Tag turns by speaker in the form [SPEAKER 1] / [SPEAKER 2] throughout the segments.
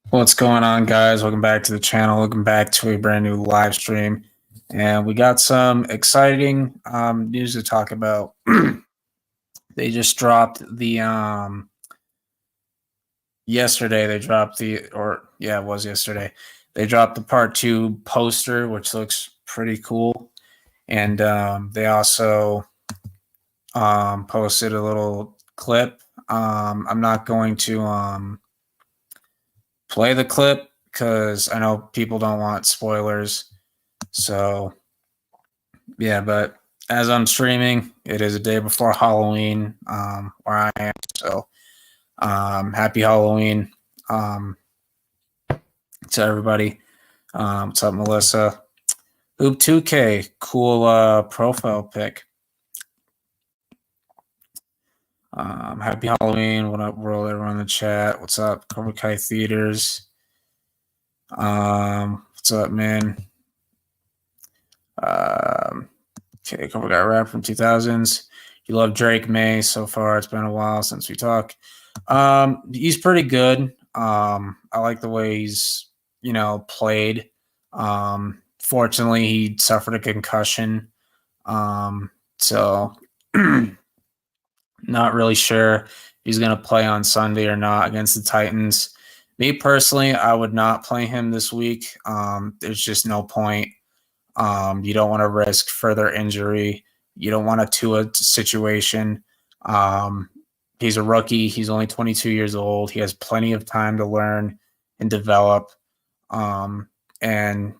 [SPEAKER 1] What's going on, guys? Welcome back to the channel. Welcome back to a brand new live stream. And we got some exciting news to talk about. They just dropped the yesterday. They dropped it was yesterday. They dropped the part two poster, which looks pretty cool. And they also posted a little clip. I'm not going to play the clip because I know people don't want spoilers. So yeah, but as I'm streaming, it is a day before Halloween where I am. So happy Halloween to everybody. What's up, Melissa? Hoop 2K, cool profile pic. Happy Halloween. What up, world? Everyone in the chat. What's up, Cobra Kai Theaters? What's up, man? Okay, Cobra Kai rap from 2000s. You love Drake May so far. It's been a while since we talked. He's pretty good. I like the way he's, played. Fortunately, he suffered a concussion. So not really sure if he's going to play on Sunday or not against the Titans. Me personally, I would not play him this week. There's just no point. You don't want to risk further injury. You don't want a Tua situation. He's a rookie. He's only 22 years old. He has plenty of time to learn and develop. And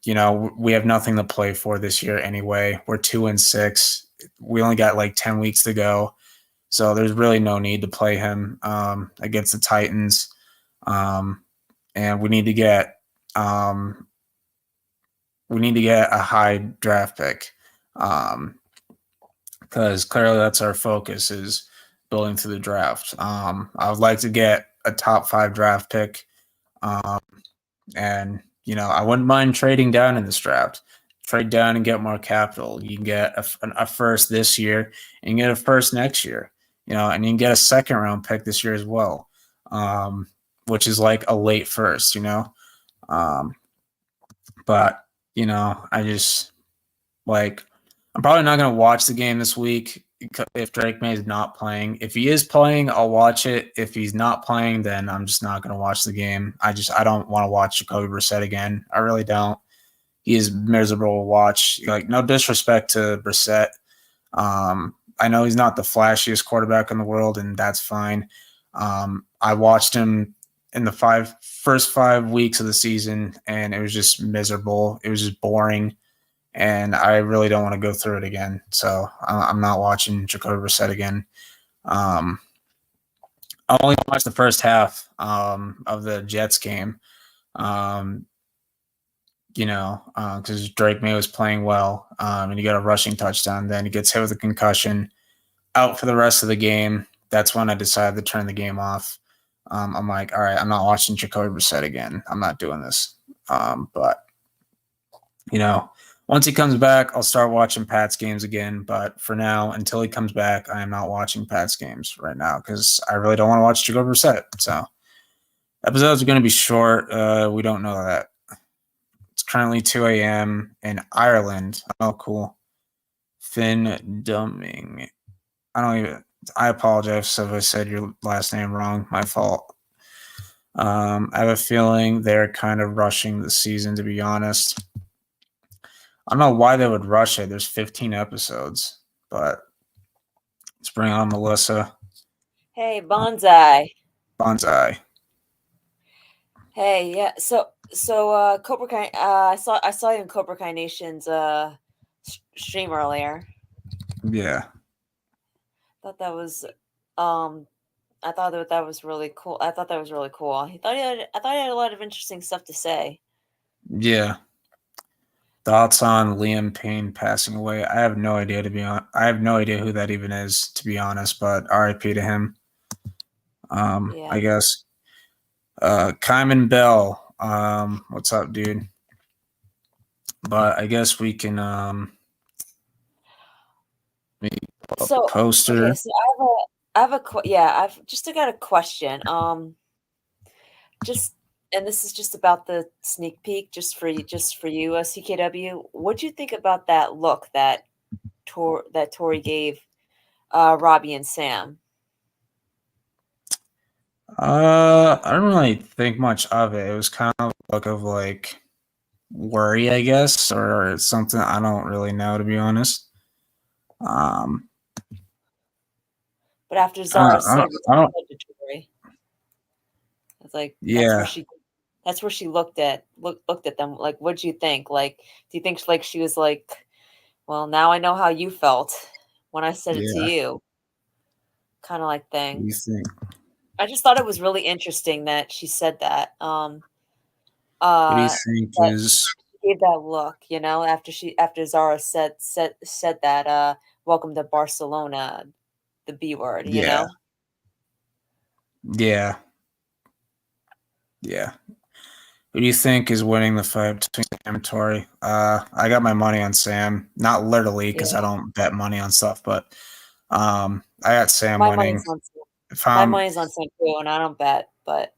[SPEAKER 1] we have nothing to play for this year anyway. We're 2-6. We only got like 10 weeks to go. So there's really no need to play him against the Titans. And we need to get a high draft pick because clearly that's our focus is building through the draft. I would like to get a top 5 draft pick. And, I wouldn't mind trading down in this draft. Trade down and get more capital. You can get a first this year and you get a first next year, and you can get a second round pick this year as well, which is like a late first, but I just I'm probably not going to watch the game this week if Drake May is not playing. If he is playing, I'll watch it. If he's not playing, then I'm just not going to watch the game. I don't want to watch Jacoby Brissett again. I really don't. He is miserable to watch. Like, no disrespect to Brissett. I know he's not the flashiest quarterback in the world, and that's fine. I watched him in the first 5 weeks of the season, and it was just miserable. It was just boring, and I really don't want to go through it again. So I'm not watching Jacoby Brissett again. I only watched the first half of the Jets game, because Drake May was playing well, and he got a rushing touchdown. Then he gets hit with a concussion, out for the rest of the game. That's when I decided to turn the game off. I'm like, all right, I'm not watching Jacoby Brissett again. I'm not doing this. But once he comes back, I'll start watching Pat's games again. But for now, until he comes back, I am not watching Pat's games right now because I really don't want to watch Jacoby Brissett. So episodes are going to be short. We don't know that. It's currently 2 a.m. in Ireland. Oh, cool. Finn Dumming. I apologize if I said your last name wrong. My fault. I have a feeling they're kind of rushing the season, to be honest. I don't know why they would rush it. There's 15 episodes, but let's bring on Melissa.
[SPEAKER 2] Hey, Bonsai.
[SPEAKER 1] Bonsai.
[SPEAKER 2] Hey, yeah. So Cobra Kai. I saw you in Cobra Kai Nation's stream earlier.
[SPEAKER 1] Yeah.
[SPEAKER 2] Thought that was I thought that was really cool. I thought that was really cool. I thought he had a lot of interesting stuff to say.
[SPEAKER 1] Yeah. Thoughts on Liam Payne passing away? I have no idea I have no idea who that even is, to be honest, but RIP to him. Yeah. I guess. Kyman Bell. What's up, dude? But I guess we can maybe pull up a poster.
[SPEAKER 2] Okay, so I've just got a question. Just and this is just about the sneak peek, just for you, CKW. What'd you think about that look that Tori gave Robbie and Sam?
[SPEAKER 1] I don't really think much of it. It was kind of a look of like worry, I guess, or something. I don't really know, to be honest. Um,
[SPEAKER 2] But after
[SPEAKER 1] I
[SPEAKER 2] Zara
[SPEAKER 1] don't, I
[SPEAKER 2] said
[SPEAKER 1] don't,
[SPEAKER 2] what
[SPEAKER 1] I don't
[SPEAKER 2] she said to Tori, it's like
[SPEAKER 1] yeah,
[SPEAKER 2] that's where she looked at them. Like, what'd you think? Like, do you think like she was like, well, now I know how you felt when I said it to
[SPEAKER 1] yeah.
[SPEAKER 2] you, kind of like
[SPEAKER 1] What do
[SPEAKER 2] thing.
[SPEAKER 1] you think?
[SPEAKER 2] I just thought it was really interesting that she said that.
[SPEAKER 1] What do you
[SPEAKER 2] Uh,
[SPEAKER 1] think
[SPEAKER 2] that
[SPEAKER 1] is?
[SPEAKER 2] she gave that look, after Zara said that welcome to Barcelona, the B word,
[SPEAKER 1] Yeah, yeah, yeah. Who do you think is winning the fight between Sam and Tori? I got my money on Sam. Not literally because I
[SPEAKER 2] Yeah.
[SPEAKER 1] don't bet money on stuff, but I got Sam
[SPEAKER 2] My
[SPEAKER 1] winning.
[SPEAKER 2] money's on
[SPEAKER 1] If
[SPEAKER 2] my
[SPEAKER 1] I'm
[SPEAKER 2] money's on St. Too, and I don't bet, but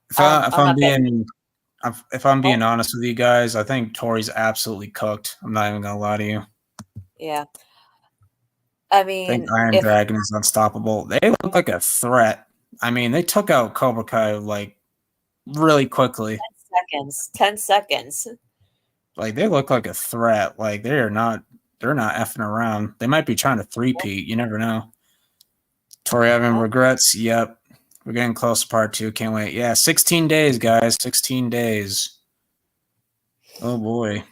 [SPEAKER 1] if I if
[SPEAKER 2] I'm
[SPEAKER 1] I'm
[SPEAKER 2] not betting.
[SPEAKER 1] being if I'm being
[SPEAKER 2] Oh,
[SPEAKER 1] honest with you guys, I think Tori's absolutely cooked. I'm not even gonna lie to you.
[SPEAKER 2] yeah. I
[SPEAKER 1] I think
[SPEAKER 2] mean,
[SPEAKER 1] Iron
[SPEAKER 2] if
[SPEAKER 1] Dragon is unstoppable. They look like a threat. I mean, they took out Cobra Kai like really quickly.
[SPEAKER 2] 10 seconds.
[SPEAKER 1] Like they look like a threat. Like they're not effing around. They might be trying to three-peat. You never know. Tori having
[SPEAKER 2] Oh,
[SPEAKER 1] regrets. Yep. We're getting close to part two. Can't wait. Yeah, 16 days, guys. 16 days. Oh boy.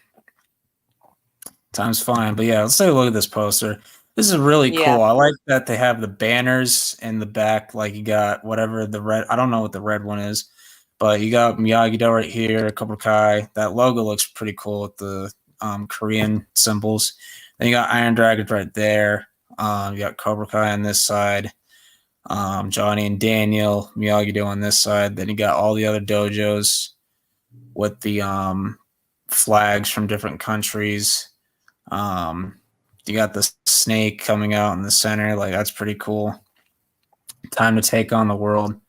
[SPEAKER 1] Time's flying. But yeah, let's take a look at this poster. This is really
[SPEAKER 2] yeah.
[SPEAKER 1] cool. I like that they have the banners in the back. Like you got whatever the red, I don't know what the red one is, but you got Miyagi-Do right here, Cobra Kai. That logo looks pretty cool with the Korean symbols. Then you got Iron Dragons right there. You got Cobra Kai on this side. Johnny and Daniel, Miyagi-Do on this side. Then you got all the other dojos with the flags from different countries. Um, you got the snake coming out in the center. Like that's pretty cool. Time to take on the world.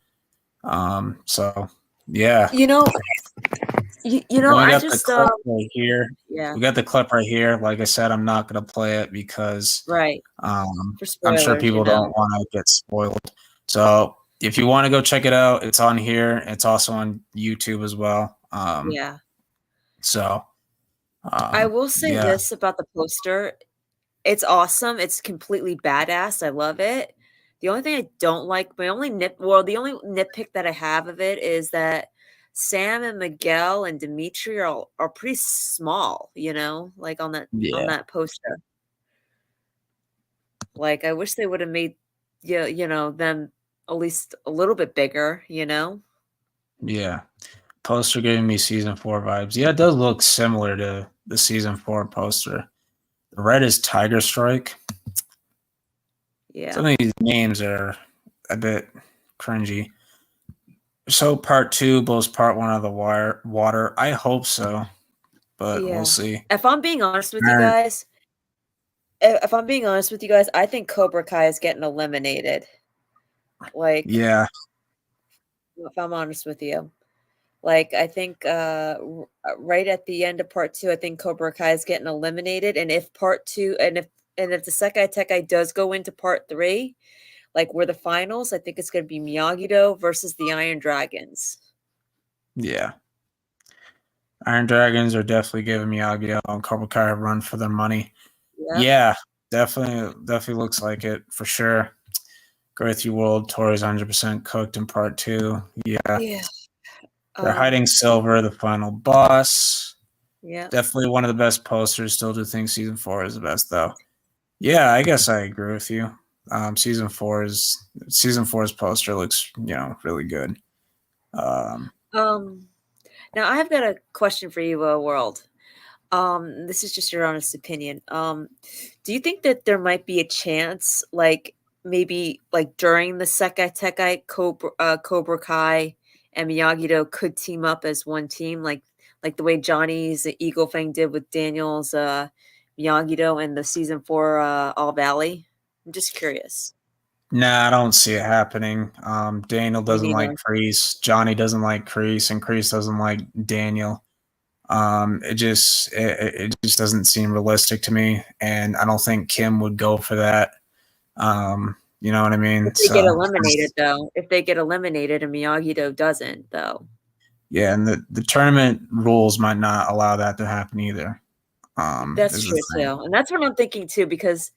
[SPEAKER 1] So yeah.
[SPEAKER 2] You know,
[SPEAKER 1] Then we
[SPEAKER 2] I
[SPEAKER 1] got the
[SPEAKER 2] just
[SPEAKER 1] clip right here.
[SPEAKER 2] yeah,
[SPEAKER 1] We got the clip right here. Like I said, I'm not gonna play it because
[SPEAKER 2] right. For
[SPEAKER 1] I'm sure
[SPEAKER 2] spoilers,
[SPEAKER 1] people don't want to get spoiled. So if you want to go check it out, it's on here. It's also on YouTube as well.
[SPEAKER 2] Yeah.
[SPEAKER 1] So
[SPEAKER 2] I will say
[SPEAKER 1] yeah,
[SPEAKER 2] this about the poster. It's awesome. It's completely badass. I love it. The only thing I don't like, the only nitpick that I have of it is that Sam and Miguel and Dimitri are pretty small, like on
[SPEAKER 1] yeah,
[SPEAKER 2] that poster. Like I wish they would have made them at least a little bit bigger.
[SPEAKER 1] yeah. Poster giving me season four vibes. Yeah, it does look similar to the season four poster. The red is Tiger Strike.
[SPEAKER 2] Yeah.
[SPEAKER 1] Some of these names are a bit cringy. So part two blows part one out of the water. I hope so, but we'll
[SPEAKER 2] Yeah.
[SPEAKER 1] see.
[SPEAKER 2] If I'm being honest with you
[SPEAKER 1] Iron,
[SPEAKER 2] guys, if I'm being honest with you guys, I think Cobra Kai is getting eliminated. Like,
[SPEAKER 1] yeah,
[SPEAKER 2] if I'm honest with you. Like, I think right at the end of part two, I think Cobra Kai is getting eliminated. And if part two, and if the Sekai Tekai does go into part three, like where the finals, I think it's going to be Miyagi-Do versus the Iron Dragons.
[SPEAKER 1] yeah. Iron Dragons are definitely giving Miyagi and Cobra Kai a run for their money.
[SPEAKER 2] Yep.
[SPEAKER 1] Yeah, definitely looks like it for sure. Go with you, World. Tori's 100% cooked in part two. Yeah,
[SPEAKER 2] Yeah.
[SPEAKER 1] they're hiding Silver, the final boss.
[SPEAKER 2] Yeah.
[SPEAKER 1] Definitely one of the best posters. Still do think season four is the best though. Yeah, I guess I agree with you. Season four's poster looks really good. Um,
[SPEAKER 2] Um. Now I've got a question for you, World. This is just your honest opinion. Do you think that there might be a chance, like maybe like during the Sekai Tekai Cobra Kai and Miyagi-Do could team up as one team, like the way Johnny's Eagle Fang did with Daniel's Miyagi-Do in the season four All Valley? I'm just curious.
[SPEAKER 1] Nah, I don't see it happening. Daniel
[SPEAKER 2] Me
[SPEAKER 1] doesn't like
[SPEAKER 2] neither.
[SPEAKER 1] Kreese. Johnny doesn't like Kreese, and Kreese doesn't like Daniel. It just doesn't seem realistic to me, and I don't think Kim would go for that. You know what I mean?
[SPEAKER 2] If they get
[SPEAKER 1] So
[SPEAKER 2] eliminated, though, if they get eliminated and Miyagi-Do doesn't, though.
[SPEAKER 1] yeah, and the tournament rules might not allow that to happen either.
[SPEAKER 2] That's
[SPEAKER 1] Is the
[SPEAKER 2] true
[SPEAKER 1] thing.
[SPEAKER 2] too, and that's what I'm thinking too. Because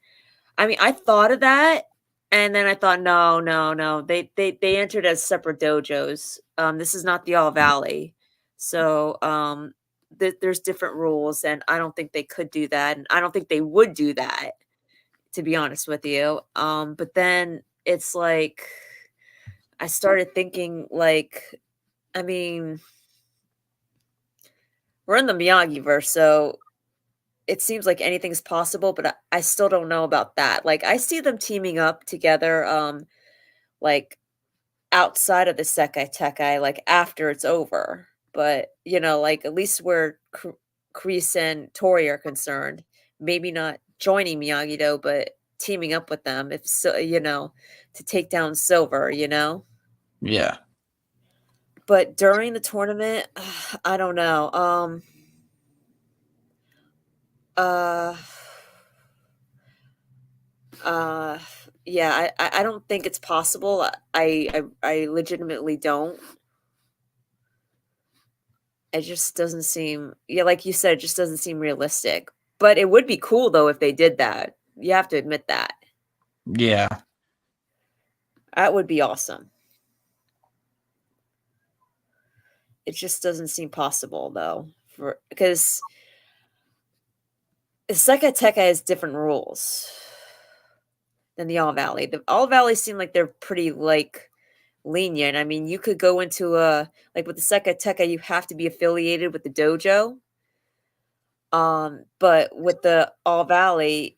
[SPEAKER 2] I mean, I thought of that, and then I thought, no, no, no. They entered as separate dojos. This is not the All Valley, so there's different rules, and I don't think they could do that, and I don't think they would do that, to be honest with you. But then it's like I started thinking, like, I mean, we're in the Miyagi verse, so it seems like anything's possible, but I still don't know about that. Like, I see them teaming up together, like outside of the Sekai Tekai, like after it's over. But like at least where Kreese and Tori are concerned, maybe not joining Miyagi Do, but teaming up with them if so, to take down Silver.
[SPEAKER 1] Yeah,
[SPEAKER 2] But during the tournament, I don't know. Uh Uh, yeah, I don't think it's possible. I legitimately don't. It just doesn't seem, yeah, like you said, it just doesn't seem realistic. But it would be cool though if they did that. You have to admit that.
[SPEAKER 1] yeah,
[SPEAKER 2] That would be awesome. It just doesn't seem possible though, because Sekai Tekka has different rules than the All Valley. The All Valley seem like they're pretty like lenient. I mean, you could go into a like with the Sekai Tekka, you have to be affiliated with the dojo. But with the All Valley,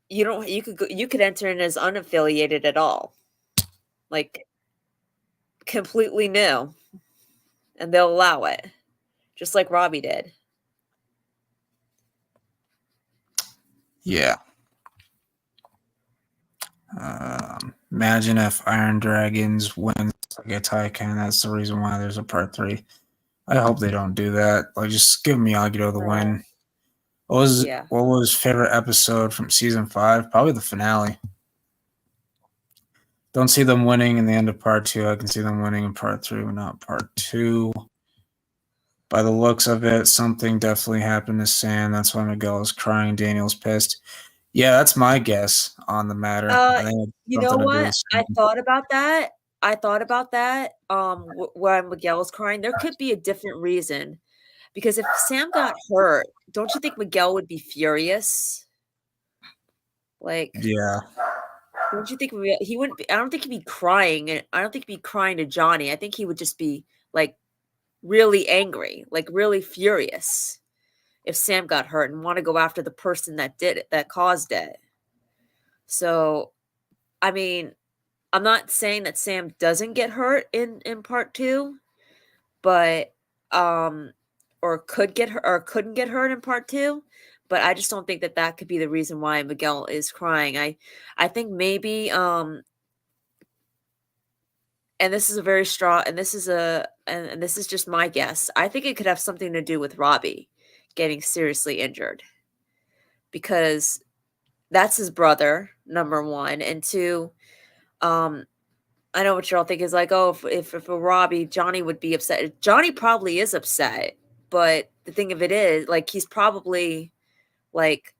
[SPEAKER 2] you could enter in as unaffiliated at all, like completely new, and they'll allow it, just like Robbie did.
[SPEAKER 1] yeah. Imagine if Iron Dragons wins like a Taikan. That's the reason why there's a part 3. I hope they don't do that. Like, just give Miyagi-Do the
[SPEAKER 2] Right.
[SPEAKER 1] win. What
[SPEAKER 2] Yeah.
[SPEAKER 1] was favorite episode from season 5? Probably the finale. Don't see them winning in the end of part 2. I can see them winning in part 3, but not part 2. By the looks of it, something definitely happened to Sam. That's why Miguel is crying. Daniel's pissed. Yeah, that's my guess on the matter.
[SPEAKER 2] Uh,
[SPEAKER 1] I think it's
[SPEAKER 2] you know
[SPEAKER 1] something to do
[SPEAKER 2] what?
[SPEAKER 1] with
[SPEAKER 2] I
[SPEAKER 1] Sam.
[SPEAKER 2] thought about that. I thought about that. Where Miguel is crying, there could be a different reason. Because if Sam got hurt, don't you think Miguel would be furious? Like,
[SPEAKER 1] Yeah,
[SPEAKER 2] don't you think he wouldn't be, I don't think he'd be crying, and I don't think he'd be crying to Johnny. I think he would just be like really angry, like really furious if Sam got hurt and want to go after the person that did it, that caused it. So, I mean, I'm not saying that Sam doesn't get hurt in part 2, but um or could get hurt or couldn't get hurt in part 2, but I just don't think that that could be the reason why Miguel is crying. I think maybe and this is a very strong and this is a and this is just my guess. I think it could have something to do with Robbie getting seriously injured because that's his brother, number 1, and 2, um I know what you're all thinking is like, oh, if a Robbie, Johnny would be upset. Johnny probably is upset, but the thing of it is, like, he's probably like,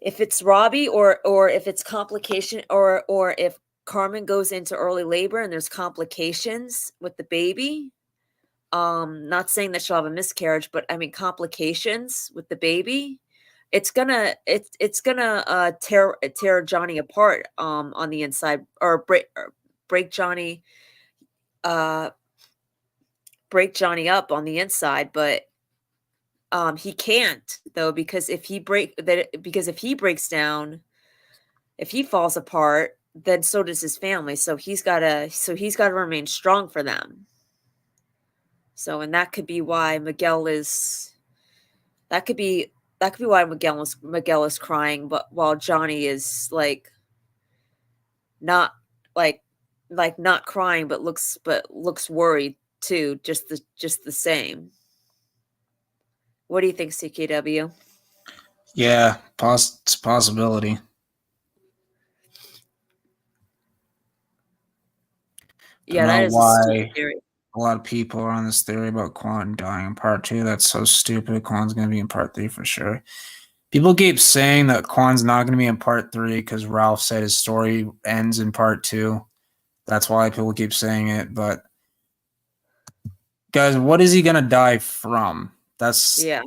[SPEAKER 2] if it's Robbie or if it's complication or if Carmen goes into early labor and there's complications with the baby. Not saying that she'll have a miscarriage, but I mean complications with the baby. It's gonna tear Johnny apart on the inside or break Johnny uh break Johnny up on the inside, but he can't though because if he breaks down, if he falls apart, then so does his family. So he's got to remain strong for them. So and that could be why Miguel is that could be why Miguel is crying, but while Johnny is like not like not crying, but looks worried too, just the same. What do you think, CKW?
[SPEAKER 1] Yeah, it's a possibility. I don't
[SPEAKER 2] Yeah, that
[SPEAKER 1] know
[SPEAKER 2] is a stupid
[SPEAKER 1] why
[SPEAKER 2] theory.
[SPEAKER 1] a lot of people are on this theory about Quan dying in part 2. That's so stupid. Quan's going to be in part 3 for sure. People keep saying that Quan's not going to be in part 3 because Ralph said his story ends in part 2. That's why people keep saying it. But guys, what is he going to die from? That's
[SPEAKER 2] Yeah.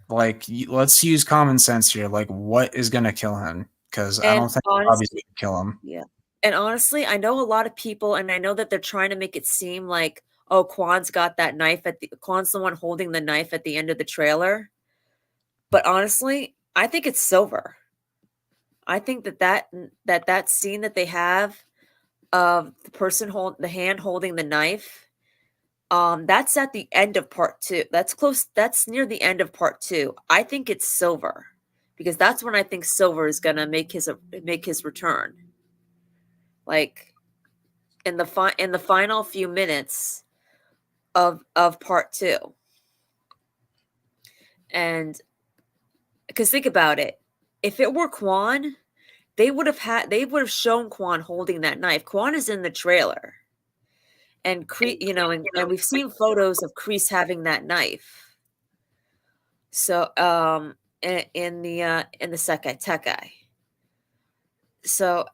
[SPEAKER 1] like, let's use common sense here. Like, what is going to kill him? Because I
[SPEAKER 2] And
[SPEAKER 1] don't think Bobby's
[SPEAKER 2] honestly,
[SPEAKER 1] going to kill him.
[SPEAKER 2] yeah. And honestly, I know a lot of people, and I know that they're trying to make it seem like, oh, Quan's got that knife Quan's the one holding the knife at the end of the trailer. But honestly, I think it's Silver. I think that scene that they have of the person the hand holding the knife, that's at the end of part 2. That's near the end of part 2. I think it's Silver because that's when I think Silver is gonna make his return. Like in the final few minutes of part 2. And because think about it, if it were Quan, they would have shown Quan holding that knife. Quan is in the trailer. And and we've seen photos of Kreese having that knife. So in the Sekai Tekai. So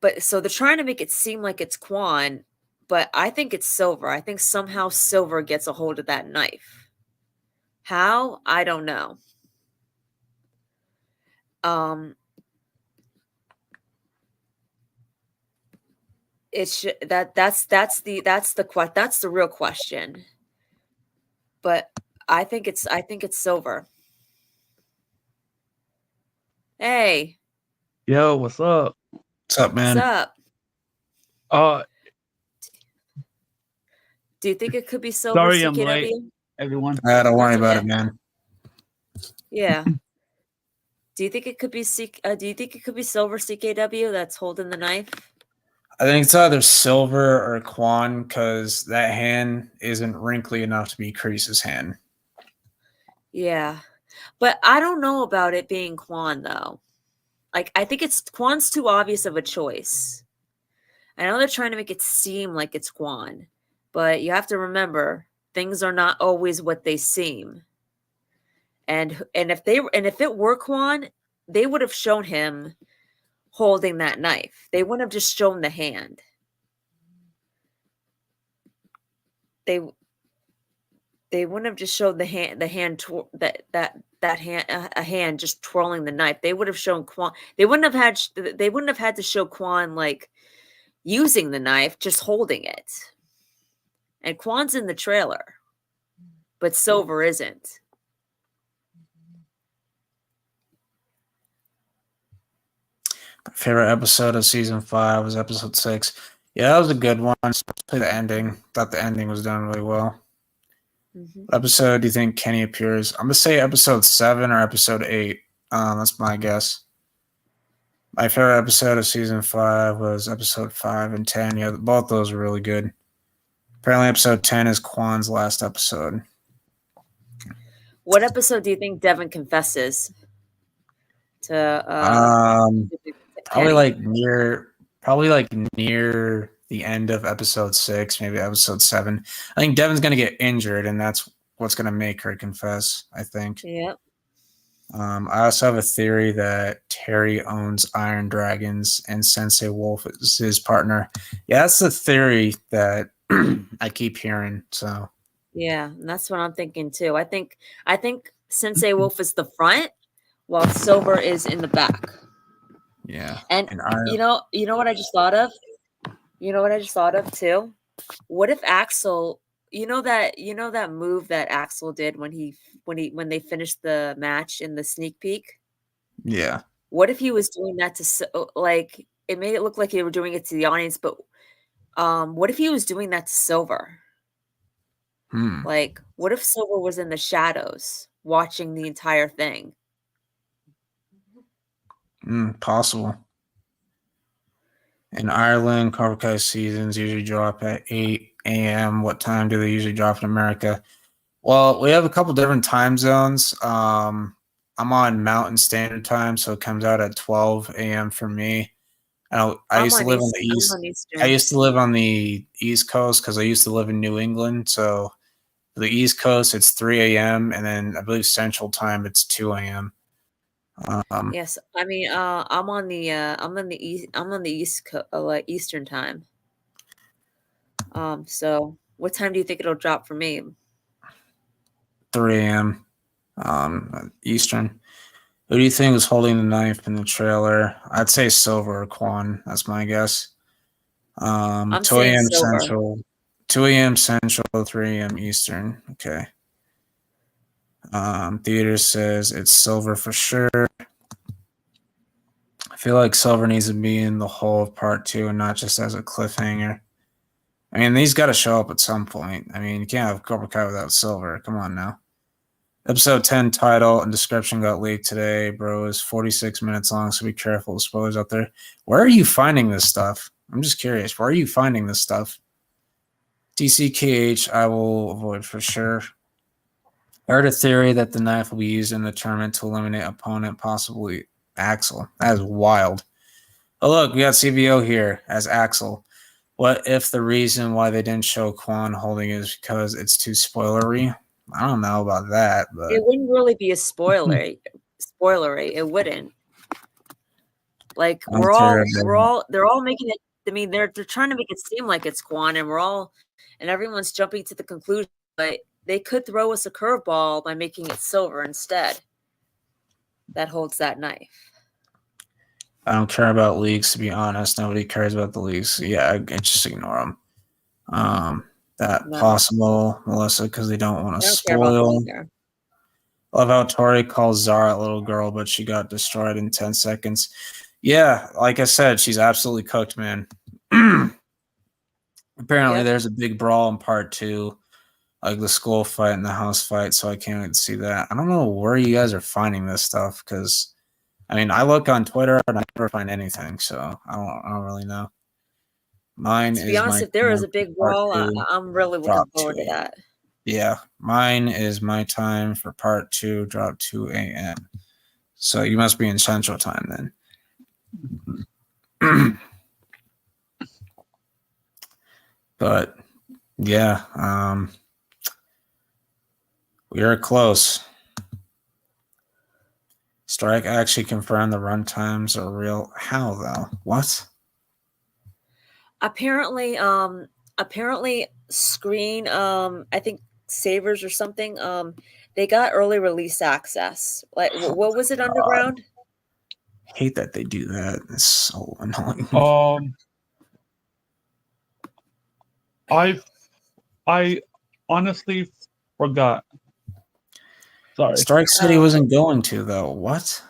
[SPEAKER 2] they're trying to make it seem like it's Quan, but I think it's Silver. I think somehow Silver gets a hold of that knife. How? I don't know. It's that's the real question. But I think it's Silver. Hey,
[SPEAKER 3] Yo, what's up?
[SPEAKER 1] What's up,
[SPEAKER 2] what's
[SPEAKER 1] man?
[SPEAKER 2] up?
[SPEAKER 3] Uh,
[SPEAKER 2] Do you think it could be Silver,
[SPEAKER 3] sorry I'm
[SPEAKER 2] CKW?
[SPEAKER 3] late, everyone.
[SPEAKER 1] Don't worry
[SPEAKER 2] That's
[SPEAKER 1] about
[SPEAKER 2] okay.
[SPEAKER 1] it, man.
[SPEAKER 2] Yeah. Do you think it could be Silver, CKW, that's holding the knife?
[SPEAKER 1] I think it's either Silver or Quan because that hand isn't wrinkly enough to be Kreese's hand.
[SPEAKER 2] Yeah. But I don't know about it being Quan, though. Like, I think Quan's too obvious of a choice. I know they're trying to make it seem like it's Quan, but you have to remember, things are not always what they seem. And if it were Quan, they would have shown him holding that knife. They wouldn't have just shown the hand. They wouldn't have just showed the hand that hand a hand just twirling the knife. They would have shown Quan. They wouldn't have had to show Quan like using the knife, just holding it. And Quan's in the trailer, but Silver isn't.
[SPEAKER 1] My favorite episode of season 5 was episode 6. Yeah, that was a good one. Especially the ending. Thought the ending was done really well.
[SPEAKER 2] Mm-hmm.
[SPEAKER 1] What episode do you think Kenny appears? I'm gonna say episode 7 or episode 8. That's my guess. My favorite episode of season 5 was episode 5 and 10. Yeah, both those were really good. Apparently, episode 10 is Quan's last episode.
[SPEAKER 2] What episode do you think Devin confesses to?
[SPEAKER 1] Probably like near the end of episode 6, maybe episode 7. I think Devin's gonna get injured, and that's what's gonna make her confess. I think.
[SPEAKER 2] Yep.
[SPEAKER 1] I also have a theory that Terry owns Iron Dragons and Sensei Wolf is his partner. Yeah, that's the theory that I keep hearing. So
[SPEAKER 2] Yeah, and that's what I'm thinking too. I think Sensei Wolf is the front, while Silver is in the back.
[SPEAKER 1] yeah,
[SPEAKER 2] And you know what I just thought of? You know what I just thought of too? What if Axel, you know that move that Axel did when they finished the match in the sneak peek?
[SPEAKER 1] Yeah.
[SPEAKER 2] What if he was doing that to like it made it look like they were doing it to the audience, but what if he was doing that to Silver? Like, what if Silver was in the shadows watching the entire thing?
[SPEAKER 1] Possible. In Ireland, Cobra Kai seasons usually drop at 8 a.m. What time do they usually drop in America? Well, we have a couple different time zones. I'm on Mountain Standard Time, so it comes out at 12 a.m. for me. I
[SPEAKER 2] I'm
[SPEAKER 1] used to
[SPEAKER 2] on
[SPEAKER 1] live on
[SPEAKER 2] East.
[SPEAKER 1] the
[SPEAKER 2] I'm
[SPEAKER 1] east.
[SPEAKER 2] on
[SPEAKER 1] I
[SPEAKER 2] Eastern.
[SPEAKER 1] used to live on the East Coast because I used to live in New England. So for the East Coast, it's 3 a.m. and then I believe Central Time it's 2 a.m.
[SPEAKER 2] Yes, I mean, I'm on the east. I'm on the like Eastern time. So what time do you think it'll drop for me?
[SPEAKER 1] 3 a.m. Eastern. Who do you think was holding the knife in the trailer? I'd say Silver or Quan. That's my guess.
[SPEAKER 2] I'm
[SPEAKER 1] 2
[SPEAKER 2] saying
[SPEAKER 1] a.m.
[SPEAKER 2] silver.
[SPEAKER 1] Central. 2 a.m. Central, 3 a.m. Eastern. Okay. Theater says it's Silver for sure. I feel like Silver needs to be in the whole of part 2 and not just as a cliffhanger. I mean, these got to show up at some point. I mean, you can't have Cobra Kai without Silver. Come on now. Episode 10 title and description got leaked today, bro. It's 46 minutes long, so be careful with spoilers out there. Where are you finding this stuff? I'm just curious. Where are you finding this stuff? TCKH, I will avoid for sure. I heard a theory that the knife will be used in the tournament to eliminate opponent, possibly Axel. That is wild. Oh, look, we got CBO here as Axel. What if the reason why they didn't show Quan holding it is because it's too spoilery? I don't know about that, but
[SPEAKER 2] It wouldn't really be a spoiler. Spoilery. It wouldn't. Like
[SPEAKER 1] I'm terrible.
[SPEAKER 2] they're all making it. I mean, they're trying to make it seem like it's Quan, and everyone's jumping to the conclusion. But they could throw us a curveball by making it Silver instead. That holds that knife.
[SPEAKER 1] I don't care about leaks, to be honest. Nobody cares about the leaks. Yeah, I just ignore them. That
[SPEAKER 2] No,
[SPEAKER 1] possible, Melissa, because they don't want
[SPEAKER 2] I
[SPEAKER 1] to
[SPEAKER 2] don't care about them
[SPEAKER 1] spoil.
[SPEAKER 2] either.
[SPEAKER 1] Love how Tori calls Zara a little girl, but she got destroyed in 10 seconds. Yeah, like I said, she's absolutely cooked, man. Apparently,
[SPEAKER 2] Yep.
[SPEAKER 1] there's a big brawl in part 2, like the school fight and the house fight, so I can't wait to see that. I don't know where you guys are finding this stuff, because, I mean, I look on Twitter and I never find anything, so I don't really know. Mine
[SPEAKER 2] To be
[SPEAKER 1] is
[SPEAKER 2] honest,
[SPEAKER 1] my
[SPEAKER 2] if there is
[SPEAKER 1] time
[SPEAKER 2] a big
[SPEAKER 1] for part
[SPEAKER 2] brawl,
[SPEAKER 1] 2,
[SPEAKER 2] I'm really looking
[SPEAKER 1] drop 2
[SPEAKER 2] forward to
[SPEAKER 1] a.m.
[SPEAKER 2] that.
[SPEAKER 1] Yeah, mine is my time for part 2, drop 2 a.m. So you must be in Central Time then. But yeah, we are close. Strike actually confirmed the run times are real. How though? What?
[SPEAKER 2] Apparently Screen, I think Savers or something, they got early release access. Like, what was it, Underground?
[SPEAKER 1] Hate that they do that. It's so annoying.
[SPEAKER 3] I honestly forgot. Sorry.
[SPEAKER 1] Strike said he wasn't going to though. What?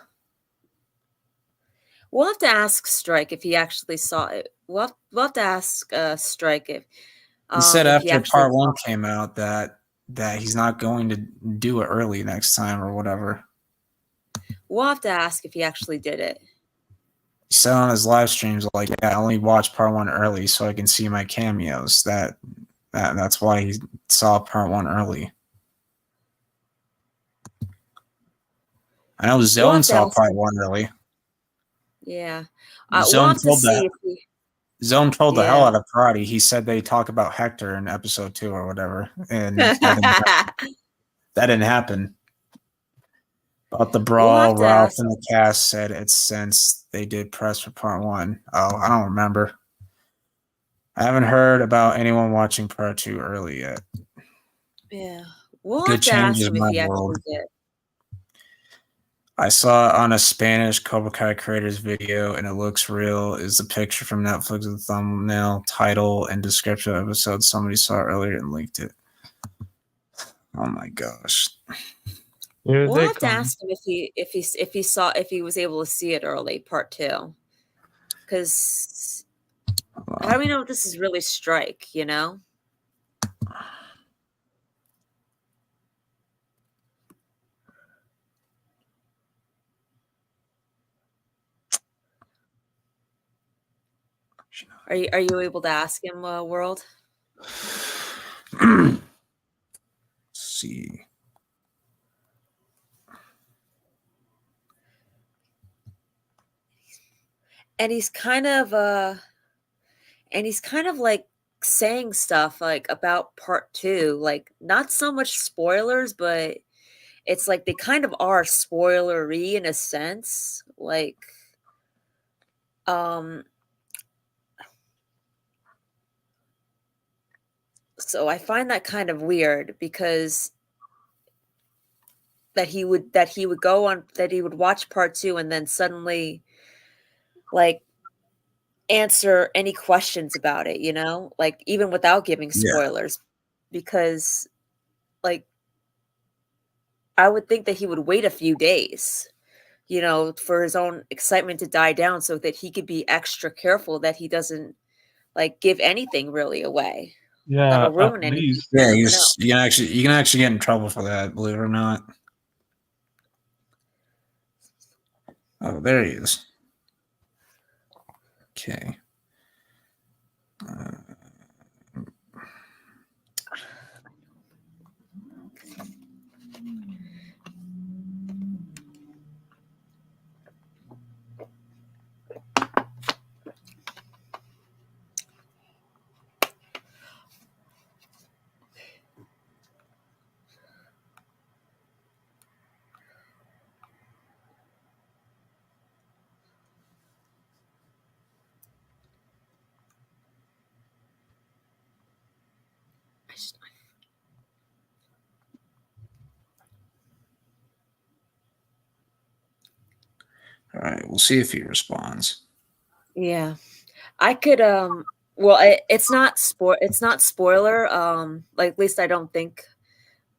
[SPEAKER 2] We'll have to ask Strike if he actually saw it. We'll have to ask Strike
[SPEAKER 1] He said
[SPEAKER 2] if he
[SPEAKER 1] after
[SPEAKER 2] actually
[SPEAKER 1] part 1
[SPEAKER 2] saw it.
[SPEAKER 1] came out that he's not going to do it early next time or whatever.
[SPEAKER 2] We'll have to ask if he actually did it.
[SPEAKER 1] He said on his live streams like, "Yeah, I only watched part 1 early so I can see my cameos." That's why he saw part 1 early. I know
[SPEAKER 2] We'll
[SPEAKER 1] Zone
[SPEAKER 2] have to
[SPEAKER 1] saw
[SPEAKER 2] ask
[SPEAKER 1] part
[SPEAKER 2] him.
[SPEAKER 1] 1 early.
[SPEAKER 2] Yeah. We'll
[SPEAKER 1] Zone
[SPEAKER 2] have to
[SPEAKER 1] told
[SPEAKER 2] see
[SPEAKER 1] that.
[SPEAKER 2] if he.
[SPEAKER 1] Zone told the hell
[SPEAKER 2] Yeah.
[SPEAKER 1] out of Karate. He said they talk about Hector in episode 2 or whatever, and that didn't happen. But the
[SPEAKER 2] We'll have
[SPEAKER 1] brawl,
[SPEAKER 2] to
[SPEAKER 1] Ralph
[SPEAKER 2] ask.
[SPEAKER 1] and the cast said it's since they did press for part 1. Oh, I don't remember. I haven't heard about anyone watching part 2 early yet.
[SPEAKER 2] Yeah. We'll
[SPEAKER 1] Good
[SPEAKER 2] have to ask
[SPEAKER 1] changes
[SPEAKER 2] him if
[SPEAKER 1] my
[SPEAKER 2] he
[SPEAKER 1] world.
[SPEAKER 2] actually did.
[SPEAKER 1] I saw it on a Spanish Cobra Kai creators video, and it looks real. Is the picture from Netflix with the thumbnail, title, and description of episode somebody saw earlier and leaked it? Oh my gosh!
[SPEAKER 3] Here
[SPEAKER 2] We'll
[SPEAKER 3] they
[SPEAKER 2] have to
[SPEAKER 3] come.
[SPEAKER 2] ask him if he was able to see it early, part 2. Because how do we know if this is really Strike, you know? Are you able to ask him, World?
[SPEAKER 1] Let's see.
[SPEAKER 2] And he's kind of like saying stuff like about part 2, like not so much spoilers, but it's like they kind of are spoilery in a sense. Like um so I find that kind of weird because that he would go on that he would watch part 2 and then suddenly like answer any questions about it, like even without giving
[SPEAKER 1] Yeah.
[SPEAKER 2] spoilers, because like I would think that he would wait a few days, for his own excitement to die down so that he could be extra careful that he doesn't like give anything really away
[SPEAKER 3] Yeah,
[SPEAKER 2] that'll
[SPEAKER 3] at
[SPEAKER 2] ruin anything.
[SPEAKER 3] least.
[SPEAKER 2] You
[SPEAKER 1] Yeah,
[SPEAKER 2] never know.
[SPEAKER 1] you can actually get in trouble for that, believe it or not. Oh, there he is. Okay. All right, we'll see if he responds.
[SPEAKER 2] Yeah, I could. Well, it's not spoiler. Like at least I don't think.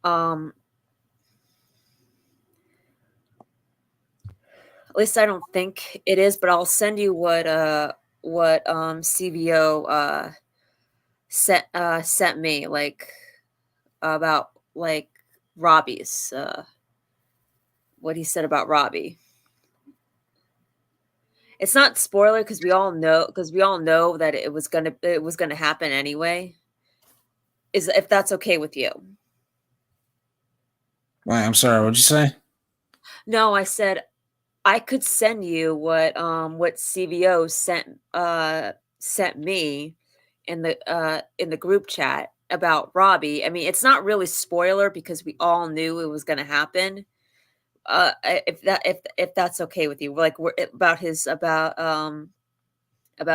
[SPEAKER 2] At least I don't think it is. But I'll send you what CVO sent me, like about like Robbie's what he said about Robbie. It's not spoiler because we all know that it was gonna happen anyway. Is if that's okay with you?
[SPEAKER 1] Wait, I'm sorry. What'd you say?
[SPEAKER 2] No, I said I could send you what CVO sent me in the group chat about Robbie. I mean, it's not really spoiler because we all knew it was going to happen. If that's okay with you, like about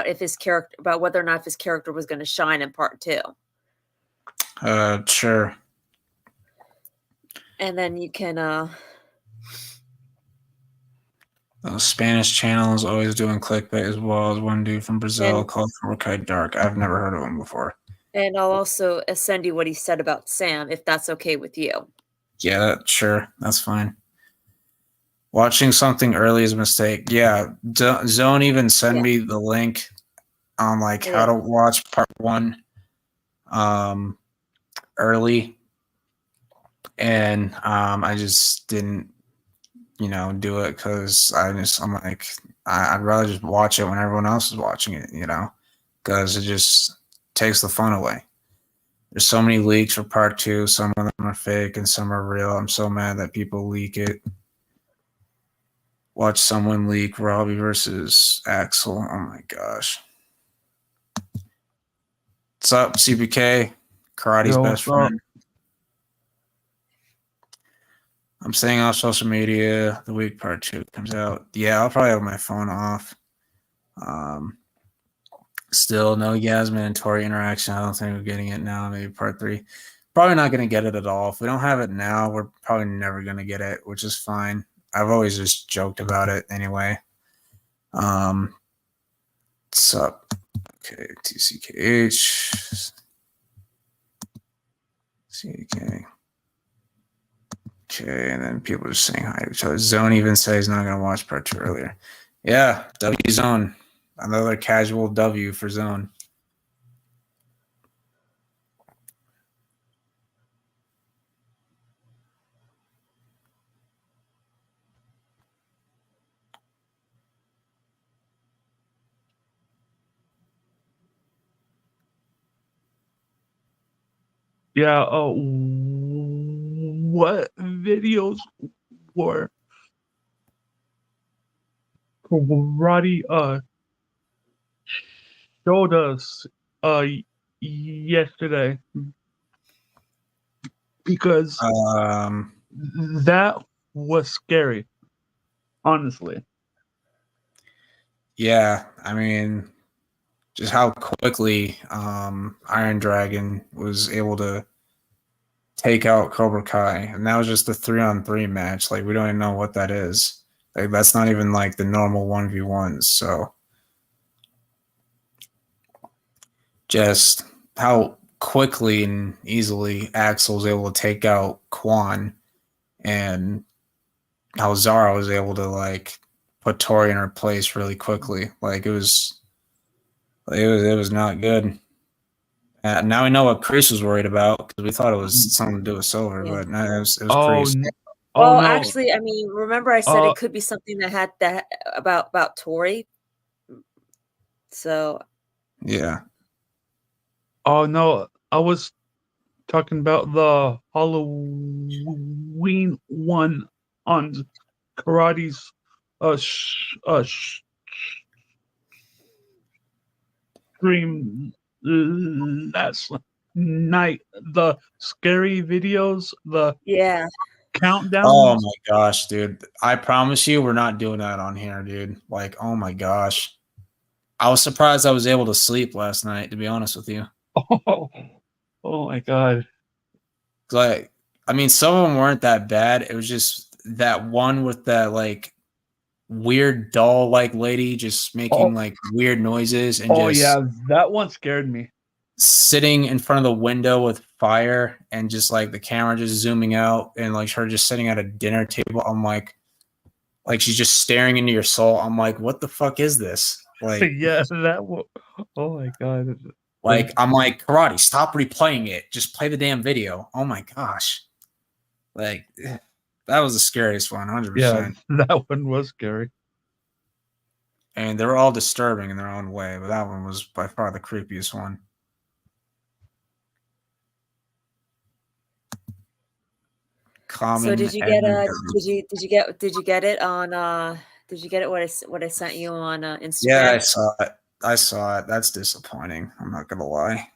[SPEAKER 2] if his character about whether or not if his character was going to shine in part 2,
[SPEAKER 1] Sure.
[SPEAKER 2] and then you can
[SPEAKER 1] The Spanish channel is always doing clickbait as well as one dude from Brazil
[SPEAKER 2] and
[SPEAKER 1] called Forkai Dark. I've never heard of him before.
[SPEAKER 2] I'll also send you what he said about Sam if that's okay with you.
[SPEAKER 1] Yeah, sure. That's fine. Watching something early is a mistake. Yeah, Zone even sent
[SPEAKER 2] Yeah.
[SPEAKER 1] me the link on like
[SPEAKER 2] It
[SPEAKER 1] how to
[SPEAKER 2] is.
[SPEAKER 1] watch part 1 early, and I just didn't do it because I'm like I'd rather just watch it when everyone else is watching it, because it just takes the fun away. There's so many leaks for part 2. Some of them are fake and some are real. I'm so mad that people leak it. Watch someone leak Robbie versus Axel. Oh my gosh. What's up, CBK? Karate's
[SPEAKER 3] Yo,
[SPEAKER 1] best
[SPEAKER 3] what's up?
[SPEAKER 1] friend. I'm staying off social media. The week part 2 comes out. Yeah, I'll probably have my phone off. Still no Yasmin and Tori interaction. I don't think we're getting it now. Maybe part 3. Probably not going to get it at all. If we don't have it now, we're probably never going to get it, which is fine. I've always just joked about it anyway. What's up? Okay, TCKH. CK. Okay, and then people just saying hi to each other. Zone even says he's not going to watch part 2 earlier. Yeah, W Zone. Another casual W for Zone.
[SPEAKER 3] Yeah. What videos were Karate showed us yesterday? Because
[SPEAKER 1] Um,
[SPEAKER 3] that was scary, honestly.
[SPEAKER 1] yeah, I mean, just how quickly Iron Dragon was able to take out Cobra Kai, and that was just a 3-on-3 match. Like we don't even know what that is. Like that's not even like the normal 1v1s. So just how quickly and easily Axel was able to take out Quan, and how Zara was able to like put Tori in her place really quickly. Like it was not good. Now we know what Chris was worried about because we thought it was something to do with Silver,
[SPEAKER 2] Yeah.
[SPEAKER 1] but no, it was
[SPEAKER 3] Oh,
[SPEAKER 1] Chris.
[SPEAKER 3] oh
[SPEAKER 2] Well,
[SPEAKER 3] no.
[SPEAKER 2] actually, I mean, remember I said
[SPEAKER 3] Uh,
[SPEAKER 2] it could be something that had that about Tori. So
[SPEAKER 1] Yeah.
[SPEAKER 3] oh no. I was talking about the Halloween one on Karate's stream last night. The scary videos, the
[SPEAKER 2] yeah.
[SPEAKER 3] countdowns.
[SPEAKER 1] Oh my gosh, dude. I promise you we're not doing that on here, dude. Like, oh my gosh. I was surprised I was able to sleep last night, to be honest with you.
[SPEAKER 3] Oh, oh my god.
[SPEAKER 1] Like, I mean, some of them weren't that bad. It was just that one with that like weird doll like lady just making
[SPEAKER 3] Oh,
[SPEAKER 1] like weird noises and
[SPEAKER 3] oh
[SPEAKER 1] just
[SPEAKER 3] yeah, that one scared me.
[SPEAKER 1] sitting in front of the window with fire and just like the camera just zooming out and like her just sitting at a dinner table. I'm like she's just staring into your soul. I'm like, what the fuck is this?
[SPEAKER 3] Yeah, that one. Oh my god.
[SPEAKER 1] I'm like, Karate, stop replaying it. Just play the damn video. Oh my gosh. Like that was the scariest one,
[SPEAKER 3] Yeah,
[SPEAKER 1] 100%.
[SPEAKER 3] that one was scary.
[SPEAKER 1] And they were all disturbing in their own way, but that one was by far the creepiest one.
[SPEAKER 2] So
[SPEAKER 1] Common
[SPEAKER 2] did you get
[SPEAKER 1] Edmund.
[SPEAKER 2] did you get it on did you get it what I sent you on
[SPEAKER 1] Yeah, I
[SPEAKER 2] Instagram?
[SPEAKER 1] saw it. I saw it. That's disappointing. I'm not gonna lie.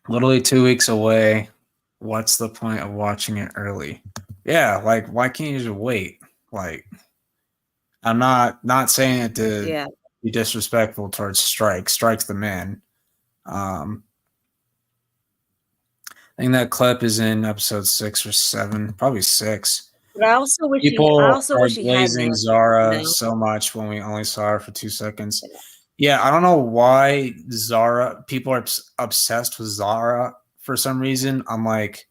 [SPEAKER 1] Literally 2 weeks away. What's the point of watching it early? Yeah, like why can't you just wait? Like I'm not saying it to
[SPEAKER 2] Yeah.
[SPEAKER 1] be disrespectful towards Strike. Strike's the man. Um, I think that clip is in episode 6 or 7, probably 6.
[SPEAKER 2] But I
[SPEAKER 1] People
[SPEAKER 2] also
[SPEAKER 1] are
[SPEAKER 2] wish he hadn't
[SPEAKER 1] glazing
[SPEAKER 2] answered, you
[SPEAKER 1] Zara
[SPEAKER 2] know?
[SPEAKER 1] so much when we only saw her for 2 seconds. Yeah, I don't know why Zara. People are obsessed with Zara for some reason. I'm like,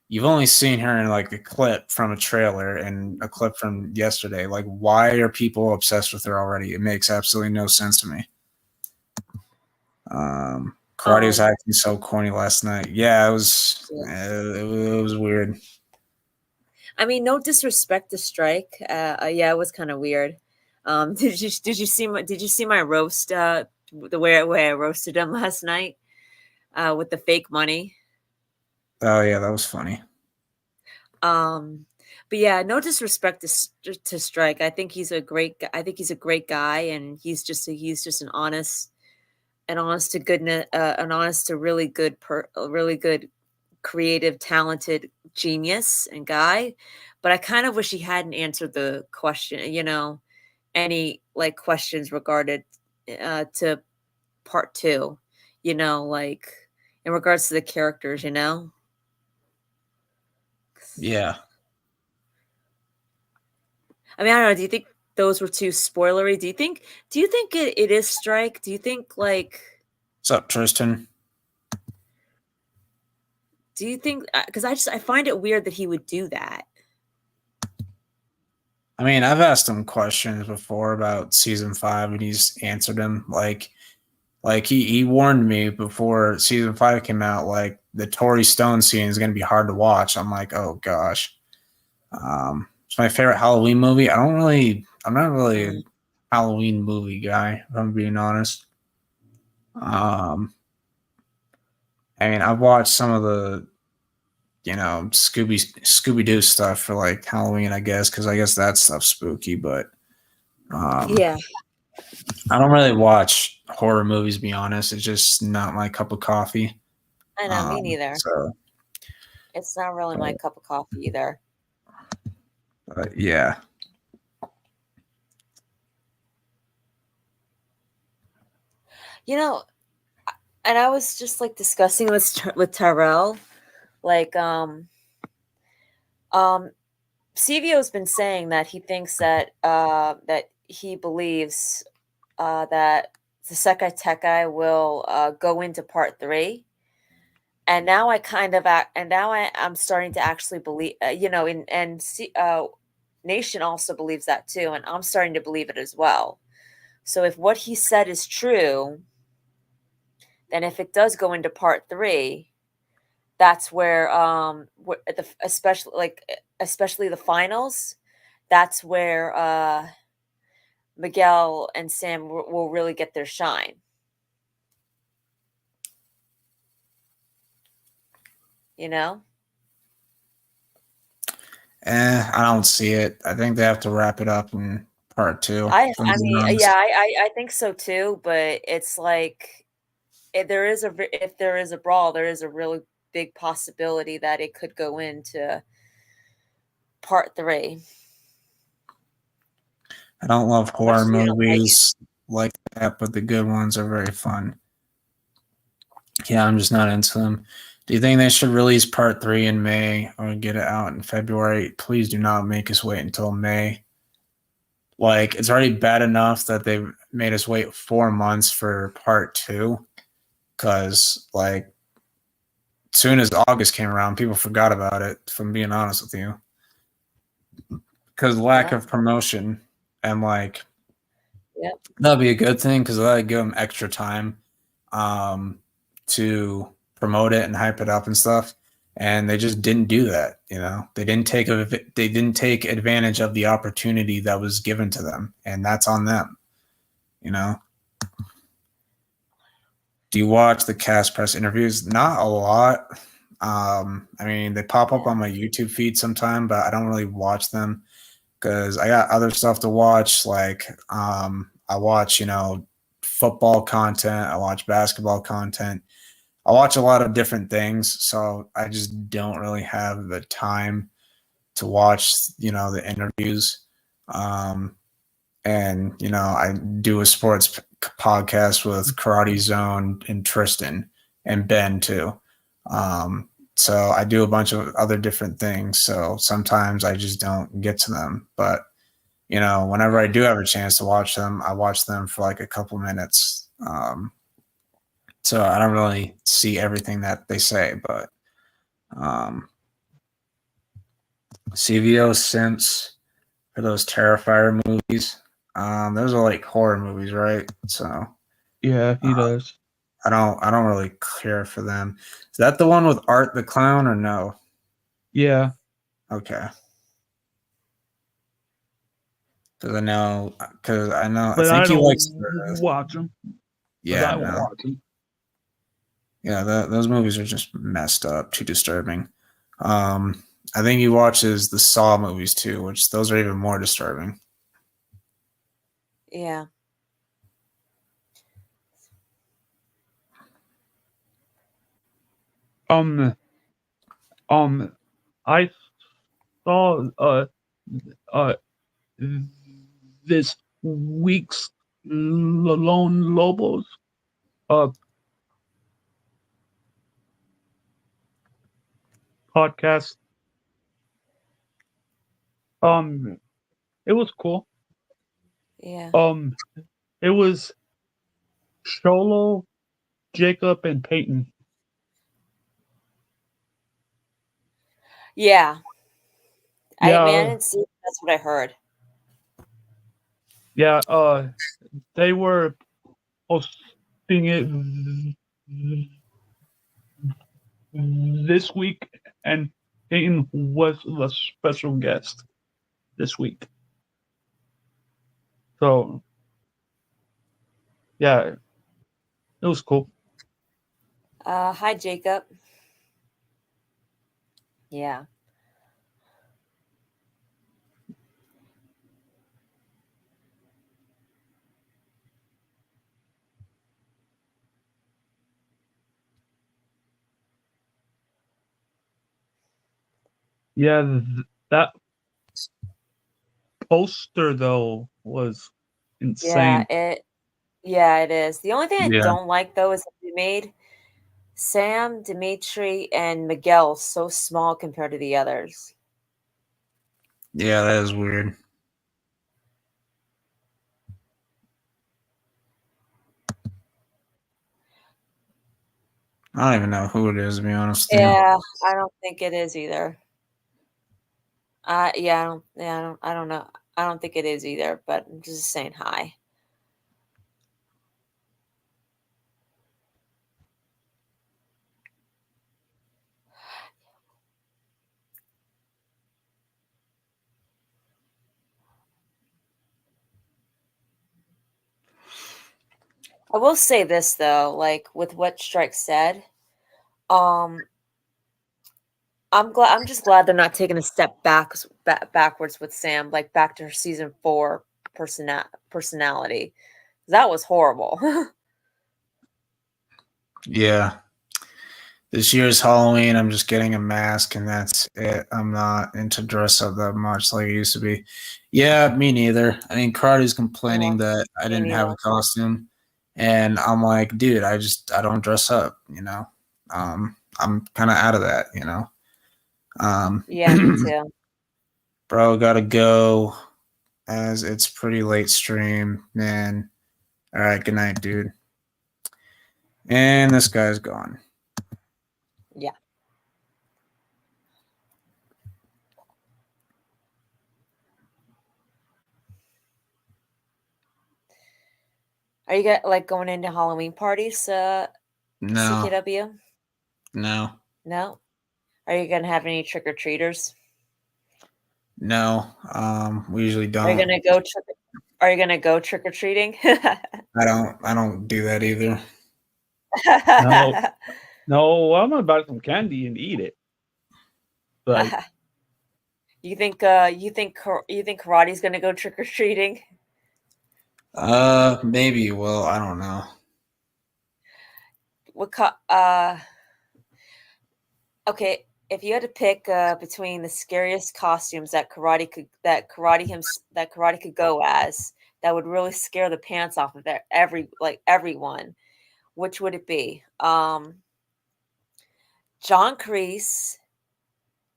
[SPEAKER 1] you've only seen her in like a clip from a trailer and a clip from yesterday. Like, why are people obsessed with her already? It makes absolutely no sense to me. Karate was acting so corny last night. Yeah, it was. It was weird.
[SPEAKER 2] I mean, no disrespect to Strike. Yeah, it was kind of weird. Did you see my roast? The way I roasted him last night with the fake money.
[SPEAKER 1] Oh yeah, that was funny.
[SPEAKER 2] But yeah, no disrespect to Strike. I think he's a great. I think he's a great guy, and he's just an honest to goodness, an honest to really good, a really good, creative, talented genius and guy. But I kind of wish he hadn't answered the question. You know, any like questions regarded to part two. You know, like in regards to the characters. You know.
[SPEAKER 1] Yeah.
[SPEAKER 2] I mean, I don't know. Do you think those were too spoilery? Do you think it is Strike? Do you think like
[SPEAKER 1] What's up, Tristan?
[SPEAKER 2] do you think because I find it weird that he would do that.
[SPEAKER 1] I mean, I've asked him questions before about season 5, and he's answered them. Like he warned me before season 5 came out. Like the Tori Stone scene is going to be hard to watch. I'm like, oh gosh. It's my favorite Halloween movie. I'm not really a Halloween movie guy, if I'm being honest. I mean, I've watched some of the, Scooby Doo stuff for like Halloween, I guess, because I guess that stuff's spooky. But
[SPEAKER 2] Yeah,
[SPEAKER 1] I don't really watch horror movies. To be honest, it's just not my cup of coffee.
[SPEAKER 2] I know, me neither.
[SPEAKER 1] So,
[SPEAKER 2] It's not really my cup of coffee either.
[SPEAKER 1] yeah.
[SPEAKER 2] You know, and I was just like discussing with Tyrell, like CVO's been saying that he thinks that that he believes that the Sekai Tekai will go into part 3. And now I kind of I'm starting to actually believe, Nation also believes that too, and I'm starting to believe it as well. So if what he said is true, then if it does go into part 3, that's where especially the finals, that's where Miguel and Sam will really get their shine. You know?
[SPEAKER 1] I don't see it. I think they have to wrap it up in part 2.
[SPEAKER 2] I mean, yeah, I think so too. But it's like if there is a brawl, there is a really big possibility that it could go into part 3.
[SPEAKER 1] I don't love horror
[SPEAKER 2] Much as you don't like it.
[SPEAKER 1] movies like that, but the good ones are very fun. Yeah, I'm just not into them. Do you think they should release part 3 in May or get it out in February? Please do not make us wait until May. Like, it's already bad enough that they made us wait 4 months for part 2. Because, like, as soon as August came around, people forgot about it, if I'm being honest with you. Because lack of promotion and, like, that'd be a good thing because that'd give them extra time to promote it and hype it up and stuff. And they just didn't do that. They didn't take advantage of the opportunity that was given to them, and that's on them. Do you watch the cast press interviews? Not a lot. I mean, they pop up on my YouTube feed sometime, but I don't really watch them because I got other stuff to watch. Like, I watch, football content. I watch basketball content. I watch a lot of different things, so I just don't really have the time to watch, the interviews. And, I do a sports podcast with Karate Zone and Tristan and Ben too. So I do a bunch of other different things. So sometimes I just don't get to them. But, whenever I do have a chance to watch them, I watch them for like a couple minutes. So I don't really see everything that they say, but CVO Simps for those Terrifier movies. Those are like horror movies, right? So
[SPEAKER 3] yeah, he does.
[SPEAKER 1] I don't really care for them. Is that the one with Art the Clown or no?
[SPEAKER 3] Yeah.
[SPEAKER 1] Okay. Because I
[SPEAKER 3] But
[SPEAKER 1] think
[SPEAKER 3] I
[SPEAKER 1] he
[SPEAKER 3] don't
[SPEAKER 1] likes
[SPEAKER 3] watch them.
[SPEAKER 1] Yeah,
[SPEAKER 3] I won't watch them.
[SPEAKER 1] Yeah, those movies are just messed up, too disturbing. I think he watches the Saw movies too, which those are even more disturbing.
[SPEAKER 2] Yeah.
[SPEAKER 3] I saw this week's Lone Lobos podcast. It was cool.
[SPEAKER 2] Yeah.
[SPEAKER 3] It was Sholo, Jacob, and Peyton.
[SPEAKER 2] Yeah.
[SPEAKER 3] Yeah.
[SPEAKER 2] I didn't see it. That's what I heard.
[SPEAKER 3] Yeah, they were hosting it this week, and Peyton was the special guest this week. So, yeah, it was cool.
[SPEAKER 2] Hi, Jacob. Yeah.
[SPEAKER 3] Yeah, that poster though was insane.
[SPEAKER 2] Yeah, it is. The only thing I
[SPEAKER 1] Yeah,
[SPEAKER 2] don't like though is that they made Sam, Dimitri, and Miguel so small compared to the others.
[SPEAKER 1] yeah, that is weird. I don't even know who it is, to be honest with you.
[SPEAKER 2] Yeah, I don't think it is either. I don't know. I don't think it is either, but I'm just saying hi. I will say this though, like with what Strike said, um, I'm just glad they're not taking a step backwards with Sam, like back to her season 4 personality. That was horrible.
[SPEAKER 1] Yeah. This year's Halloween, I'm just getting a mask and that's it. I'm not into dress up that much like I used to be. Yeah, me neither. I mean, Karate's complaining
[SPEAKER 2] Yeah,
[SPEAKER 1] that I
[SPEAKER 2] me
[SPEAKER 1] didn't have
[SPEAKER 2] neither.
[SPEAKER 1] a costume. And I'm like, dude, I don't dress up, you know? I'm kind of out of that, you know?
[SPEAKER 2] Yeah, me too.
[SPEAKER 1] Bro, gotta go as it's pretty late stream, man. All right, good night, dude. And this guy's gone.
[SPEAKER 2] Yeah. Are you like going into Halloween parties,
[SPEAKER 1] No,
[SPEAKER 2] CKW?
[SPEAKER 1] no,
[SPEAKER 2] No. Are you gonna have any trick or treaters?
[SPEAKER 1] no. We usually
[SPEAKER 2] Are you
[SPEAKER 1] don't.
[SPEAKER 2] gonna go trick? Are you gonna go trick or treating?
[SPEAKER 1] I don't do that either.
[SPEAKER 3] No, no, I'm gonna buy some candy and eat it. Like,
[SPEAKER 2] you think karate's gonna go trick or treating?
[SPEAKER 1] Maybe. Well, I don't know.
[SPEAKER 2] What okay, if you had to pick between the scariest costumes that karate could go as, that would really scare the pants off of everyone, which would it be? John Kreese,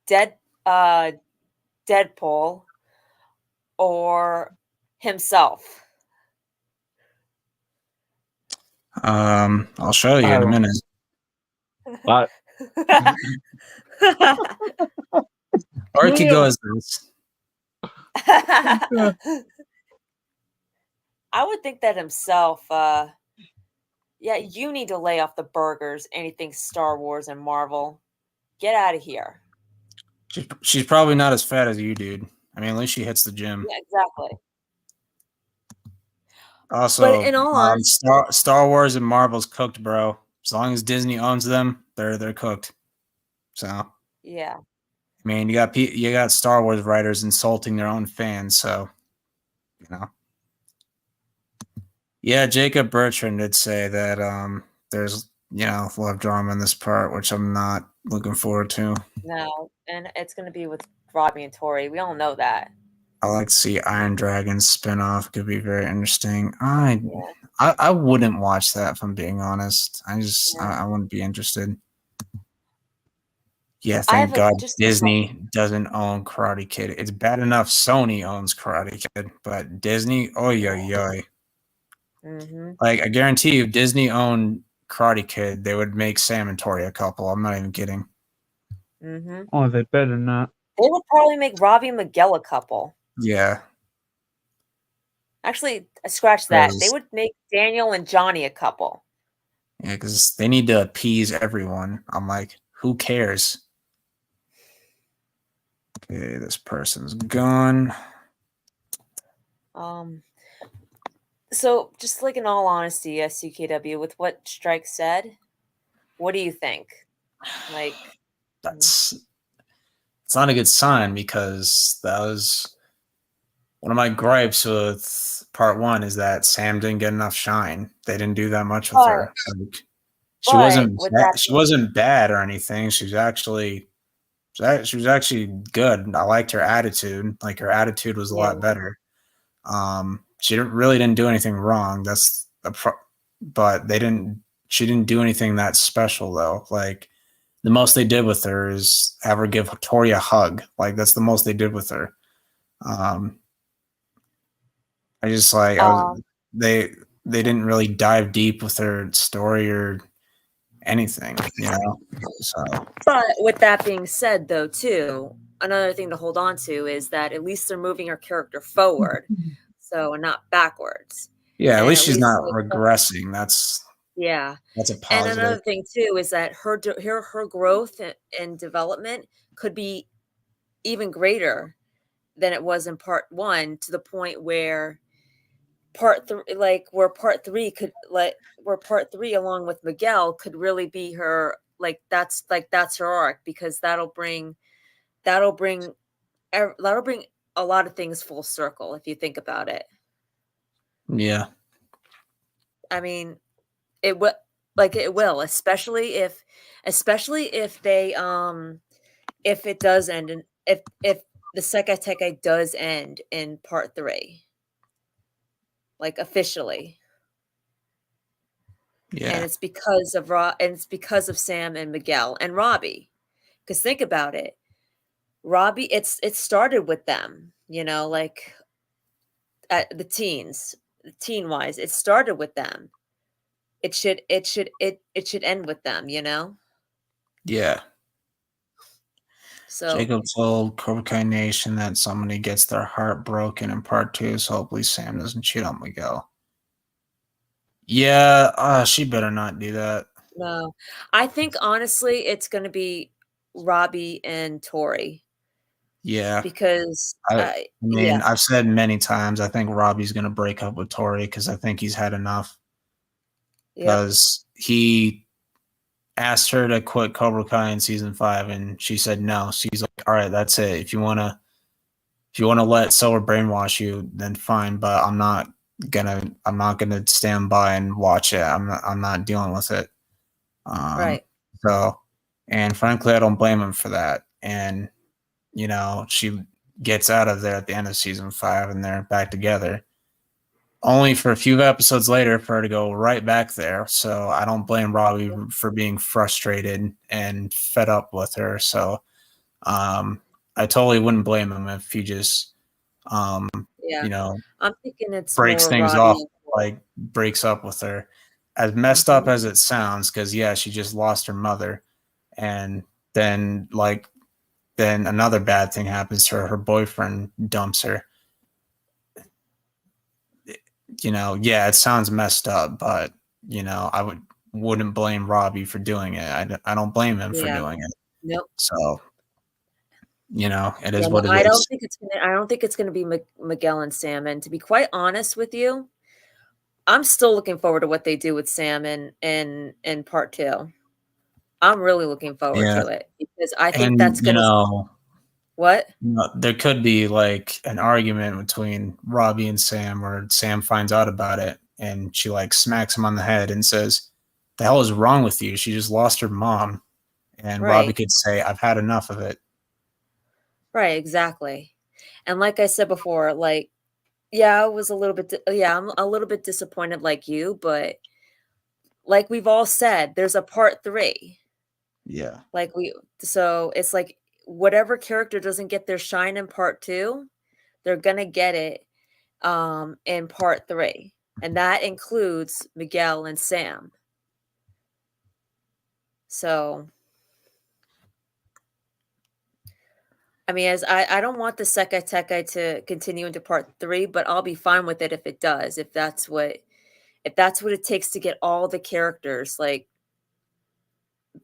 [SPEAKER 2] Dead Deadpool, or himself?
[SPEAKER 1] I'll show you
[SPEAKER 3] I
[SPEAKER 1] in a
[SPEAKER 3] don't.
[SPEAKER 1] minute.
[SPEAKER 3] But
[SPEAKER 1] Or it could go
[SPEAKER 3] damn,
[SPEAKER 1] as this.
[SPEAKER 2] I would think that himself. Yeah, you need to lay off the burgers, anything Star Wars and Marvel. Get out of here.
[SPEAKER 1] She's probably not as fat as you, dude. I mean, at least she hits the gym.
[SPEAKER 2] Yeah, exactly. But
[SPEAKER 1] Also,
[SPEAKER 2] in all honesty,
[SPEAKER 1] Star Wars and Marvel's cooked, bro. As long as Disney owns them, they're cooked. So, I
[SPEAKER 2] yeah,
[SPEAKER 1] mean, you got Star Wars writers insulting their own fans, so you know. Yeah, Jacob Bertrand did say that there's love drama in this part, which I'm not looking forward to.
[SPEAKER 2] no, and it's going to be with Robbie and Tori. We all know that.
[SPEAKER 1] I like to see Iron Dragon's spinoff. Could be very interesting.
[SPEAKER 2] Yeah,
[SPEAKER 1] I wouldn't watch that if I'm being honest.
[SPEAKER 2] yeah.
[SPEAKER 1] I wouldn't be interested. Yeah,
[SPEAKER 2] I have
[SPEAKER 1] thank God
[SPEAKER 2] just a
[SPEAKER 1] Disney doesn't own Karate Kid. It's bad enough Sony owns Karate Kid, but Disney, oh yeah, yeah.
[SPEAKER 2] mm-hmm.
[SPEAKER 1] Like I guarantee you, if Disney owned Karate Kid, they would make Sam and Tori a couple. I'm not even kidding.
[SPEAKER 2] Mm-hmm.
[SPEAKER 3] oh, they better not.
[SPEAKER 2] They would probably make Robbie and Miguel a couple.
[SPEAKER 1] Yeah,
[SPEAKER 2] Actually, scratch that. They would make Daniel and Johnny a couple.
[SPEAKER 1] yeah, because they need to appease everyone. I'm like, who cares? Okay, this person's gone.
[SPEAKER 2] So just like in all honesty, CKW, with what Strike said, What do you think? Like,
[SPEAKER 1] That's it's not a good sign because that was one of my gripes with part one is that Sam didn't get enough shine. They didn't do that much with
[SPEAKER 2] but
[SPEAKER 1] her. Like,
[SPEAKER 2] but with that
[SPEAKER 1] she wasn't bad or anything. She was actually good. I liked her attitude. Like her attitude was a
[SPEAKER 2] yeah,
[SPEAKER 1] lot better. She really didn't do anything wrong. But she didn't do anything that special though. Like the most they did with her is have her give Tori a hug. Like that's the most they did with her. Um, I just like I was
[SPEAKER 2] um,
[SPEAKER 1] they didn't really dive deep with her story or anything, you know. So
[SPEAKER 2] but with that being said, though, too, another thing to hold on to is that at least they're moving her character forward, so and not backwards,
[SPEAKER 1] yeah, at
[SPEAKER 2] and
[SPEAKER 1] least
[SPEAKER 2] at
[SPEAKER 1] she's
[SPEAKER 2] least
[SPEAKER 1] not
[SPEAKER 2] like,
[SPEAKER 1] regressing.
[SPEAKER 2] yeah.
[SPEAKER 1] That's a
[SPEAKER 2] And
[SPEAKER 1] positive.
[SPEAKER 2] another thing too is that her growth and development could be even greater than it was in part one, to the point where part three where part three along with Miguel could really be her, that's her arc, because that'll bring that'll bring a lot of things full circle if you think about it.
[SPEAKER 1] Yeah.
[SPEAKER 2] I mean, it will, it will, especially if they if it does end, and if the Sekai Tekai does end in part three, like officially, and
[SPEAKER 1] Yeah.
[SPEAKER 2] it's because of Sam and Miguel and Robbie. Because think about it, Robbie, it started with them, like at the teen wise, it started with them. It should end with them.
[SPEAKER 1] Yeah.
[SPEAKER 2] So
[SPEAKER 1] Jacob told Cobra Kai Nation that somebody gets their heart broken in part two, so hopefully Sam doesn't cheat on Miguel. Yeah, she better not do that.
[SPEAKER 2] no, I think honestly it's going to be Robbie and Tori,
[SPEAKER 1] Yeah.
[SPEAKER 2] because
[SPEAKER 1] I
[SPEAKER 2] yeah,
[SPEAKER 1] mean, I've said many times I think Robbie's gonna break up with Tori because I think he's had enough.
[SPEAKER 2] yep,
[SPEAKER 1] Because he asked her to quit Cobra Kai in season 5 and she said no. She's like, all right, that's it. If you wanna let Silver brainwash you, then fine, but I'm not gonna stand by and watch it. I'm not dealing with it. Um
[SPEAKER 2] right,
[SPEAKER 1] so and frankly I don't blame him for that. And she gets out of there at the end of season 5 and they're back together. Only for a few episodes later for her to go right back there. So I don't blame Robbie for being frustrated and fed up with her. So I totally wouldn't blame him if he just, um,
[SPEAKER 2] yeah.
[SPEAKER 1] you know,
[SPEAKER 2] I'm thinking it's
[SPEAKER 1] breaks
[SPEAKER 2] more
[SPEAKER 1] things
[SPEAKER 2] Robbie
[SPEAKER 1] off,
[SPEAKER 2] and Tori.
[SPEAKER 1] like breaks up with her. As messed up
[SPEAKER 2] Mhm.
[SPEAKER 1] as it sounds, because yeah, she just lost her mother, and then then another bad thing happens to her. Her boyfriend dumps her. Yeah, it sounds messed up, but I wouldn't blame Robbie for doing it. I don't blame him for
[SPEAKER 2] Yeah,
[SPEAKER 1] doing it.
[SPEAKER 2] nope.
[SPEAKER 1] So, it
[SPEAKER 2] Yeah,
[SPEAKER 1] is
[SPEAKER 2] no,
[SPEAKER 1] what it
[SPEAKER 2] I don't
[SPEAKER 1] is.
[SPEAKER 2] think it's gonna be Miguel and Sam. And to be quite honest with you, I'm still looking forward to what they do with Sam in part two. I'm really looking forward
[SPEAKER 1] Yeah,
[SPEAKER 2] to it, because I think
[SPEAKER 1] and
[SPEAKER 2] that's gonna what?
[SPEAKER 1] there could be like an argument between Robbie and Sam where Sam finds out about it and she like smacks him on the head and says, "The hell is wrong with you? She just lost her mom." And Robbie
[SPEAKER 2] Right.
[SPEAKER 1] could say, "I've had enough of it."
[SPEAKER 2] Right, exactly. And like I said before, yeah, I was a little bit yeah, I'm a little bit disappointed like you, but like we've all said, there's a part 3.
[SPEAKER 1] Yeah.
[SPEAKER 2] So it's like whatever character doesn't get their shine in part 2, they're going to get it in part 3. And that includes Miguel and Sam. So, I mean, as I don't want the Sekai Tekai to continue into part 3, but I'll be fine with it if it does. If that's what it takes to get all the characters, like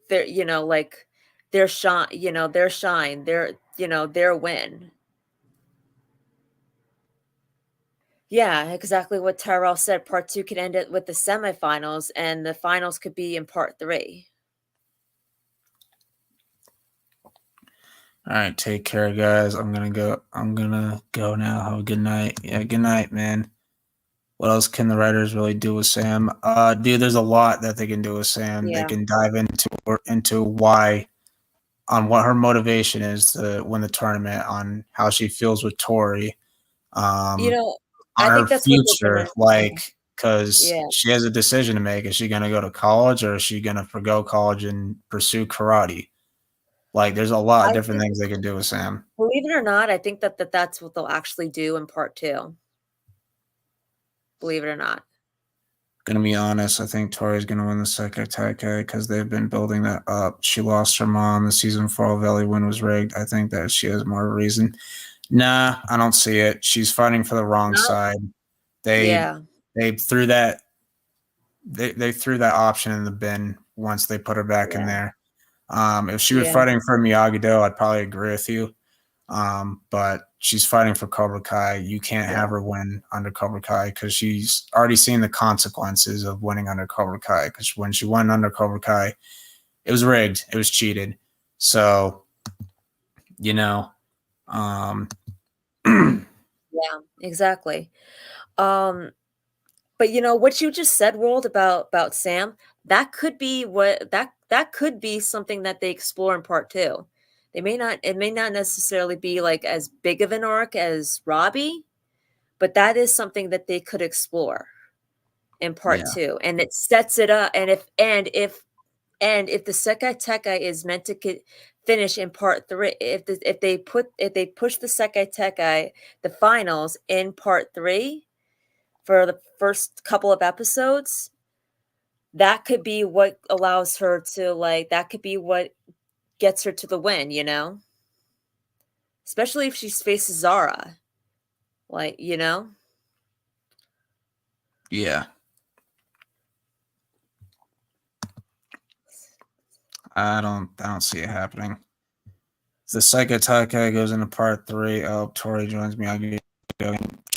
[SPEAKER 2] their like their shine, their win. Yeah, exactly what Tyrell said. Part 2 could end it with the semifinals, and the finals could be in part 3.
[SPEAKER 1] All right, take care, guys. I'm gonna go now. Have a good night. Yeah, good night, man. What else can the writers really do with Sam? Dude, there's a lot that they can do with Sam. They
[SPEAKER 2] Yeah.
[SPEAKER 1] can dive into why, on what her motivation is to win the tournament, on how she feels with Tori,
[SPEAKER 2] You
[SPEAKER 1] on
[SPEAKER 2] know, I
[SPEAKER 1] her
[SPEAKER 2] think that's what they're
[SPEAKER 1] future,
[SPEAKER 2] gonna.
[SPEAKER 1] like, because
[SPEAKER 2] Yeah,
[SPEAKER 1] she has a decision to make. Is she gonna go to college, or is she gonna forgo college and pursue karate? Like, there's a lot of
[SPEAKER 2] I
[SPEAKER 1] different
[SPEAKER 2] think,
[SPEAKER 1] things they can do with Sam.
[SPEAKER 2] believe it or not, I think that's what they'll actually do in part 2. Believe it or not.
[SPEAKER 1] Gonna be honest, I think Tori's gonna win the Sekatake because they've been building that up. She lost her mom. The season 4 Valley win was rigged. I think that she has more reason. Nah, I don't see it. She's fighting for the wrong
[SPEAKER 2] No?
[SPEAKER 1] side. They
[SPEAKER 2] Yeah,
[SPEAKER 1] they threw that they threw that option in the bin once they put her back in
[SPEAKER 2] yeah,
[SPEAKER 1] there. If she was
[SPEAKER 2] yeah,
[SPEAKER 1] fighting for Miyagi-Do, I'd probably agree with you. But she's fighting for Cobra Kai. You can't
[SPEAKER 2] yeah,
[SPEAKER 1] have her win under Cobra Kai because she's already seen the consequences of winning under Cobra Kai. Because when she won under Cobra Kai, it was rigged. It was cheated. So, you know, um,
[SPEAKER 2] yeah, exactly. Um, but what you just said, World, about Sam, that could be that could be something that they explore in part 2. It may not necessarily be like as big of an arc as Robbie, but that is something that they could explore in part
[SPEAKER 1] yeah,
[SPEAKER 2] 2, and it sets it up. And if the Sekai Tekai is meant to finish in part 3, if they push the Sekai Tekai, the finals, in part 3 for the first couple of episodes, that could be what allows her to, like, that could be what gets her to the win. Especially if she faces Zara, like.
[SPEAKER 1] yeah. I don't see it happening. The Sekatake goes into part 3. Oh, Tori joins Miyagi.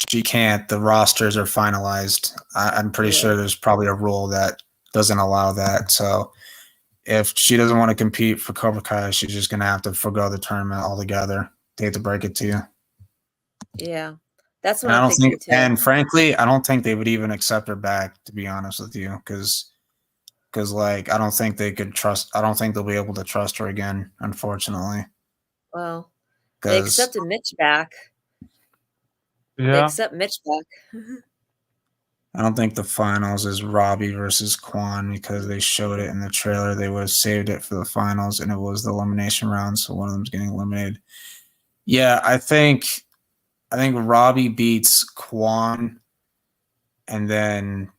[SPEAKER 1] She can't. The rosters are finalized. I'm pretty
[SPEAKER 2] Yeah,
[SPEAKER 1] sure there's probably a rule that doesn't allow that. So if she doesn't want to compete for Cobra Kai, she's just gonna have to forego the tournament altogether. They hate to break it to you.
[SPEAKER 2] yeah, that's what
[SPEAKER 1] And I
[SPEAKER 2] I'm
[SPEAKER 1] don't think,
[SPEAKER 2] thinking too.
[SPEAKER 1] and frankly, I don't think they would even accept her back. To be honest with you, because like I don't think they could trust. I don't think they'll be able to trust her again. Unfortunately,
[SPEAKER 2] Well, they
[SPEAKER 1] because
[SPEAKER 2] accepted Mitch back. They
[SPEAKER 3] Yeah.
[SPEAKER 2] accept Mitch back.
[SPEAKER 1] I don't think the finals is Robbie versus Quan because they showed it in the trailer. They would have saved it for the finals, and it was the elimination round, so one of them's getting eliminated. Yeah, I think Robbie beats Quan, and then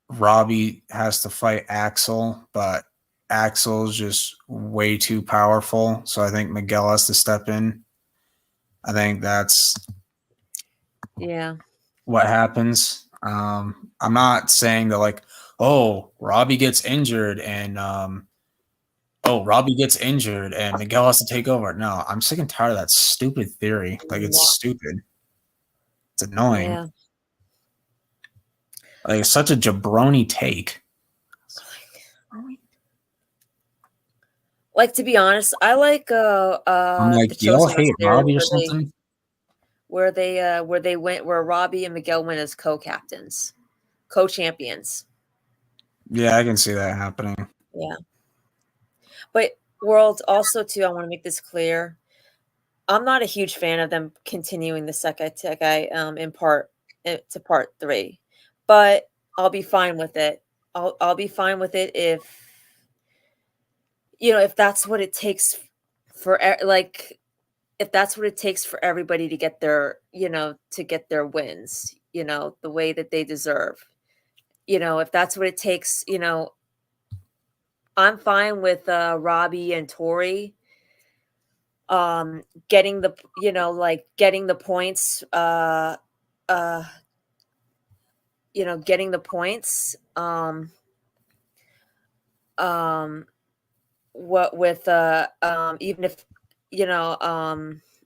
[SPEAKER 1] Robbie has to fight Axel, but Axel's just way too powerful. So I think Miguel has to step in. I think that's
[SPEAKER 2] Yeah.
[SPEAKER 1] what happens. I'm not saying that like, oh, Robbie gets injured and Miguel has to take over. No, I'm sick and tired of that stupid theory. Like it's
[SPEAKER 2] No.
[SPEAKER 1] stupid. It's annoying.
[SPEAKER 2] Yeah.
[SPEAKER 1] Like it's such a jabroni take.
[SPEAKER 2] Like, to be honest, I like
[SPEAKER 1] I'm like,
[SPEAKER 2] the
[SPEAKER 1] do y'all
[SPEAKER 2] Chosen Us
[SPEAKER 1] hate
[SPEAKER 2] theory
[SPEAKER 1] Robbie or something?
[SPEAKER 2] where Robbie and Miguel went as co-captains, co-champions.
[SPEAKER 1] Yeah, I can see that happening.
[SPEAKER 2] Yeah. But World, also too, I want to make this clear. I'm not a huge fan of them continuing the Sekai Tekai to part 3. But I'll be fine with it. I'll be fine with it if that's what it takes for like if that's what it takes for everybody to get their wins, the way that they deserve. If that's what it takes, I'm fine with Robbie and Tori getting getting the points, uh getting the points, what with even if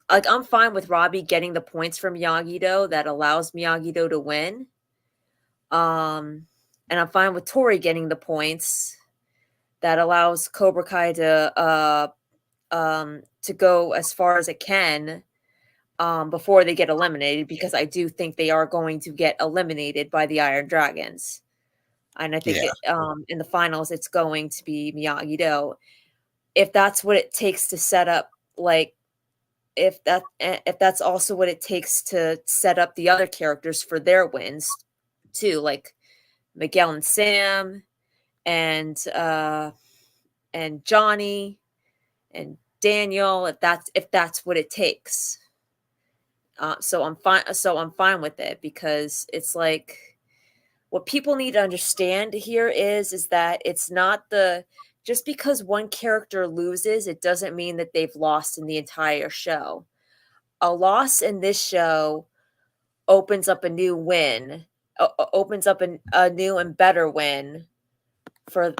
[SPEAKER 2] like, I'm fine with Robbie getting the points from Miyagi-Do that allows Miyagi-Do to win. And I'm fine with Tori getting the points that allows Cobra Kai to to go as far as it can before they get eliminated, because I do think they are going to get eliminated by the Iron Dragons. And I think
[SPEAKER 1] Yeah.
[SPEAKER 2] in the finals, it's going to be Miyagi-Do. If that's what it takes to set up, like, if that's also what it takes to set up the other characters for their wins too, like Miguel and Sam and Johnny and Daniel, if that's what it takes. So I'm fine with it, because it's like, what people need to understand here is that it's not just because one character loses, it doesn't mean that they've lost in the entire show. A loss in this show opens up a new win, opens up a new and better win for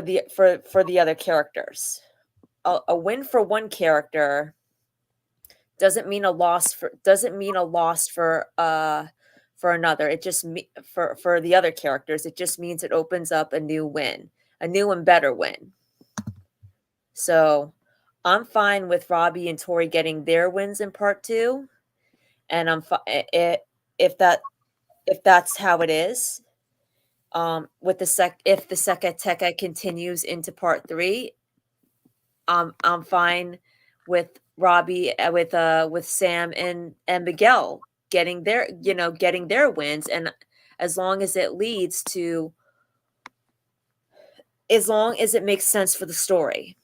[SPEAKER 2] the other characters. A win for one character doesn't mean a loss for another. It just for the other characters, it just means it opens up a new win, a new and better win. So I'm fine with Robbie and Tori getting their wins in part 2, and I'm if that's how it is. With if the Sekai Tekai continues into part 3, I'm fine with Robbie with Sam and Miguel getting their wins, and as long as it leads to, as long as it makes sense for the story,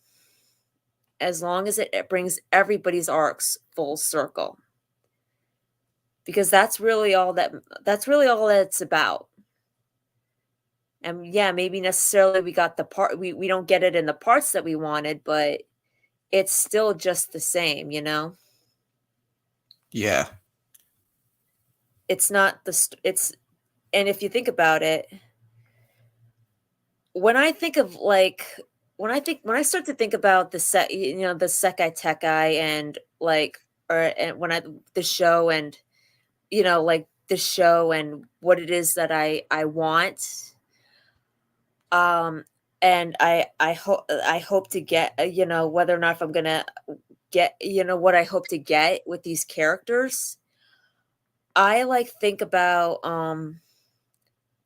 [SPEAKER 2] as long as it brings everybody's arcs full circle, because that's really all that it's about. And yeah, maybe necessarily we got the part, we don't get it in the parts that we wanted, but it's still just the same,
[SPEAKER 1] Yeah.
[SPEAKER 2] It's not and if you think about it, when I start to think about the Sekai Tekai and the show, and like the show and what it is that I want, and I hope to get, whether or not if I'm gonna get, what I hope to get with these characters, I think about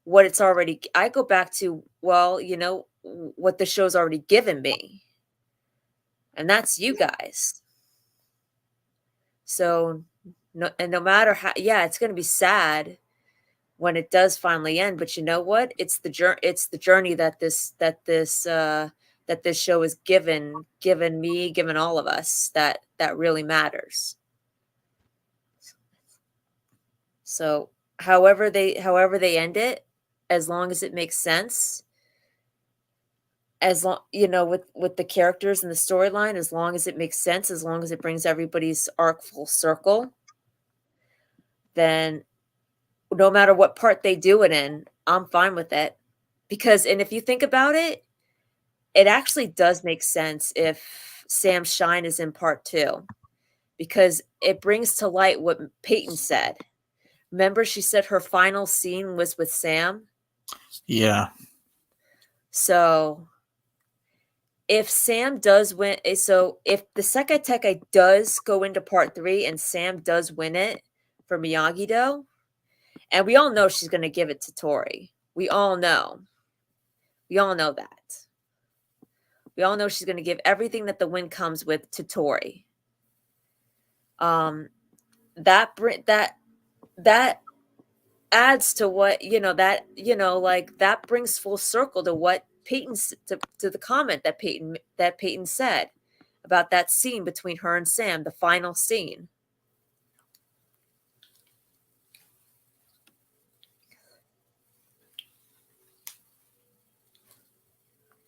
[SPEAKER 2] what it's already, I go back to, well, what the show's already given me, and that's you guys. So no matter how, yeah, it's going to be sad when it does finally end, but you know what? It's the journey that this show has given me, given all of us, that really matters. So however they end it, as long as it makes sense, as long, with the characters and the storyline, as long as it makes sense, as long as it brings everybody's arc full circle, then no matter what part they do it in, I'm fine with it. Because, and if you think about it, it actually does make sense if Sam Shine is in part 2, because it brings to light what Peyton said. Remember, she said her final scene was with Sam?
[SPEAKER 1] Yeah.
[SPEAKER 2] So if Sam does win, so if the Sekai Tekai does go into part 3 and Sam does win it for Miyagi-Do, and we all know she's going to give it to Tori. We all know that. We all know she's going to give everything that the win comes with to Tori. That adds to what, that brings full circle to what Peyton, to the comment that Peyton said about that scene between her and Sam, the final scene.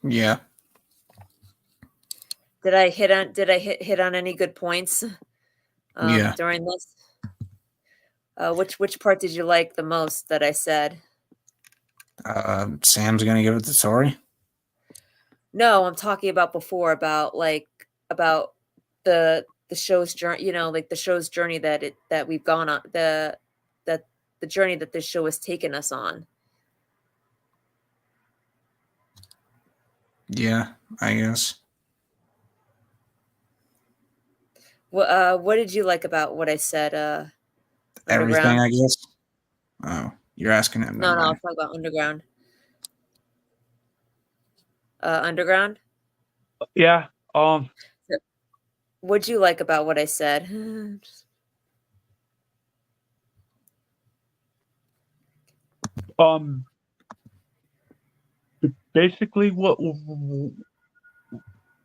[SPEAKER 1] Yeah.
[SPEAKER 2] Did I hit on any good points
[SPEAKER 1] Yeah.
[SPEAKER 2] during this? Which part did you like the most that I said?
[SPEAKER 1] Sam's gonna give it to Tori.
[SPEAKER 2] No, I'm talking about before, about the show's journey, the show's journey that we've gone on, the journey that this show has taken us on.
[SPEAKER 1] Yeah, I guess.
[SPEAKER 2] What did you like about what I said?
[SPEAKER 1] Everything,
[SPEAKER 2] Underground.
[SPEAKER 1] I guess. Oh, you're asking it.
[SPEAKER 2] No,
[SPEAKER 1] Never
[SPEAKER 2] no, I'll
[SPEAKER 1] mind.
[SPEAKER 2] talk about Underground. Underground.
[SPEAKER 3] Yeah.
[SPEAKER 2] What'd you like about what I said?
[SPEAKER 3] Um. Basically, what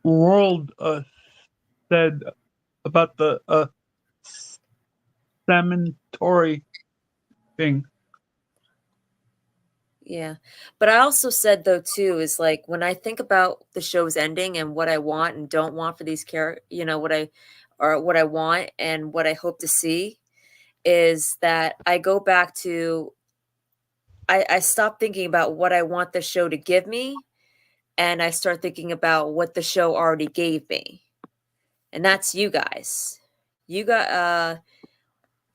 [SPEAKER 3] World said about the Salmon Tory thing.
[SPEAKER 2] Yeah. But I also said though too is like when I think about the show's ending and what I want and don't want for these what I want and what I hope to see is that I go back to I stop thinking about what I want the show to give me and I start thinking about what the show already gave me. And that's you guys. You got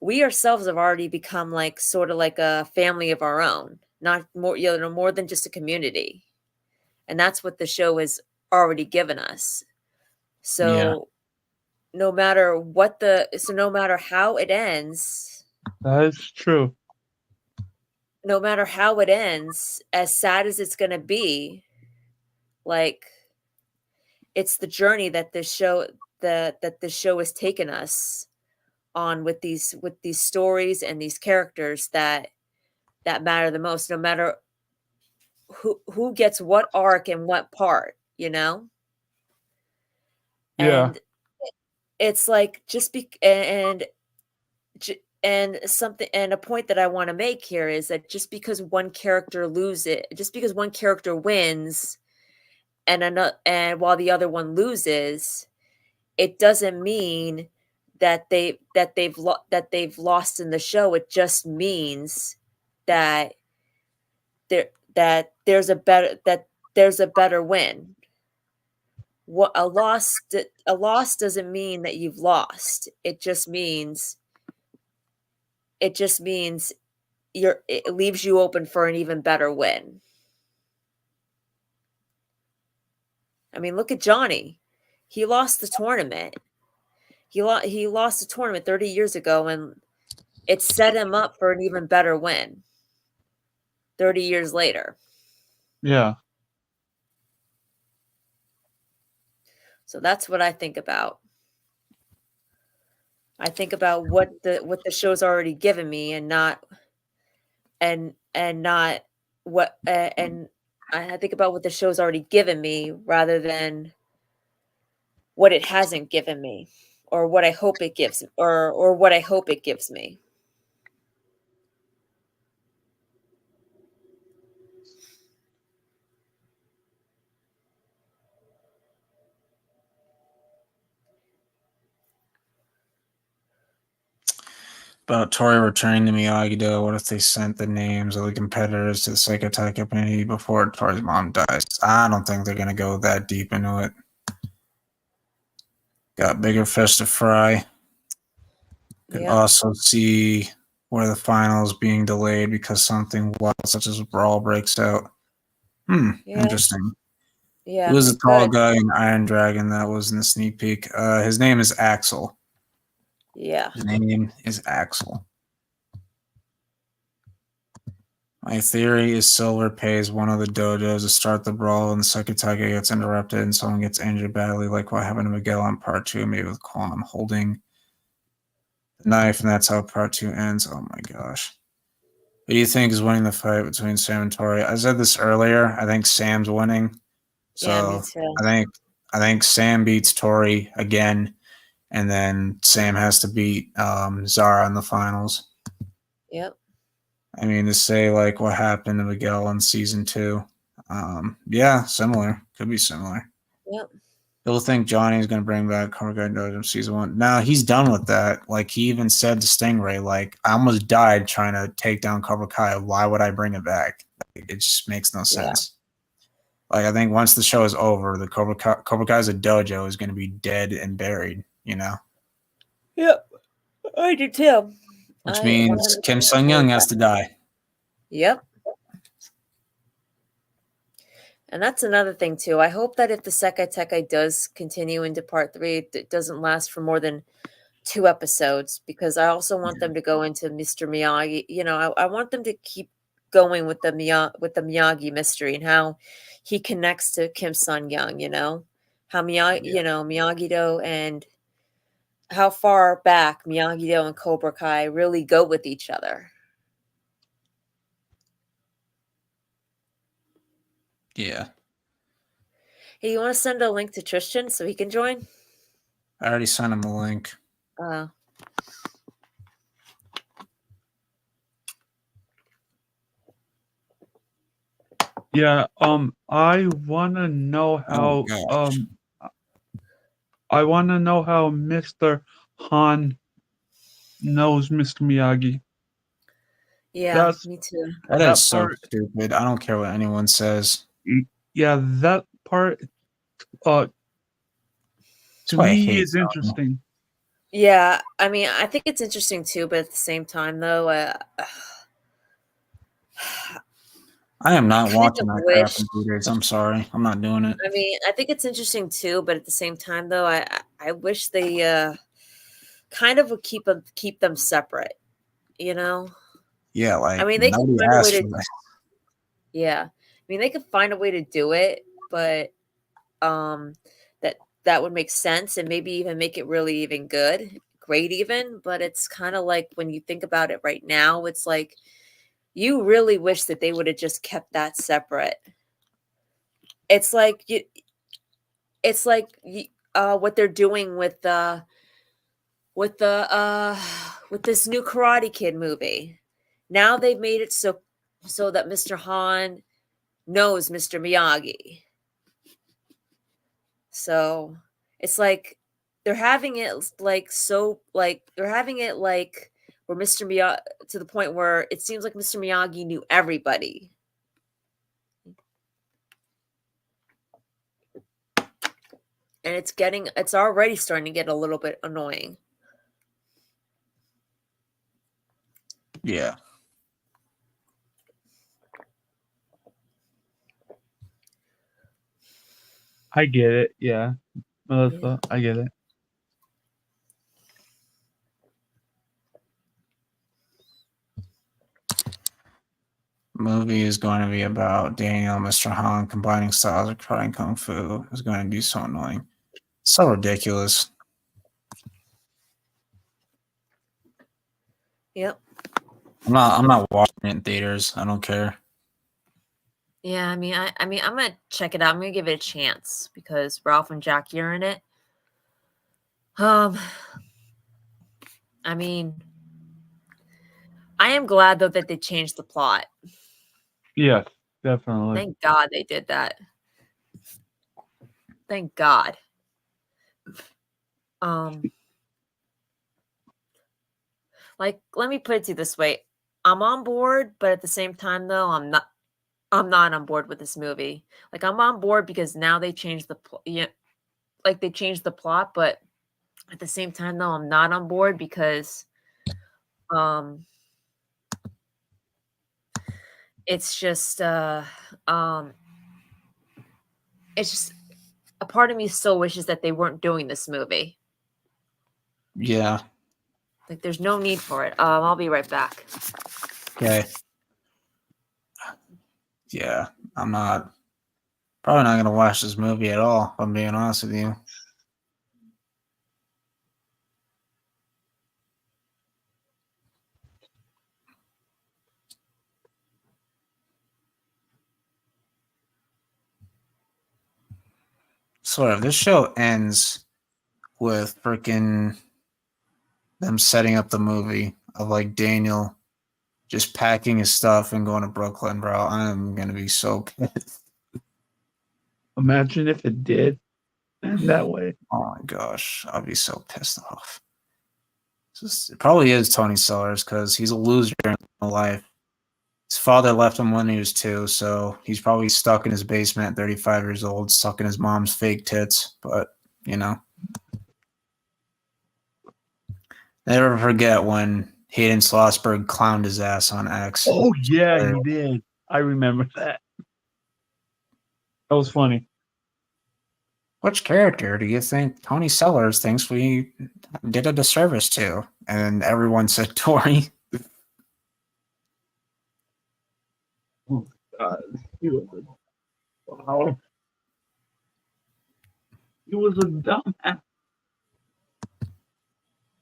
[SPEAKER 2] we ourselves have already become like sort of like a family of our own, not more more than just a community. And that's what the show has already given us.
[SPEAKER 1] Yeah.
[SPEAKER 2] So no matter how it ends,
[SPEAKER 3] That is true.
[SPEAKER 2] no matter how it ends, as sad as it's going to be, like it's the journey that the show has taken us on with these stories and these characters that matter the most, no matter who gets what arc and what part,
[SPEAKER 3] Yeah.
[SPEAKER 2] and it's like just be and something and a point that I want to make here is that just because one character wins and while the other one loses, it doesn't mean that they've lost in the show. It just means that there's a better win. What a loss doesn't mean that you've lost. It just means it leaves you open for an even better win. I mean, look at Johnny. He lost the tournament. He lost the tournament 30 years ago, and it set him up for an even better win 30 years later.
[SPEAKER 3] Yeah.
[SPEAKER 2] So that's what I think about. I think about what the show's already given me, and not what and I think about what the show's already given me rather than what it hasn't given me, or what I hope it gives, or what I hope it gives me.
[SPEAKER 1] About Tori returning to Miyagi-Do, what if they sent the names of the competitors to the Psych Attack Company before Tori's mom dies? I don't think they're going to go that deep into it. Got bigger fish to fry. Could also see where the finals being delayed because something wild such as a brawl breaks out. Interesting.
[SPEAKER 2] Yeah,
[SPEAKER 1] Who was the
[SPEAKER 2] it
[SPEAKER 1] tall
[SPEAKER 2] could.
[SPEAKER 1] guy in Iron Dragon that was in the sneak peek? His name is Axel.
[SPEAKER 2] Yeah.
[SPEAKER 1] His name is Axel. My theory is Silver pays one of the dojos to start the brawl, and the Sekitake gets interrupted, and someone gets injured badly, like what happened to Miguel on Part 2, maybe with Quan holding the knife, and that's how Part 2 ends. Oh my gosh. Who do you think is winning the fight between Sam and Tori? I said this earlier. I think Sam's winning.
[SPEAKER 2] Yeah, me
[SPEAKER 1] So
[SPEAKER 2] too.
[SPEAKER 1] I think Sam beats Tori again, and then Sam has to beat Zara in the finals.
[SPEAKER 2] Yep.
[SPEAKER 1] I mean, to say like what happened to Miguel in season 2. Yeah, similar. Could be similar.
[SPEAKER 2] Yep.
[SPEAKER 1] People think Johnny's going to bring back Cobra Kai Dojo season 1. Now he's done with that. Like he even said to Stingray, like I almost died trying to take down Cobra Kai. Why would I bring it back? Like, it just makes no sense. Like I think once the show is over, the Cobra Kai's a dojo is going to be dead and buried.
[SPEAKER 2] Yep. I do too.
[SPEAKER 1] Which
[SPEAKER 2] I
[SPEAKER 1] means
[SPEAKER 2] 100%
[SPEAKER 1] Kim Sung
[SPEAKER 2] agree
[SPEAKER 1] Young
[SPEAKER 2] with
[SPEAKER 1] has
[SPEAKER 2] that.
[SPEAKER 1] to die.
[SPEAKER 2] Yep. And that's another thing too. I hope that if the Sekai Tekai does continue into part 3, it doesn't last for more than 2 episodes, because I also want them to go into Mr. Miyagi. I want them to keep going with the Miyagi mystery and how he connects to Kim Sun Young. How Miyagi-Do, and how far back Miyagi-Do and Cobra Kai really go with each other.
[SPEAKER 1] Yeah.
[SPEAKER 2] Hey, you want to send a link to Tristan so he can join?
[SPEAKER 1] I already sent him the link.
[SPEAKER 3] Yeah, I wanna know how
[SPEAKER 1] gosh.
[SPEAKER 3] I wanna know how Mr. Han knows Mr. Miyagi.
[SPEAKER 2] Yeah,
[SPEAKER 3] That's
[SPEAKER 2] me too.
[SPEAKER 1] That
[SPEAKER 3] that
[SPEAKER 1] is so
[SPEAKER 3] part.
[SPEAKER 1] stupid. I don't care what anyone says.
[SPEAKER 3] Yeah, that part to
[SPEAKER 1] That's why I
[SPEAKER 3] me
[SPEAKER 1] hate
[SPEAKER 3] is
[SPEAKER 1] Naruto.
[SPEAKER 3] interesting.
[SPEAKER 2] Yeah, I mean, I think it's interesting too, but at the same time, though,
[SPEAKER 1] I am not
[SPEAKER 2] kind
[SPEAKER 1] watching
[SPEAKER 2] of
[SPEAKER 1] that crap
[SPEAKER 2] wish.
[SPEAKER 1] in theaters. I'm sorry. I'm not doing it.
[SPEAKER 2] I mean, I think it's interesting too, but at the same time, though, I wish they kind of would keep them separate.
[SPEAKER 1] Yeah,
[SPEAKER 2] I
[SPEAKER 1] like
[SPEAKER 2] mean, they could
[SPEAKER 1] nobody
[SPEAKER 2] find a way
[SPEAKER 1] asked for
[SPEAKER 2] to.
[SPEAKER 1] that.
[SPEAKER 2] Yeah, I mean, they could find a way to do it, but um, that would make sense, and maybe even make it really even good, great even. But it's kind of like, when you think about it right now, it's like you really wish that they would have just kept that separate. It's like what they're doing with with this new Karate Kid movie. Now they've made it so that Mr. Han knows Mr. Miyagi. So it's like they're having it like where Mr. Miyagi, to the point where it seems like Mr. Miyagi knew everybody. And it's already starting to get a little bit annoying.
[SPEAKER 1] Yeah.
[SPEAKER 3] I get it, yeah. Melissa, I get it.
[SPEAKER 1] Movie is going to be about Daniel and Mr. Han combining styles of karate and kung fu. It's going to be so annoying. So ridiculous.
[SPEAKER 2] Yep.
[SPEAKER 1] I'm not watching it in theaters. I don't care.
[SPEAKER 2] Yeah, I mean, I'm gonna check it out. I'm gonna give it a chance because Ralph and Jackie are in it. I mean, I am glad though that they changed the plot.
[SPEAKER 3] Yes, definitely.
[SPEAKER 2] Thank God they did that. Thank God. Like, let me put it to you this way: I'm on board, but at the same time, though, I'm not on board with this movie. Like, I'm on board because now they changed the they changed the plot, but at the same time, though, I'm not on board because it's just a part of me still wishes that they weren't doing this movie.
[SPEAKER 1] Yeah.
[SPEAKER 2] Like, there's no need for it. I'll be right back.
[SPEAKER 1] Okay. Yeah, I'm probably not gonna watch this movie at all, if I'm being honest with you. So if this show ends with freaking them setting up the movie of like Daniel just packing his stuff and going to Brooklyn, bro, I'm gonna be so pissed.
[SPEAKER 3] Imagine if it did end that way.
[SPEAKER 1] Oh my gosh, I'd be so pissed off. It probably is Tony Sellers because he's a loser in life. His father left him when he was 2, so he's probably stuck in his basement at 35 years old, sucking his mom's fake tits. But, never forget when Hayden Schlossberg clowned his ass on X.
[SPEAKER 3] Oh, yeah, he did. I remember that. That was funny.
[SPEAKER 1] Which character do you think Tony Sellers thinks we did a disservice to? And everyone said Tori.
[SPEAKER 3] Oh, God. He was a, wow. He was a dumbass.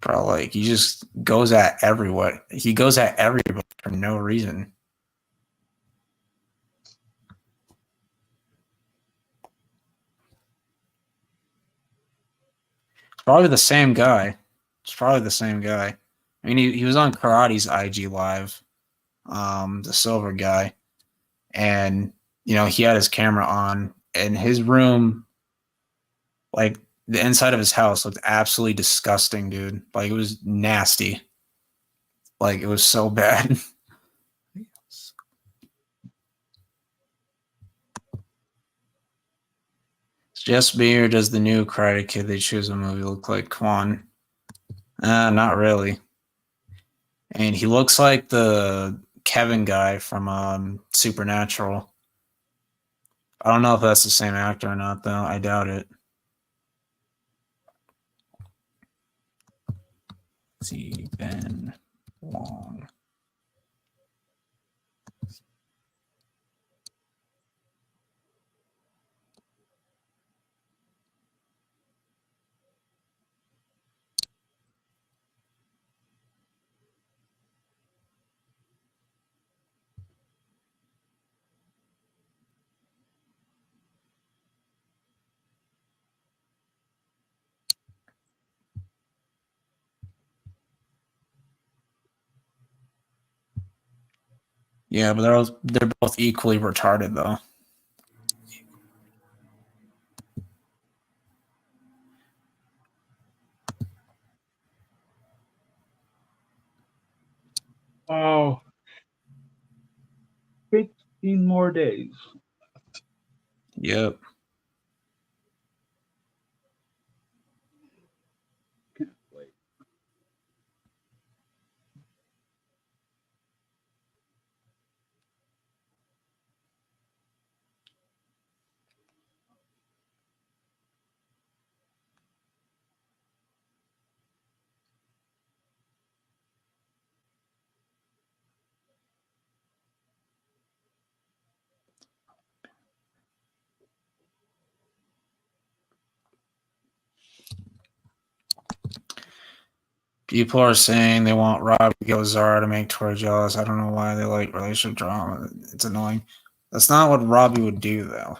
[SPEAKER 1] Bro, like he just goes at everyone. He goes at everybody for no reason. It's probably the same guy. It's probably the same guy. I mean, he was on Karate's IG Live, the silver guy, and he had his camera on, and his room, like the inside of his house, looked absolutely disgusting, dude. Like it was nasty. Like it was so bad. It's just me, or does the new Karate Kid they choose a movie look like Quan? Not really. And he looks like the Kevin guy from Supernatural. I don't know if that's the same actor or not, though. I doubt it. Let's see, Ben Wong. Yeah, but they're both equally retarded, though.
[SPEAKER 3] Wow. 15 more days.
[SPEAKER 1] Yep.
[SPEAKER 3] Can't wait.
[SPEAKER 1] People are saying they want Robbie Gilzar to make Tori jealous. I don't know why they like relationship drama. It's annoying. That's not what Robbie would do, though.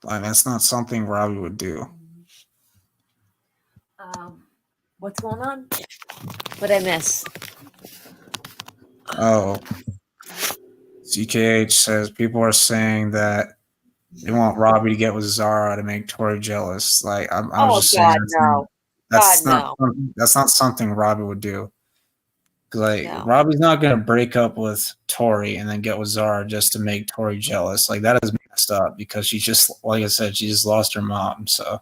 [SPEAKER 1] Like, that's not something Robbie would do.
[SPEAKER 2] What's going on? What'd I miss?
[SPEAKER 1] Oh. CKH says people are saying that they want Robbie to get with Zara to make Tori jealous. Like I was
[SPEAKER 2] Oh
[SPEAKER 1] just
[SPEAKER 2] God,
[SPEAKER 1] saying
[SPEAKER 2] no!
[SPEAKER 1] that's
[SPEAKER 2] God,
[SPEAKER 1] not that's not something Robbie would do. Like
[SPEAKER 2] No.
[SPEAKER 1] Robbie's not gonna break up with Tori and then get with Zara just to make Tori jealous. Like that is messed up because she just, like I said, she just lost her mom. So,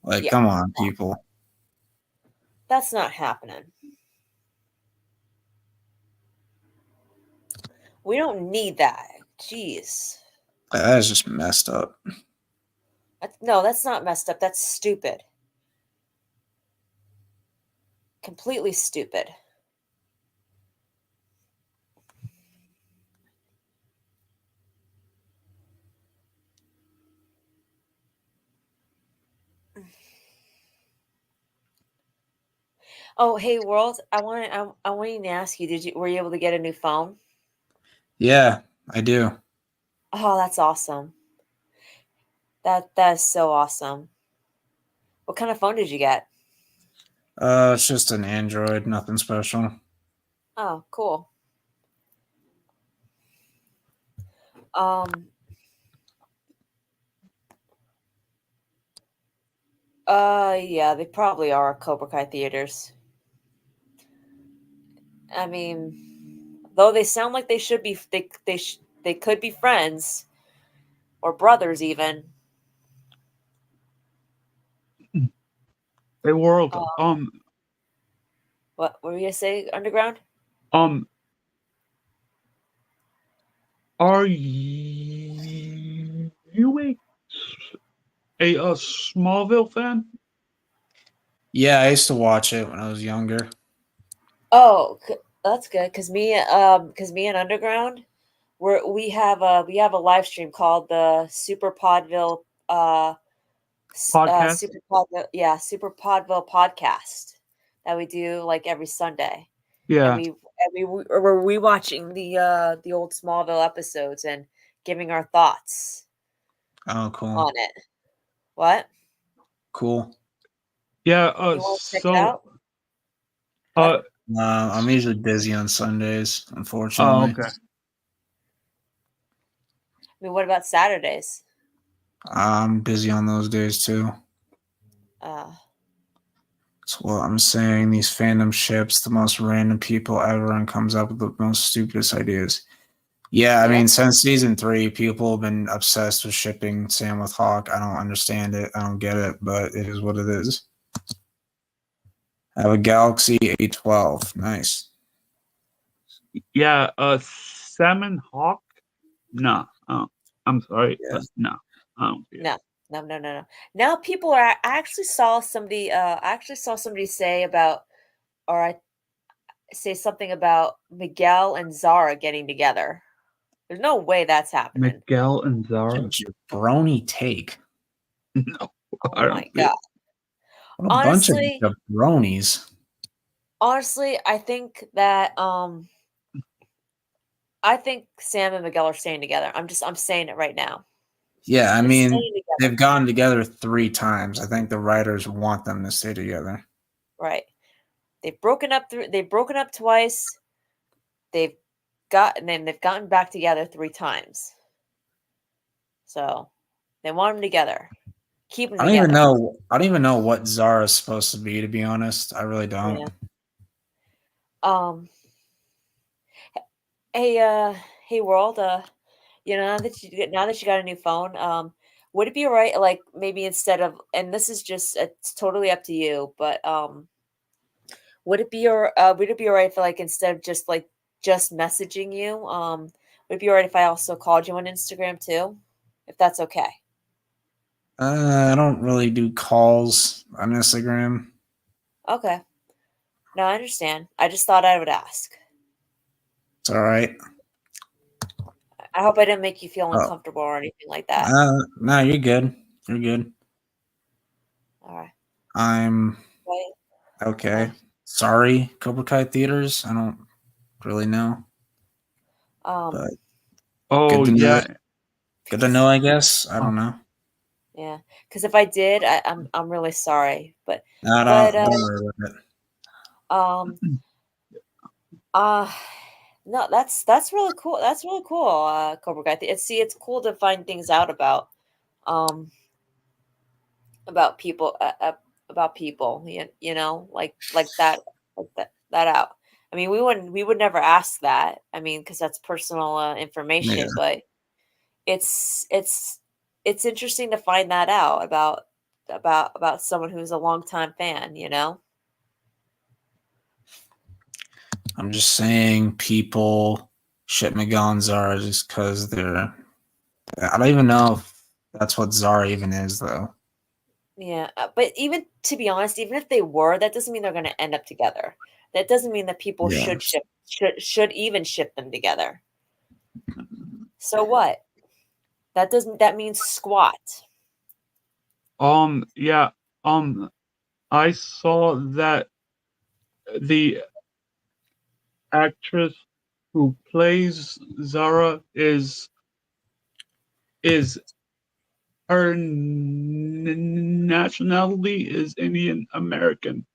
[SPEAKER 1] like,
[SPEAKER 2] Yeah.
[SPEAKER 1] come on, people.
[SPEAKER 2] That's not happening. We don't need that. Jeez.
[SPEAKER 1] That is just messed up.
[SPEAKER 2] No, that's not messed up. That's stupid. Completely stupid. Oh, hey, world! I wanted to ask you. Were you able to get a new phone?
[SPEAKER 1] Yeah, I do.
[SPEAKER 2] Oh, that's awesome. That is so awesome. What kind of phone did you get?
[SPEAKER 1] It's just an Android, nothing special.
[SPEAKER 2] Oh, cool. Um. Yeah, they probably are Cobra Kai theaters. I mean, though they sound like they should be, they could be friends or brothers even.
[SPEAKER 3] Hey, world.
[SPEAKER 2] What were you gonna say, Underground?
[SPEAKER 3] Um, Are you a Smallville fan?
[SPEAKER 1] Yeah, I used to watch it when I was younger.
[SPEAKER 2] Oh, that's good. Cause me and Underground, we have a live stream called the Super Podville
[SPEAKER 3] Podcast?
[SPEAKER 2] Super Podville podcast that we do like every Sunday, and
[SPEAKER 3] Yeah.
[SPEAKER 2] we're rewatching the old Smallville episodes and giving our thoughts
[SPEAKER 1] Oh, cool.
[SPEAKER 2] on it. What?
[SPEAKER 1] Cool.
[SPEAKER 3] Yeah.
[SPEAKER 2] You want to check it out?
[SPEAKER 1] I'm usually busy on Sundays,
[SPEAKER 3] Oh,
[SPEAKER 1] unfortunately.
[SPEAKER 3] okay.
[SPEAKER 2] I mean, what about Saturdays?
[SPEAKER 1] I'm busy on those days too.
[SPEAKER 2] Uh,
[SPEAKER 1] That's what I'm saying. These fandom ships, the most random people ever, and comes up with the most stupidest ideas. Yeah, I
[SPEAKER 2] Yeah.
[SPEAKER 1] mean, since season 3, people have been obsessed with shipping Sam with Hawk. I don't understand it. I don't get it, but it is what it is. I have a Galaxy A12. Nice.
[SPEAKER 3] Yeah. Salmon Hawk? No. Oh, I'm sorry.
[SPEAKER 1] Yeah.
[SPEAKER 3] No. I don't see it.
[SPEAKER 2] No. Now people are. I actually saw somebody. I actually saw somebody say about, or I say something about Miguel and Zara getting together. There's no way that's happening.
[SPEAKER 3] Miguel and Zara?
[SPEAKER 1] Jabroni take.
[SPEAKER 3] No.
[SPEAKER 2] Oh
[SPEAKER 3] I don't
[SPEAKER 2] my
[SPEAKER 3] see it.
[SPEAKER 2] god.
[SPEAKER 1] What a bunch of
[SPEAKER 2] Honestly,
[SPEAKER 1] jabronis.
[SPEAKER 2] I think that I think Sam and Miguel are staying together. I'm saying it right now.
[SPEAKER 1] Yeah, I
[SPEAKER 2] They're
[SPEAKER 1] mean,
[SPEAKER 2] staying together.
[SPEAKER 1] they've gotten together 3 times. I think the writers want them to stay together.
[SPEAKER 2] Right. They've broken up twice. They've they've gotten back together 3 times. So they want them together. Keep them
[SPEAKER 1] I don't
[SPEAKER 2] together.
[SPEAKER 1] even know what Zara's supposed to be, to be honest. I really don't.
[SPEAKER 2] Yeah. Hey, hey, world. Now that you got a new phone, would it be alright, like maybe instead of, and this is just it's totally up to you, but would it be alright if like instead of just messaging you, would it be alright if I also called you on Instagram too, if that's okay?
[SPEAKER 1] I don't really do calls on Instagram.
[SPEAKER 2] Okay. No, I understand. I just thought I would ask.
[SPEAKER 1] It's all right.
[SPEAKER 2] I hope I didn't make you feel
[SPEAKER 1] Oh,
[SPEAKER 2] uncomfortable or anything like that.
[SPEAKER 1] no, you're good. You're good.
[SPEAKER 2] All right.
[SPEAKER 1] I'm
[SPEAKER 2] Right.
[SPEAKER 1] okay. Sorry, Cobra Kai theaters. I don't really know, but
[SPEAKER 3] Oh,
[SPEAKER 1] good to know.
[SPEAKER 3] yeah.
[SPEAKER 1] Good to know, I guess. I don't know.
[SPEAKER 2] Yeah, because if I did, I'm really sorry, but
[SPEAKER 1] No,
[SPEAKER 2] but
[SPEAKER 1] don't worry about it.
[SPEAKER 2] um uh no, that's really cool. That's really cool, Cobra Kai. It's cool to find things out um people about people. Like that out. I mean, we would never ask that. I mean, because that's personal
[SPEAKER 1] Yeah.
[SPEAKER 2] information, but it's it's it's interesting to find that out about someone who's a longtime fan, you know?
[SPEAKER 1] I'm just saying people ship Miguel and Zara just because they're. I don't even know if that's what Zara even is, though.
[SPEAKER 2] Yeah, but even to be honest, even if they were, that doesn't mean they're going to end up together. That doesn't mean that people
[SPEAKER 1] Yeah.
[SPEAKER 2] should even ship them together. So what? That means squat.
[SPEAKER 3] Yeah. I saw that the actress who plays Zara is her nationality is Indian American.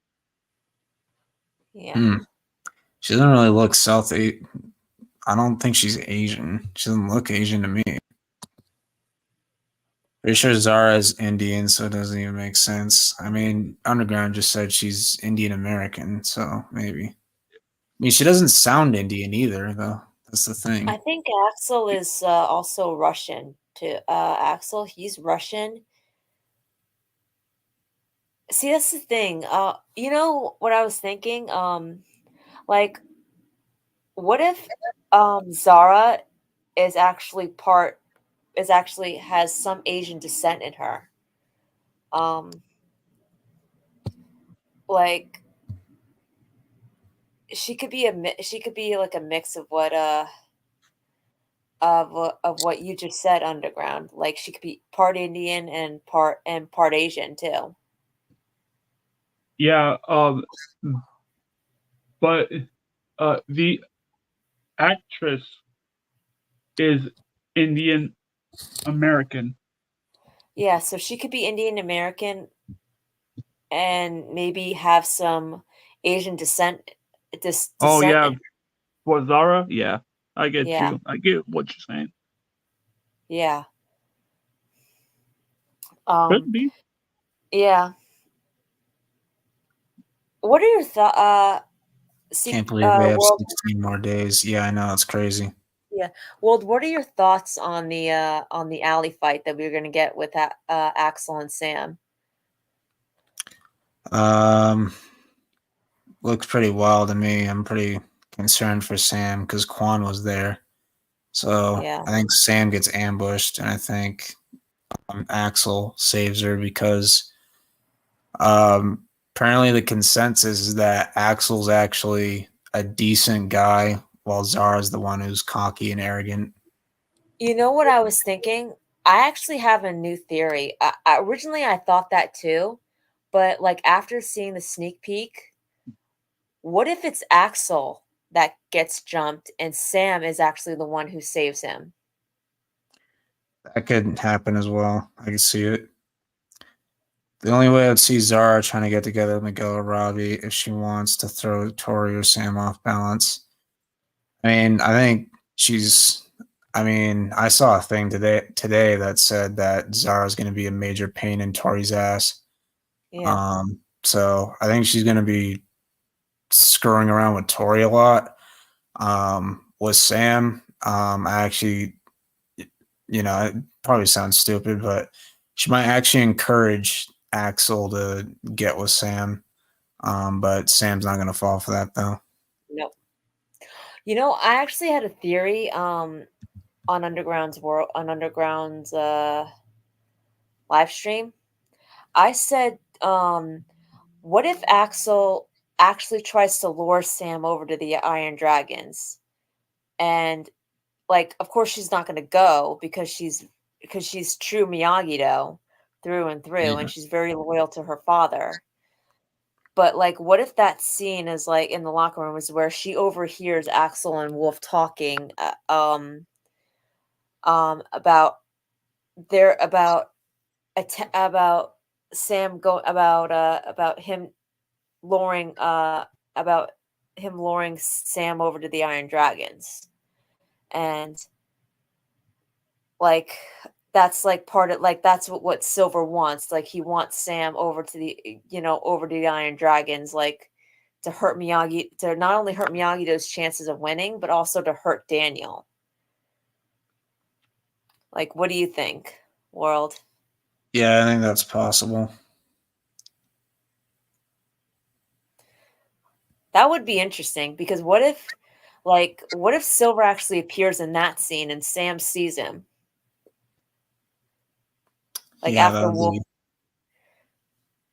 [SPEAKER 2] Yeah.
[SPEAKER 1] Hmm. She doesn't really look South. I don't think she's Asian. She doesn't look Asian to me. Pretty sure Zara's Indian, so it doesn't even make sense. I mean, Underground just said she's Indian American, so maybe. I mean, she doesn't sound Indian either, though. That's the thing.
[SPEAKER 2] I think Axel is also Russian too. Axel, he's Russian. See, that's the thing. You know what I was thinking? Like, what if Zara is actually has some Asian descent in her. Like she could be like a mix of what of what you just said, Underground. Like she could be part Indian and part Asian too.
[SPEAKER 3] Yeah, but the actress is Indian American.
[SPEAKER 2] Yeah, so she could be Indian American and maybe have some Asian descent.
[SPEAKER 3] Oh
[SPEAKER 2] Descent.
[SPEAKER 3] yeah, for Zara, yeah, I get
[SPEAKER 2] Yeah,
[SPEAKER 3] you. I get what you're saying.
[SPEAKER 2] yeah,
[SPEAKER 3] Could be.
[SPEAKER 2] yeah. What are your thoughts?
[SPEAKER 1] Can't believe we have
[SPEAKER 2] World,
[SPEAKER 1] 16 more days. Yeah, I know, it's crazy.
[SPEAKER 2] yeah, World. What are your thoughts on the alley fight that we are going to get with Axel and Sam?
[SPEAKER 1] Looks pretty wild to me. I'm pretty concerned for Sam because Quan was there. So
[SPEAKER 2] Yeah,
[SPEAKER 1] I think Sam gets ambushed, and I think Axel saves her because apparently the consensus is that Axel's actually a decent guy, while Zara's the one who's cocky and arrogant.
[SPEAKER 2] you know what I was thinking? I actually have a new theory. Originally, I thought that too, but like after seeing the sneak peek, what if it's Axel that gets jumped and Sam is actually the one who saves him?
[SPEAKER 1] That could happen as well. I can see it. The only way I'd see Zara trying to get together with Miguel or Robbie if she wants to throw Tori or Sam off balance. I mean, I think she's. I mean, I saw a thing today that said that Zara's going to be a major pain in Tori's ass.
[SPEAKER 2] Yeah.
[SPEAKER 1] So I think she's going to be screwing around with Tori a lot. With Sam, I actually, it probably sounds stupid, but she might actually encourage Axel to get with Sam. But Sam's not going to fall for that though.
[SPEAKER 2] No. You know, I actually had a theory on Underground's live stream. I said, what if Axel actually tries to lure Sam over to the Iron Dragons? And like, of course she's not going to go because she's true Miyagi-Do through and through,
[SPEAKER 1] Yeah.
[SPEAKER 2] and she's very loyal to her father. But like, what if that scene is like in the locker room is where she overhears Axel and Wolf talking about about Sam go about him luring Sam over to the Iron Dragons, and like that's like part of like that's what Silver wants. Like he wants Sam over to the Iron Dragons, like to hurt Miyagi, to not only hurt Miyagi-Do's chances of winning, but also to hurt Daniel. Like, what do you think, World?
[SPEAKER 1] Yeah, I think that's possible.
[SPEAKER 2] That would be interesting because what if Silver actually appears in that scene and Sam sees him? Like
[SPEAKER 1] Yeah,
[SPEAKER 2] after Wolf.
[SPEAKER 1] be...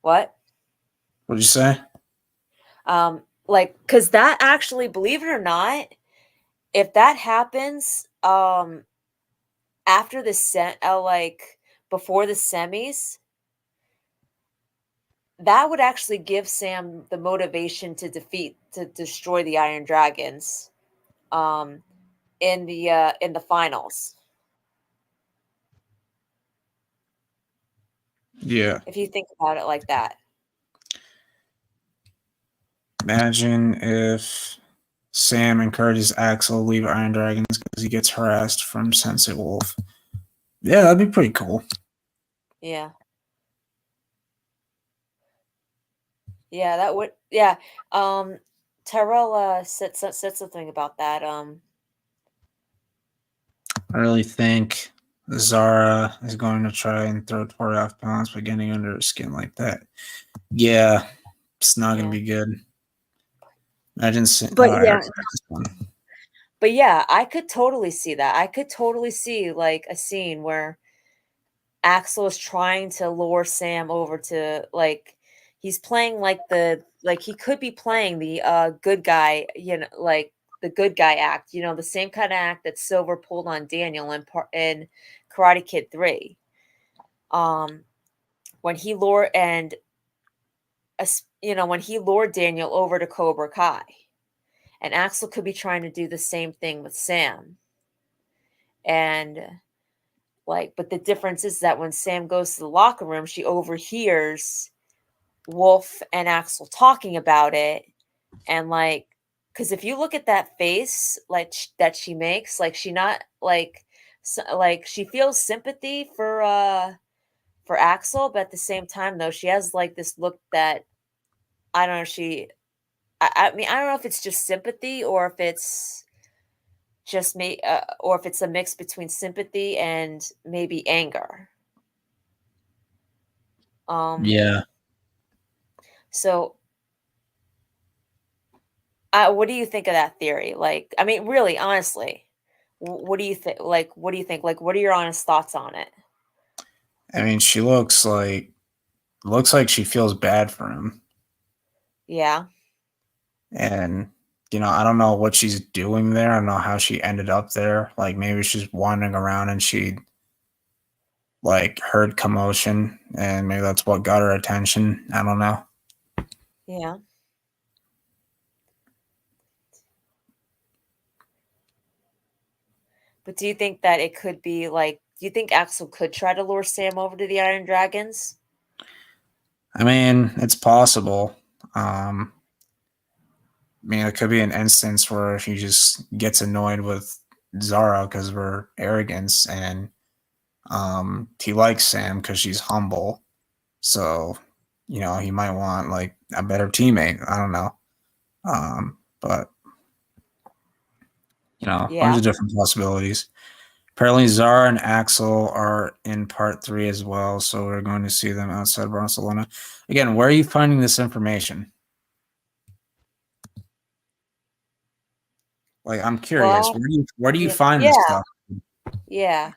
[SPEAKER 2] What?
[SPEAKER 1] What'd you say?
[SPEAKER 2] Like, because that actually, believe it or not, if that happens, after the like before the semis, that would actually give Sam the motivation to destroy the Iron Dragons, in the finals.
[SPEAKER 1] Yeah.
[SPEAKER 2] If you think about it like that.
[SPEAKER 1] Imagine if Sam encourages Axel to leave Iron Dragons because he gets harassed from Sensei Wolf. Yeah, that'd be pretty cool.
[SPEAKER 2] Yeah. Yeah, that would. Yeah. Tyrell said something about that.
[SPEAKER 1] I really think Zara is going to try and throw Tori off balance by getting under her skin like that. Yeah, it's not going to be good. Imagine,
[SPEAKER 2] but But yeah, I could totally see that. I could totally see like a scene where Axel is trying to lure Sam over to like he's playing like he could be playing the good guy, like the good guy act, the same kind of act that Silver pulled on Daniel in Karate Kid 3. When he lured when he lured Daniel over to Cobra Kai. And Axel could be trying to do the same thing with Sam. And but the difference is that when Sam goes to the locker room, she overhears Wolf and Axel talking about it. And because if you look at that face that she makes, she not she feels sympathy for Axel, but at the same time though, she has this look that I don't know, I mean, I don't know if it's just sympathy or if it's just me, or if it's a mix between sympathy and maybe anger.
[SPEAKER 1] Yeah.
[SPEAKER 2] So, what do you think of that theory? I mean, really, honestly, what do you think? What do you think? What are your honest thoughts on it?
[SPEAKER 1] I mean, she looks like she feels bad for him.
[SPEAKER 2] Yeah.
[SPEAKER 1] And I don't know what she's doing there. I don't know how she ended up there. Like maybe she's wandering around and she heard commotion and maybe that's what got her attention. I don't know.
[SPEAKER 2] Yeah. But do you think that it could be do you think Axel could try to lure Sam over to the Iron Dragons?
[SPEAKER 1] I mean, it's possible. I mean, it could be an instance where he just gets annoyed with Zara because of her arrogance, and he likes Sam because she's humble. So, he might want a better teammate. I don't know. But a bunch
[SPEAKER 2] Yeah.
[SPEAKER 1] of different possibilities. Apparently, Zara and Axel are in part 3 as well, so we're going to see them outside Barcelona. Again, where are you finding this information? I'm curious.
[SPEAKER 2] Well,
[SPEAKER 1] Where do you
[SPEAKER 2] yeah.
[SPEAKER 1] find this stuff?
[SPEAKER 2] Yeah.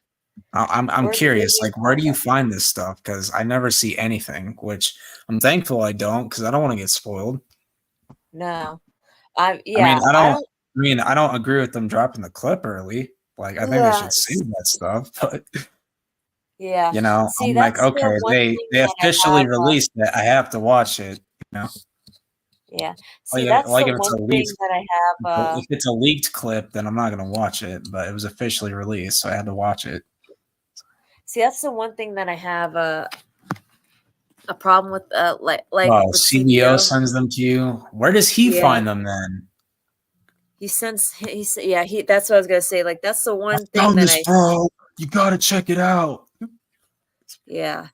[SPEAKER 1] I'm curious. Where do you find this stuff? Because I never see anything, which I'm thankful I don't, because I don't want to get spoiled.
[SPEAKER 2] No.
[SPEAKER 1] I mean, I don't agree with them dropping the clip early. I think they should save that stuff, but
[SPEAKER 2] yeah. See,
[SPEAKER 1] I'm
[SPEAKER 2] that's the
[SPEAKER 1] okay,
[SPEAKER 2] one
[SPEAKER 1] they
[SPEAKER 2] thing that I
[SPEAKER 1] officially
[SPEAKER 2] have,
[SPEAKER 1] released it. I have to watch it.
[SPEAKER 2] Yeah. See, that's the
[SPEAKER 1] if it's
[SPEAKER 2] one
[SPEAKER 1] a
[SPEAKER 2] thing
[SPEAKER 1] leaked,
[SPEAKER 2] that I have.
[SPEAKER 1] if it's a leaked clip, then I'm not gonna watch it. But it was officially released, so I had to watch it.
[SPEAKER 2] See, that's the one thing that I have a problem with. With
[SPEAKER 1] CBO sends them to you. Where does he find them then?
[SPEAKER 2] He sends. He. That's what I was gonna say. That's the one thing that
[SPEAKER 1] bro. You gotta check it out.
[SPEAKER 2] Yeah.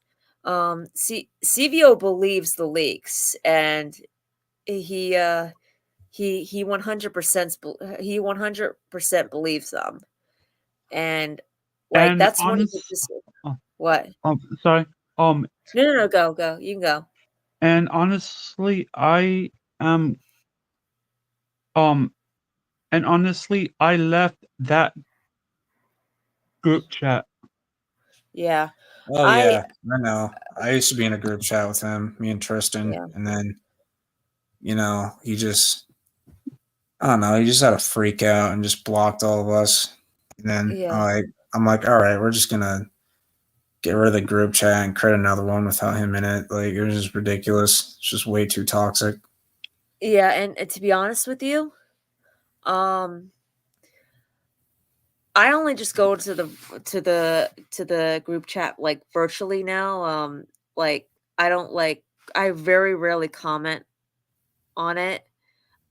[SPEAKER 2] CVO believes the leaks, and he 100% believes them, and that's one of the what?
[SPEAKER 3] Sorry.
[SPEAKER 2] No, go. You can go.
[SPEAKER 3] And honestly, I am and honestly, I left that group chat.
[SPEAKER 2] Yeah.
[SPEAKER 1] Oh yeah, I know. I used to be in a group chat with him, me and Tristan, and then he just I don't know, he just had a freak out and just blocked all of us. And then I'm like, all right, we're just gonna get rid of the group chat and create another one without him in it. It was just ridiculous. It's just way too toxic.
[SPEAKER 2] Yeah, and to be honest with you, I only just go to the group chat virtually now. I don't I very rarely comment on it.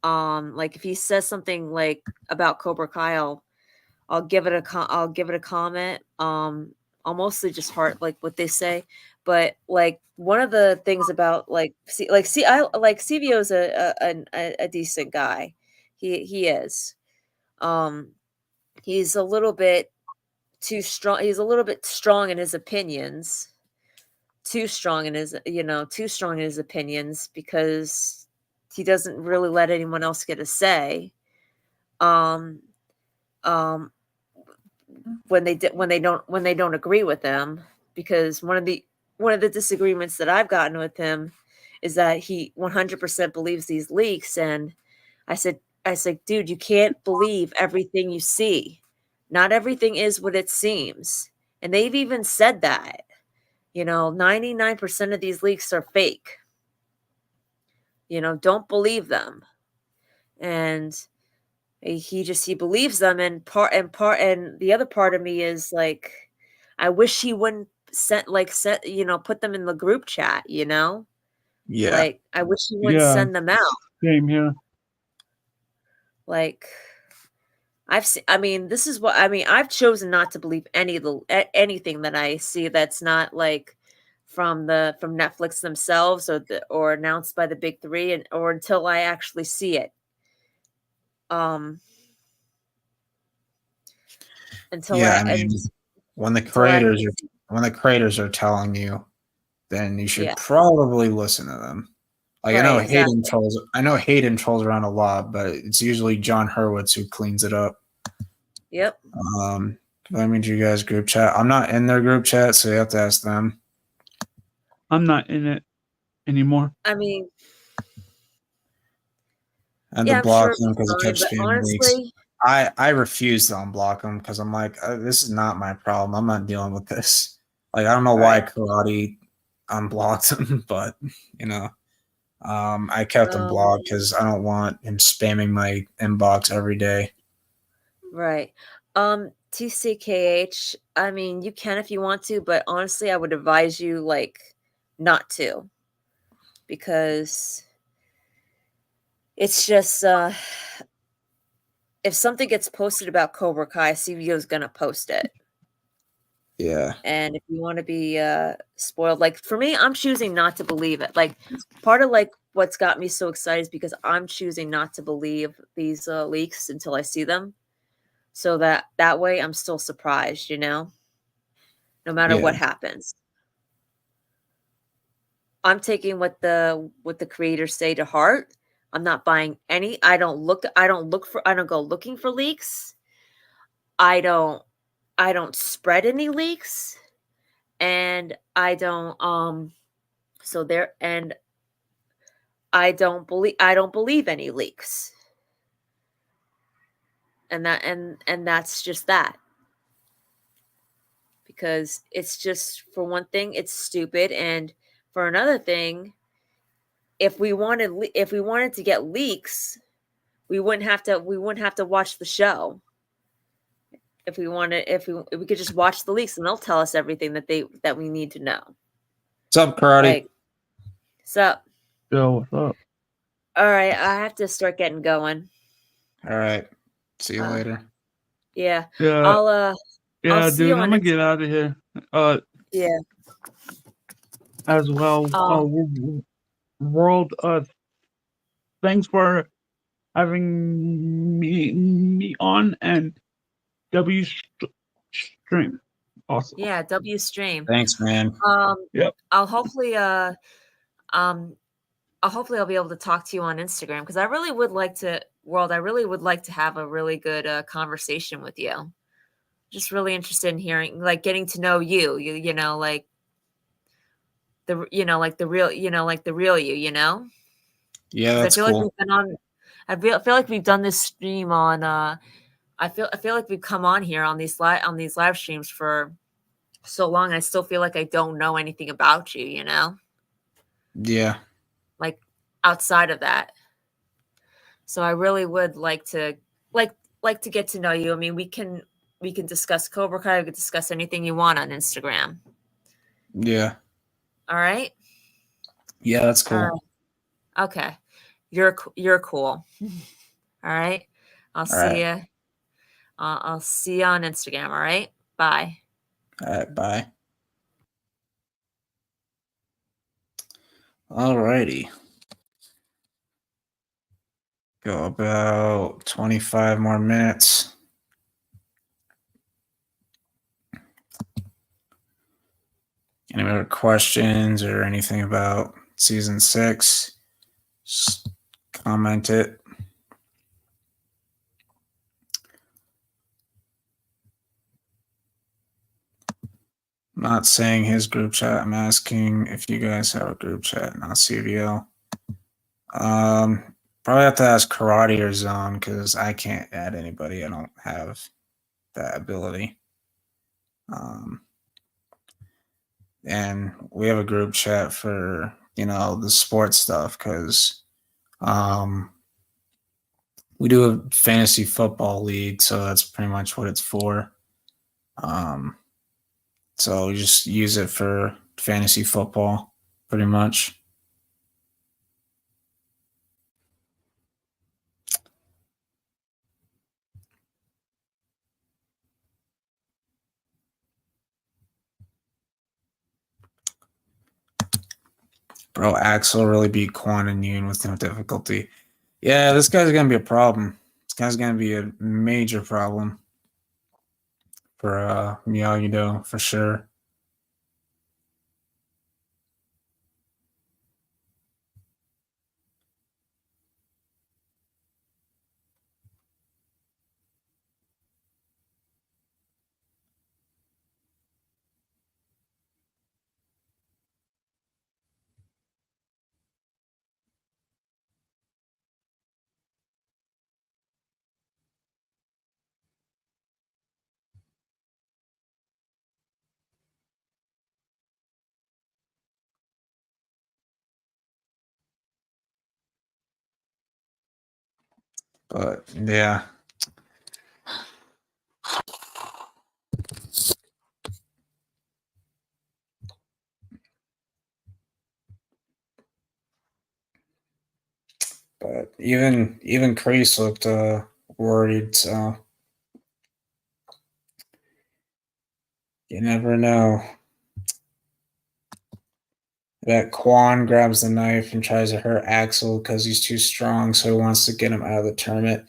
[SPEAKER 2] If he says something about Cobra Kai, I'll give it a comment. I'll mostly just heart what they say, but one of the things about CVO is a decent guy. He is. He's a little bit too strong. He's a little bit strong in his opinions. Too strong in his opinions because he doesn't really let anyone else get a say. when they don't agree with them, because one of the disagreements that I've gotten with him is that he 100% believes these leaks, and I said, dude, you can't believe everything you see. Not everything is what it seems. And they've even said that. 99% of these leaks are fake. Don't believe them. And he believes them, and the other part of me is like, I wish he wouldn't put them in the group chat,
[SPEAKER 1] Yeah.
[SPEAKER 2] Like, I wish he wouldn't
[SPEAKER 3] Yeah.
[SPEAKER 2] send them out.
[SPEAKER 3] Same here.
[SPEAKER 2] Like, this is what I've chosen not to believe anything that I see that's not like from Netflix themselves, or announced by the big three, or until I actually see it. Until
[SPEAKER 1] Yeah,
[SPEAKER 2] I, and
[SPEAKER 1] when the
[SPEAKER 2] until I
[SPEAKER 1] creators
[SPEAKER 2] actually
[SPEAKER 1] are when the creators are telling you, then you should
[SPEAKER 2] Yeah.
[SPEAKER 1] probably listen to them. Like, I know
[SPEAKER 2] Right, exactly.
[SPEAKER 1] Hayden trolls around a lot, but it's usually John Hurwitz who cleans it up.
[SPEAKER 2] Yep.
[SPEAKER 1] Let me do you guys group chat. I'm not in their group chat, so you have to ask them.
[SPEAKER 3] I'm not in it anymore.
[SPEAKER 2] I mean,
[SPEAKER 1] And
[SPEAKER 2] yeah,
[SPEAKER 1] to
[SPEAKER 2] I'm
[SPEAKER 1] block
[SPEAKER 2] sure
[SPEAKER 1] them
[SPEAKER 2] it'd be
[SPEAKER 1] because it
[SPEAKER 2] fine,
[SPEAKER 1] kept
[SPEAKER 2] but
[SPEAKER 1] spamming leaks.
[SPEAKER 2] honestly,
[SPEAKER 1] I refuse to unblock them because I'm like, this is not my problem. I'm not dealing with this. Like, I don't know why
[SPEAKER 2] right.
[SPEAKER 1] Karate unblocked him, but I kept him blocked because I don't want him spamming my inbox every day.
[SPEAKER 2] Right. TCKH, you can if you want to, but honestly, I would advise you not to, because it's just if something gets posted about Cobra Kai, CVO is gonna post it.
[SPEAKER 1] Yeah.
[SPEAKER 2] And if you want to be spoiled, like for me, I'm choosing not to believe it. Like, part of what's got me so excited is because I'm choosing not to believe these leaks until I see them, so that way I'm still surprised, no matter
[SPEAKER 1] Yeah.
[SPEAKER 2] what happens. I'm taking what the creators say to heart. I'm not buying any. I don't go looking for leaks. I don't spread any leaks, and I don't and I don't believe any leaks. And that's just that. Because it's just, for one thing, it's stupid, and for another thing, if we wanted to get leaks, we wouldn't have to watch the show. If we could just watch the leaks, and they'll tell us everything that we need to know.
[SPEAKER 1] What's up, Karate?
[SPEAKER 2] Like, so,
[SPEAKER 3] Yo, what's up?
[SPEAKER 2] all right, I have to start getting going.
[SPEAKER 1] All right. See you later.
[SPEAKER 2] Yeah.
[SPEAKER 3] Yeah,
[SPEAKER 2] I'll see
[SPEAKER 3] dude,
[SPEAKER 2] you
[SPEAKER 3] I'm
[SPEAKER 2] on
[SPEAKER 3] gonna get out of here.
[SPEAKER 2] Yeah.
[SPEAKER 3] As well. World. Thanks for having me on, and W stream. Awesome.
[SPEAKER 2] Yeah, W stream.
[SPEAKER 1] Thanks, man.
[SPEAKER 3] Yep.
[SPEAKER 2] I'll hopefully I'll be able to talk to you on Instagram, because I really would like to have a really good conversation with you. Just really interested in hearing, getting to know you, like the real, the real you,
[SPEAKER 1] Yeah,
[SPEAKER 2] 'Cause
[SPEAKER 1] that's
[SPEAKER 2] I feel like
[SPEAKER 1] cool.
[SPEAKER 2] we've been on I feel like we've done this stream on I feel like we've come on here on these live streams for so long. I still feel like I don't know anything about you,
[SPEAKER 1] Yeah.
[SPEAKER 2] like outside of that. So I really would like to get to know you. I mean, we can discuss Cobra Kai. We can discuss anything you want on Instagram.
[SPEAKER 1] Yeah.
[SPEAKER 2] All right.
[SPEAKER 1] Yeah, that's cool.
[SPEAKER 2] All right. Okay. You're cool. All right. I'll see you. I'll see you on Instagram. All right. Bye.
[SPEAKER 1] All right, bye. All righty. Go about 25 more minutes. Any other questions or anything about season 6? Just comment it. I'm not saying his group chat. I'm asking if you guys have a group chat, not CVL. Probably have to ask Karate or Zone because I can't add anybody. I don't have that ability. And we have a group chat for the sports stuff because we do a fantasy football league, so that's pretty much what it's for. So we just use it for fantasy football, pretty much. Bro, Axel really beat Quan and Yoon with no difficulty. Yeah, this guy's gonna be a problem. This guy's gonna be a major problem for Miyagi-Do for sure. But yeah. But even Kreese looked worried, so you never know. That Quan grabs the knife and tries to hurt Axel because he's too strong, so he wants to get him out of the tournament.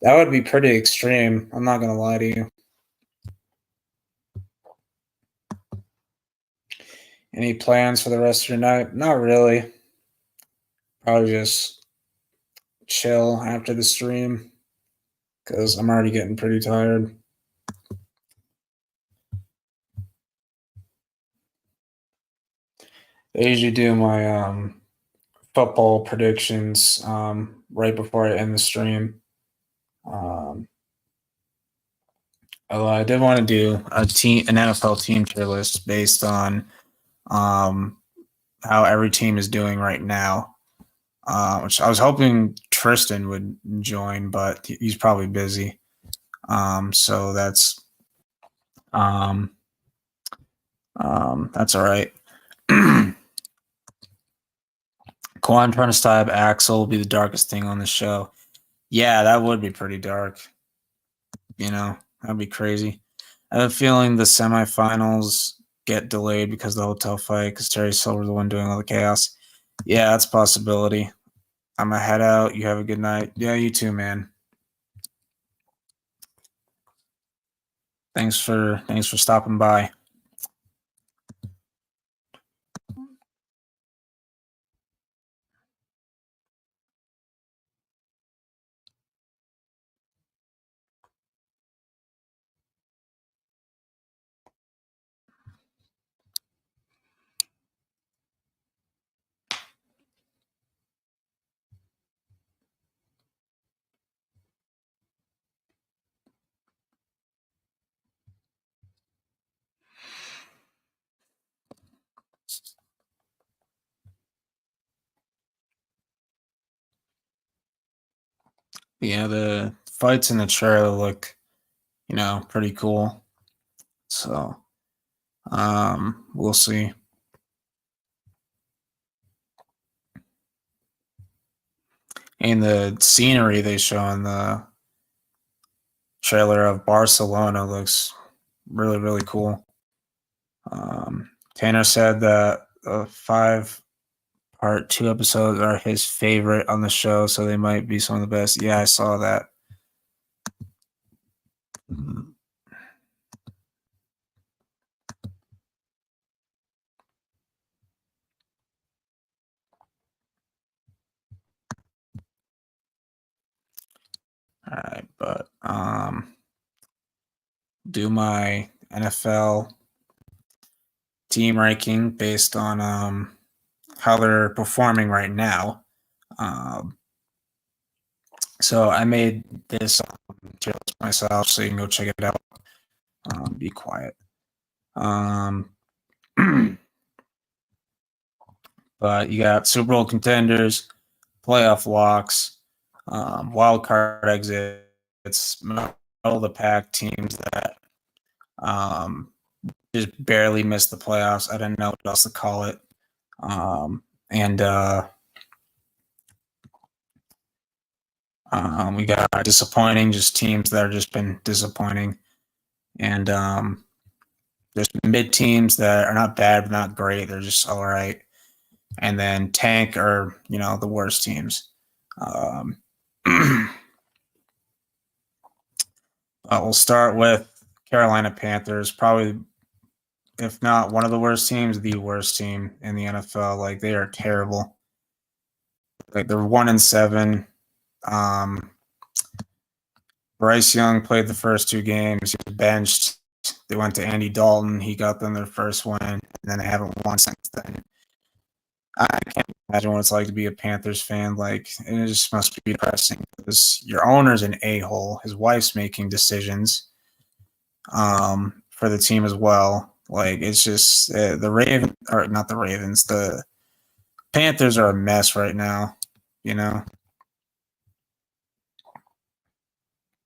[SPEAKER 1] That would be pretty extreme. I'm not gonna lie to you. Any plans for the rest of your night? Not really. Probably just chill after the stream because I'm already getting pretty tired. I usually do my football predictions right before I end the stream. Although I did want to do an NFL team tier list based on how every team is doing right now, which I was hoping Tristan would join, but he's probably busy. So that's all right. Quan trying to stab Axel will be the darkest thing on the show. Yeah, that would be pretty dark. That'd be crazy. I have a feeling the semifinals get delayed because of the hotel fight because Terry Silver's the one doing all the chaos. Yeah, that's a possibility. I'm gonna head out. You have a good night. Yeah, you too, man. Thanks for stopping by. Yeah, the fights in the trailer look, pretty cool. So, we'll see. And the scenery they show in the trailer of Barcelona looks really, really cool. Tanner said that the 5-part 2 episodes are his favorite on the show, so they might be some of the best. Yeah, I saw that. All right, but do my NFL team ranking based on how they're performing right now. So I made this tier list myself, so you can go check it out. Be quiet. But you got Super Bowl contenders, playoff locks, wild card exits, middle of the pack teams that just barely missed the playoffs. I didn't know what else to call it. We got disappointing, just teams that have just been disappointing. And there's mid teams that are not bad, but not great. They're just all right. And then tank are, the worst teams. We'll start with Carolina Panthers, probably, if not one of the worst teams, the worst team in the NFL. Like, they are terrible. Like, they're 1-7. Bryce Young played the first 2 games. He was benched. They went to Andy Dalton. He got them their first win, and then they haven't won since then. I can't imagine what it's like to be a Panthers fan. Like, it just must be depressing because your owner's an a-hole. His wife's making decisions for the team as well. Like, it's just the Panthers are a mess right now,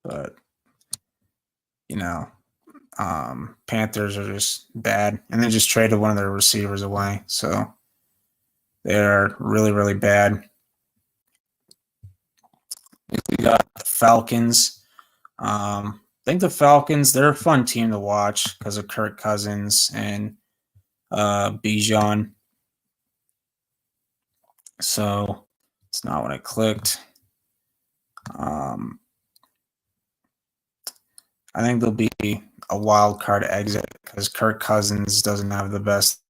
[SPEAKER 1] But, Panthers are just bad. And they just traded one of their receivers away. So they're really, really bad. We got the Falcons. I think the Falcons, they're a fun team to watch because of Kirk Cousins and Bijan. So it's not what I clicked. I think there'll be a wild card exit because Kirk Cousins doesn't have the best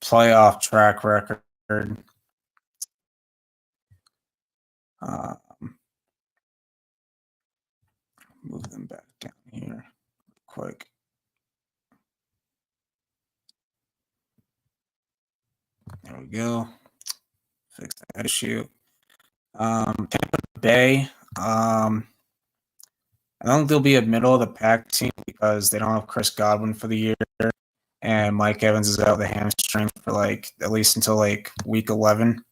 [SPEAKER 1] playoff track record. Move them back down here quick. There we go. Fix that issue. Tampa Bay. I don't think they'll be a middle of the pack team because they don't have Chris Godwin for the year, and Mike Evans is out with a hamstring for at least until week 11.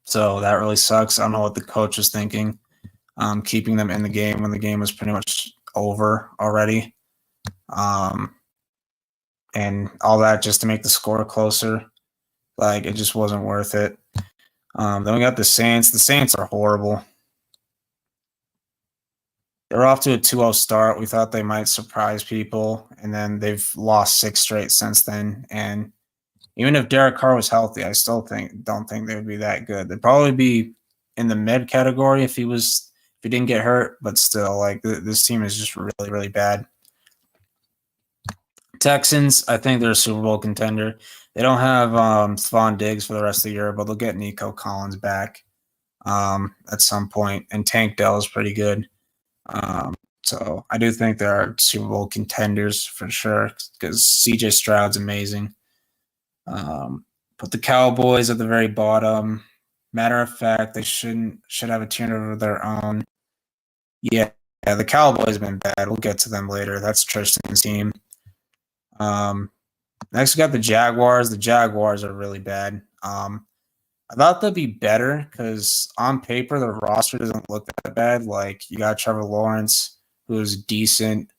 [SPEAKER 1] So that really sucks. I don't know what the coach was thinking, keeping them in the game when the game was pretty much over already, and all that just to make the score closer. It just wasn't worth it. Then we got the Saints. The Saints are horrible. They're off to a 2-0 start. We thought they might surprise people, and then they've lost 6 straight since then. And even if Derek Carr was healthy, I still don't think they would be that good. They'd probably be in the mid category if he didn't get hurt, but still, this team is just really, really bad. Texans, I think they're a Super Bowl contender. They don't have Stephon Diggs for the rest of the year, but they'll get Nico Collins back at some point, and Tank Dell is pretty good. So I do think there are Super Bowl contenders for sure because CJ Stroud's amazing. Put the Cowboys at the very bottom. Matter of fact, they should have a turnover of their own. Yeah, the Cowboys have been bad. We'll get to them later. That's Tristan's team. Next we got the Jaguars. The Jaguars are really bad. I thought they'd be better because on paper the roster doesn't look that bad. You got Trevor Lawrence, who's decent.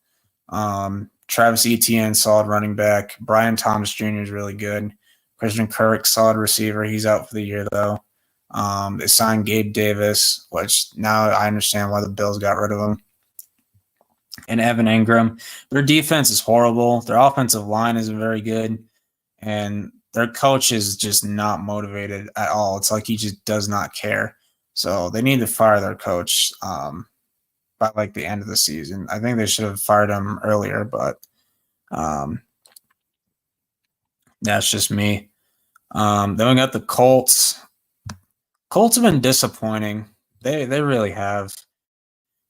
[SPEAKER 1] Travis Etienne, solid running back. Brian Thomas Jr. is really good. Christian Kirk, solid receiver. He's out for the year though. They signed Gabe Davis, which now I understand why the Bills got rid of him. And Evan Ingram. Their defense is horrible. Their offensive line isn't very good. And their coach is just not motivated at all. It's like he just does not care. So they need to fire their coach by the end of the season. I think they should have fired him earlier, but that's just me. Then we got the Colts. Colts have been disappointing. They really have.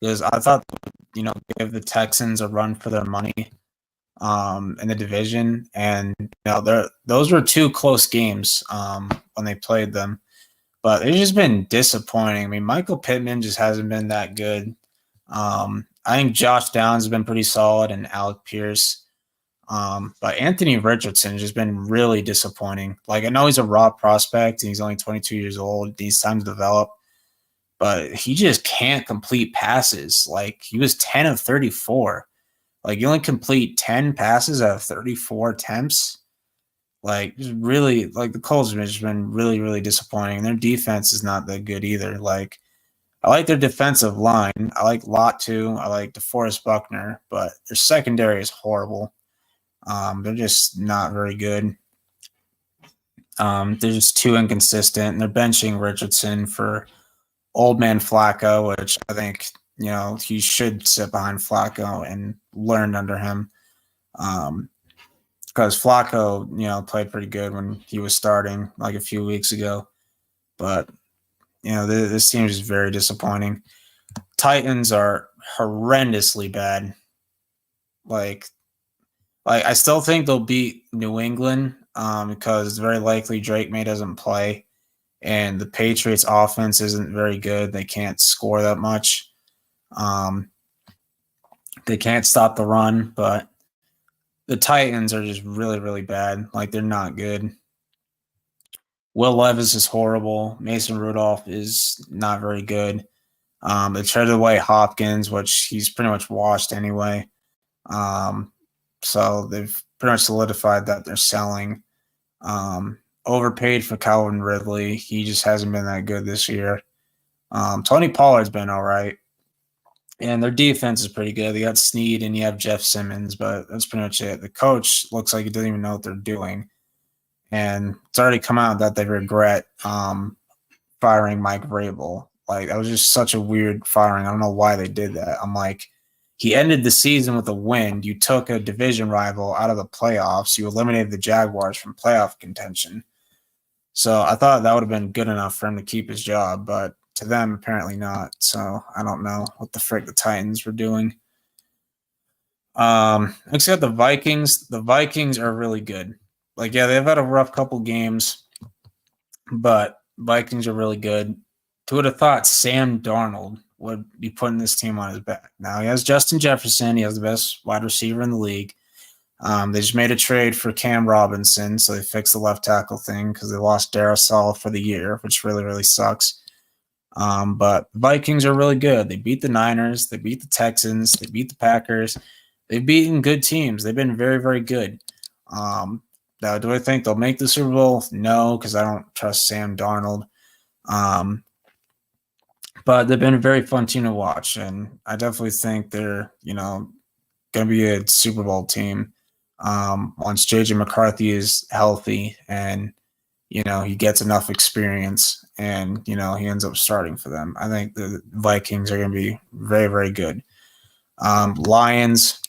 [SPEAKER 1] Because I thought, give the Texans a run for their money. in the division, and those were two close games when they played them. But it's just been disappointing. I mean, Michael Pittman just hasn't been that good. I think Josh Downs has been pretty solid, and Alec Pierce. But Anthony Richardson has just been really disappointing. Like, I know he's a raw prospect and he's only 22 years old. Needs time to develop, but he just can't complete passes. Like, he was 10 of 34. Like, you only complete 10 passes out of 34 attempts. Like, just really, like, the Colts have just been really, really disappointing. Their defense is not that good either. Like, I like their defensive line. I like Latu. I like DeForest Buckner, but their secondary is horrible. They're just not very good. They're just too inconsistent. And they're benching Richardson for old man Flacco, which I think, he should sit behind Flacco and learn under him. Because Flacco, played pretty good when he was starting like a few weeks ago. But, this team is very disappointing. Titans are horrendously bad. Like I still think they'll beat New England because it's very likely Drake May doesn't play, and the Patriots' offense isn't very good. They can't score that much. They can't stop the run, but the Titans are just really, really bad. Like, they're not good. Will Levis is horrible. Mason Rudolph is not very good. They traded away Hopkins, which he's pretty much washed anyway. So they've pretty much solidified that they're selling. Overpaid for Calvin Ridley. He just hasn't been that good this year. Tony Pollard's been all right. And their defense is pretty good. They got Snead and you have Jeff Simmons, but that's pretty much it. The coach looks like he doesn't even know what they're doing. And it's already come out that they regret firing Mike Vrabel. Like, that was just such a weird firing. I don't know why they did that. I'm like, he ended the season with a win. You took a division rival out of the playoffs. You eliminated the Jaguars from playoff contention. So I thought that would have been good enough for him to keep his job, but to them, apparently not. So I don't know what the frick the Titans were doing. Except the Vikings. The Vikings are really good. Like, yeah, they've had a rough couple games, but Vikings are really good. Who would have thought Sam Darnold would be putting this team on his back? Now, he has Justin Jefferson. He has the best wide receiver in the league. They just made a trade for Cam Robinson, so they fixed the left tackle thing because they lost Darrisaw for the year, which really, really sucks. But the Vikings are really good. They beat the Niners. They beat the Texans. They beat the Packers. They've beaten good teams. They've been very, very good. Now, do I think they'll make the Super Bowl? No, because I don't trust Sam Darnold. But they've been a very fun team to watch, and I definitely think they're, going to be a Super Bowl team once J.J. McCarthy is healthy and, he gets enough experience and, he ends up starting for them. I think the Vikings are going to be very, very good. Lions,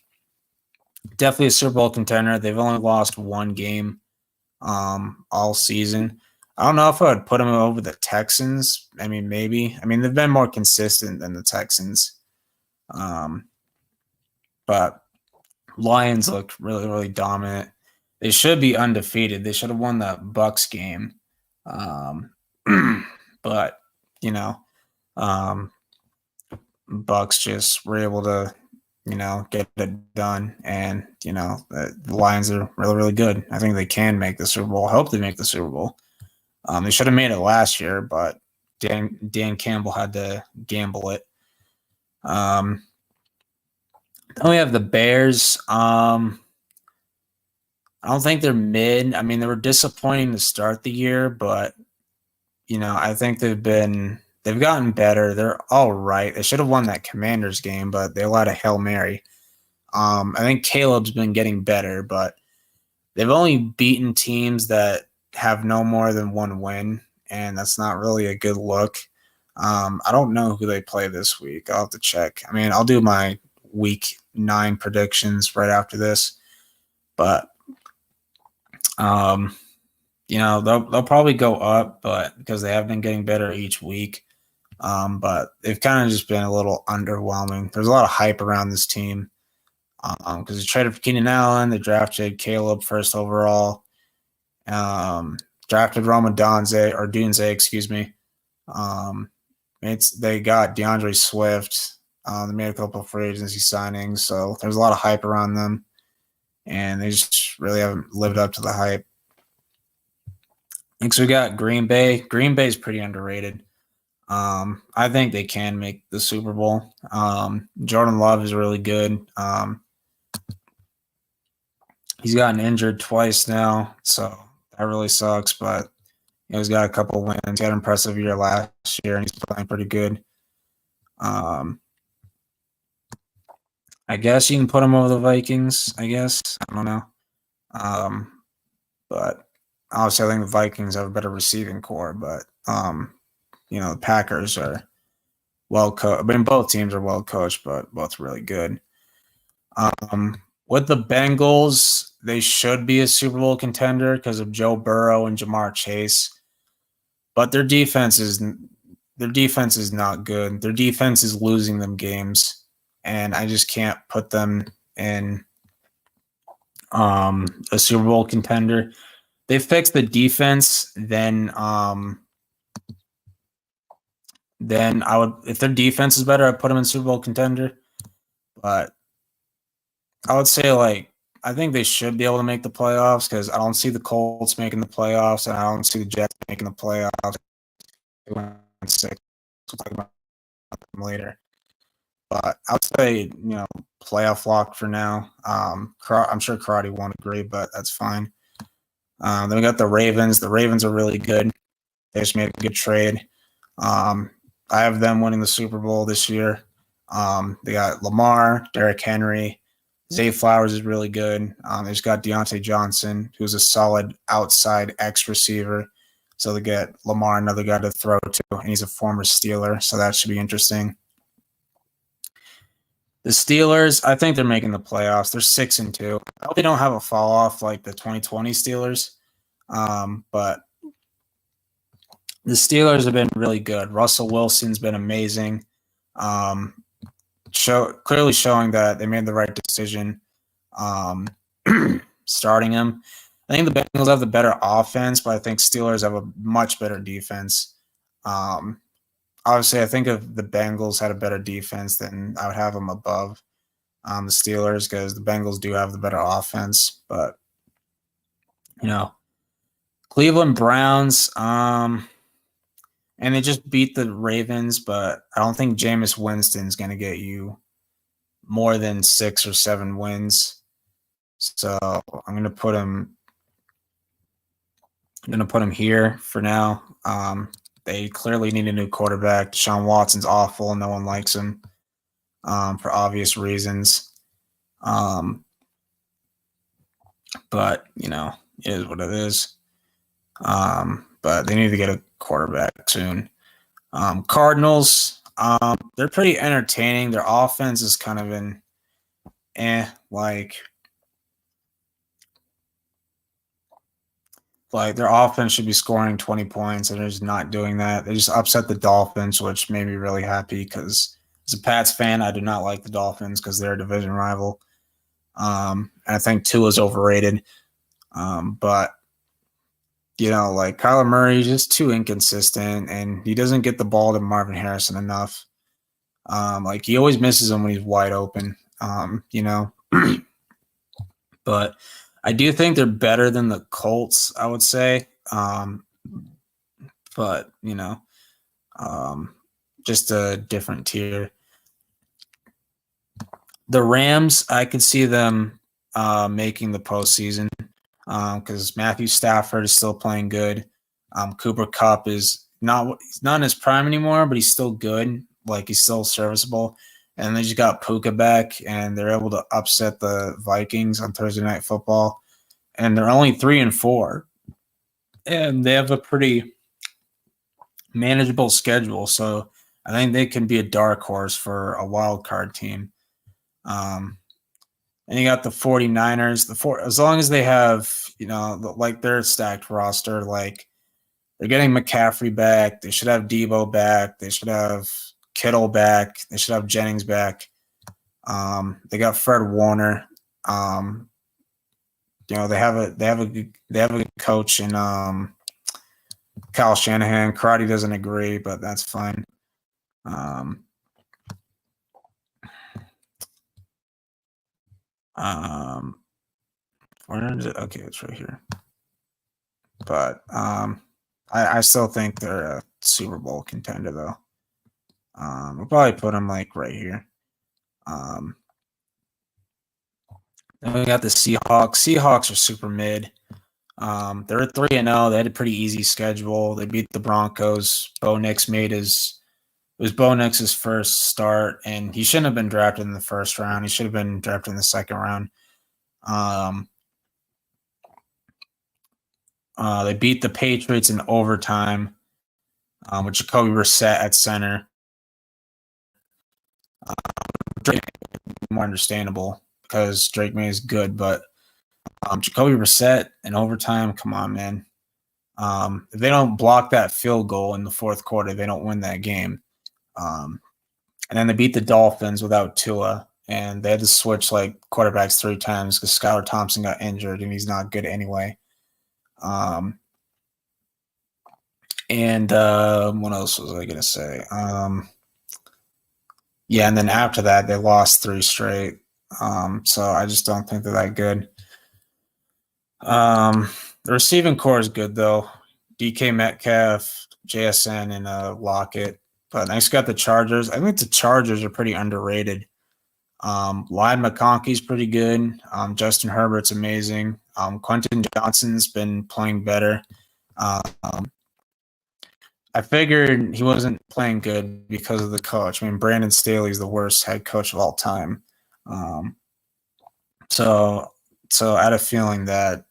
[SPEAKER 1] definitely a Super Bowl contender. They've only lost one game all season. I don't know if I would put them over the Texans. I mean, maybe. I mean, they've been more consistent than the Texans. But Lions look really, really dominant. They should be undefeated. They should have won that Bucks game. But, Bucks just were able to, get it done. And, the Lions are really, really good. I think they can make the Super Bowl. I hope they make the Super Bowl. They should have made it last year, but Dan Campbell had to gamble it. Then we have the Bears. I don't think they're mid. I mean, they were disappointing to start the year, but I think they've gotten better. They're all right. They should have won that Commanders game, but they allowed a Hail Mary. I think Caleb's been getting better, but they've only beaten teams that have no more than one win, and that's not really a good look. I don't know who they play this week. I'll have to check. I mean, I'll do my week 9 predictions right after this, but they'll probably go up, but because they have been getting better each week. But they've kind of just been a little underwhelming. There's a lot of hype around this team. because they traded for Keenan Allen, they drafted Caleb first overall, drafted Roma Dunze, excuse me. They got DeAndre Swift. They made a couple of free agency signings, so there's a lot of hype around them, and they just really haven't lived up to the hype. Next, we got Green Bay. Green Bay is pretty underrated. I think they can make the Super Bowl. Jordan Love is really good. He's gotten injured twice now, so that really sucks, but he's got a couple wins. He had an impressive year last year, and he's playing pretty good. I guess you can put him over the Vikings, I guess. I don't know. But obviously I think the Vikings have a better receiving core, but the Packers are well coached. I mean, both teams are well coached, but both really good. With the Bengals, they should be a Super Bowl contender because of Joe Burrow and Jamar Chase. But their defense is not good. Their defense is losing them games, and I just can't put them in a Super Bowl contender. They fix the defense, then I would, if their defense is better, I'd put them in Super Bowl contender. But I would say I think they should be able to make the playoffs because I don't see the Colts making the playoffs, and I don't see the Jets making the playoffs. They went 6. We'll talk about them later. But I would say, playoff lock for now. I'm sure Karate won't agree, but that's fine. Then we got the Ravens. The Ravens are really good. They just made a good trade. I have them winning the Super Bowl this year. They got Lamar, Derrick Henry. Zay Flowers is really good. They just got Deontay Johnson, who's a solid outside X receiver. So they get Lamar, another guy to throw to, and he's a former Steeler, so that should be interesting. The Steelers, I think they're making the playoffs. They're 6-2. I hope they don't have a fall off like the 2020 Steelers. But the Steelers have been really good. Russell Wilson's been amazing. Clearly showing that they made the right decision starting him. I think the Bengals have the better offense, but I think Steelers have a much better defense. Obviously, I think if the Bengals had a better defense, then I would have them above the Steelers because the Bengals do have the better offense. But, Cleveland Browns, and they just beat the Ravens, but I don't think Jameis Winston's going to get you more than 6 or 7 wins. So I'm going to put him here for now. They clearly need a new quarterback. Deshaun Watson's awful. No one likes him for obvious reasons. But, it is what it is. But they need to get a quarterback soon. Cardinals, they're pretty entertaining. Their offense is kind of in their offense should be scoring 20 points, and they're just not doing that. They just upset the Dolphins, which made me really happy because as a Pats fan, I do not like the Dolphins because they're a division rival. And I think Tua's overrated. But, Kyler Murray is just too inconsistent, and he doesn't get the ball to Marvin Harrison enough. He always misses him when he's wide open, But I do think they're better than the Colts, I would say. But, just a different tier. The Rams, I could see them making the postseason because Matthew Stafford is still playing good. Cooper Kupp he's not in his prime anymore, but he's still good. He's still serviceable. And they just got Puka back, and they're able to upset the Vikings on Thursday Night Football. And they're only 3-4. And they have a pretty manageable schedule. So I think they can be a dark horse for a wild card team. And you got the 49ers. As long as they have, their stacked roster, they're getting McCaffrey back. They should have Debo back. They should have Kittle back. They should have Jennings back. They got Fred Warner. You know, they have a good coach in Kyle Shanahan. Karate doesn't agree, but that's fine. Where is it? Okay, it's right here. But I still think they're a Super Bowl contender, though. We'll probably put them like right here. Then we got the Seahawks. Seahawks are super mid. They're 3-0. They had a pretty easy schedule. They beat the Broncos. Bo Nix it was Bo Nix's first start, and he shouldn't have been drafted in the first round. He should have been drafted in the second round. They beat the Patriots in overtime with Jacoby Brissett at center. More understandable because Drake May is good, but Jacoby Brissett in overtime, come on, man. If they don't block that field goal in the fourth quarter, they don't win that game. And then they beat the Dolphins without Tua, and they had to switch like quarterbacks 3 times because Skylar Thompson got injured, and he's not good anyway. And what else was I gonna say? Yeah, and then after that, they lost 3 straight. So I just don't think they're that good. The receiving core is good though. DK Metcalf, JSN, and Lockett. But next got the Chargers. I think the Chargers are pretty underrated. Lyon McConkey's pretty good. Justin Herbert's amazing. Quentin Johnson's been playing better. I figured he wasn't playing good because of the coach. I mean, Brandon Staley's the worst head coach of all time. So I had a feeling that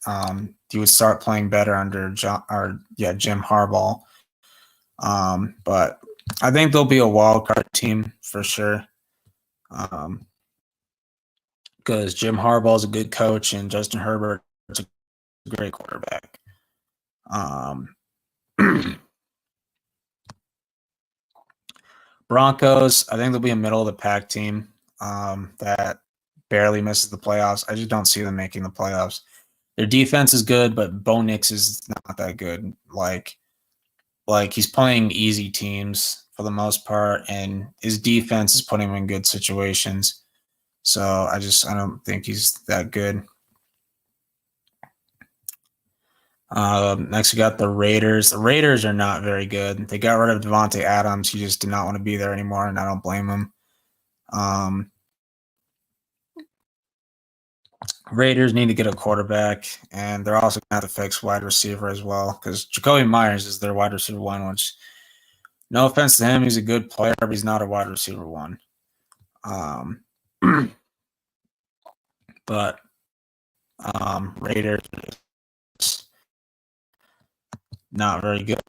[SPEAKER 1] he would start playing better under Jim Harbaugh. But I think they'll be a wild card team for sure. Because Jim Harbaugh is a good coach and Justin Herbert is a great quarterback. Broncos, I think they'll be a middle of the pack team that barely misses the playoffs. I just don't see them making the playoffs. Their defense is good, but Bo Nix is not that good. Like he's playing easy teams for the most part, and his defense is putting him in good situations. So I don't think he's that good. Next, we got the Raiders. The Raiders are not very good. They got rid of Devontae Adams. He just did not want to be there anymore, and I don't blame him. Raiders need to get a quarterback, and they're also going to have to fix wide receiver as well because Jacoby Myers is their wide receiver 1, which, no offense to him, he's a good player, but he's not a wide receiver 1. But Raiders not very good.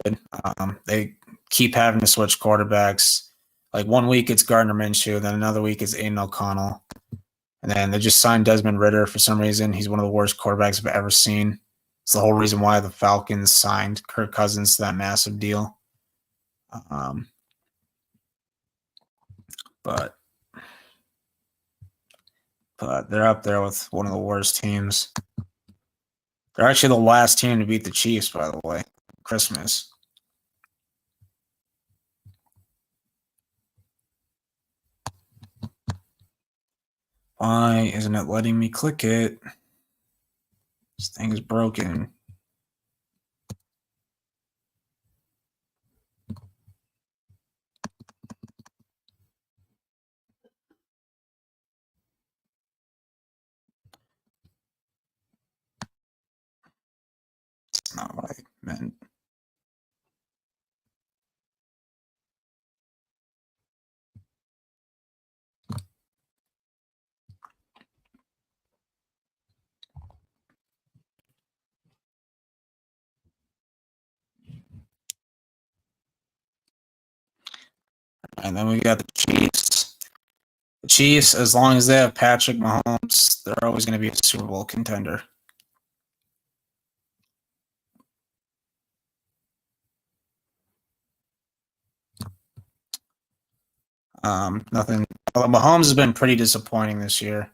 [SPEAKER 1] They keep having to switch quarterbacks. Like 1 week it's Gardner Minshew, then another week it's Aiden O'Connell. And then they just signed Desmond Ridder for some reason. He's one of the worst quarterbacks I've ever seen. It's the whole reason why the Falcons signed Kirk Cousins to that massive deal. But they're up there with one of the worst teams. They're actually the last team to beat the Chiefs, by the way. Christmas. Why isn't it letting me click it? This thing is broken. It's not what I meant. And then we got the Chiefs. The Chiefs, as long as they have Patrick Mahomes, they're always going to be a Super Bowl contender. Nothing Well, Mahomes has been pretty disappointing this year.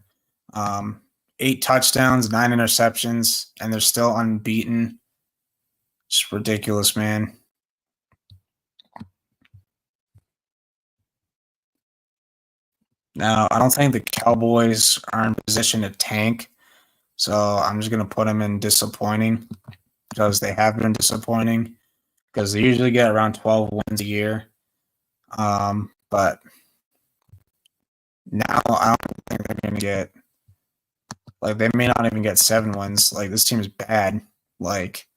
[SPEAKER 1] 8 touchdowns, 9 interceptions, and they're still unbeaten. It's ridiculous, man. Now, I don't think the Cowboys are in position to tank, so I'm just going to put them in disappointing because they have been disappointing because they usually get around 12 wins a year. But now I don't think they're going to get, like, they may not even get 7 wins. Like, this team is bad. Like,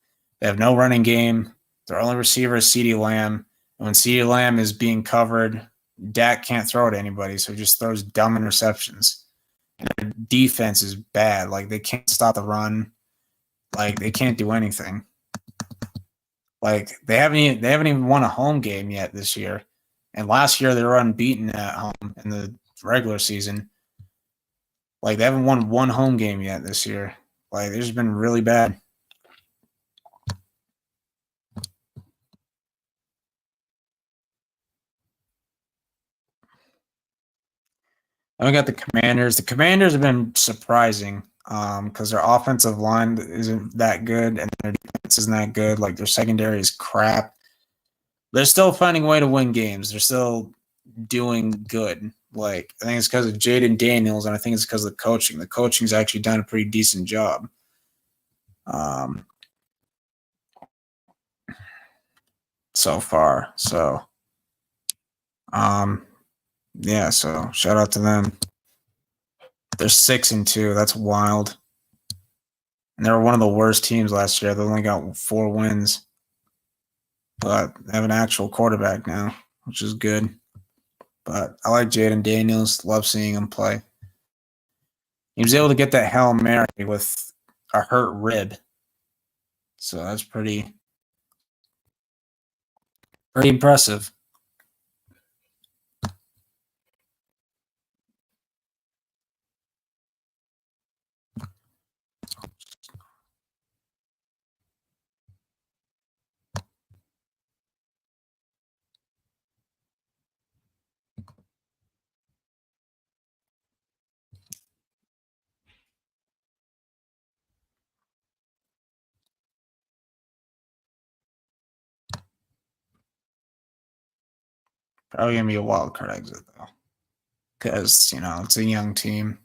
[SPEAKER 1] they have no running game. Their only receiver is CeeDee Lamb. And when CeeDee Lamb is being covered, Dak can't throw to anybody, so he just throws dumb interceptions. And their defense is bad. Like, they can't stop the run. Like, they can't do anything. Like, they haven't even won a home game yet this year. And last year they were unbeaten at home in the regular season. Like, they haven't won one home game yet this year. Like, they've just been really bad. And we got the Commanders. The Commanders have been surprising because their offensive line isn't that good and their defense isn't that good. Like, their secondary is crap. They're still finding a way to win games. They're still doing good. Like, I think it's because of Jaden Daniels, and I think it's because of the coaching. The coaching's actually done a pretty decent job. So far. So, yeah, so shout out to them. They're 6-2. That's wild. And they were one of the worst teams last year. They only got 4 wins. But they have an actual quarterback now, which is good. But I like Jaden Daniels. Love seeing him play. He was able to get that Hail Mary with a hurt rib. So that's pretty impressive. Probably going to be a wild card exit, though. Because, it's a young team.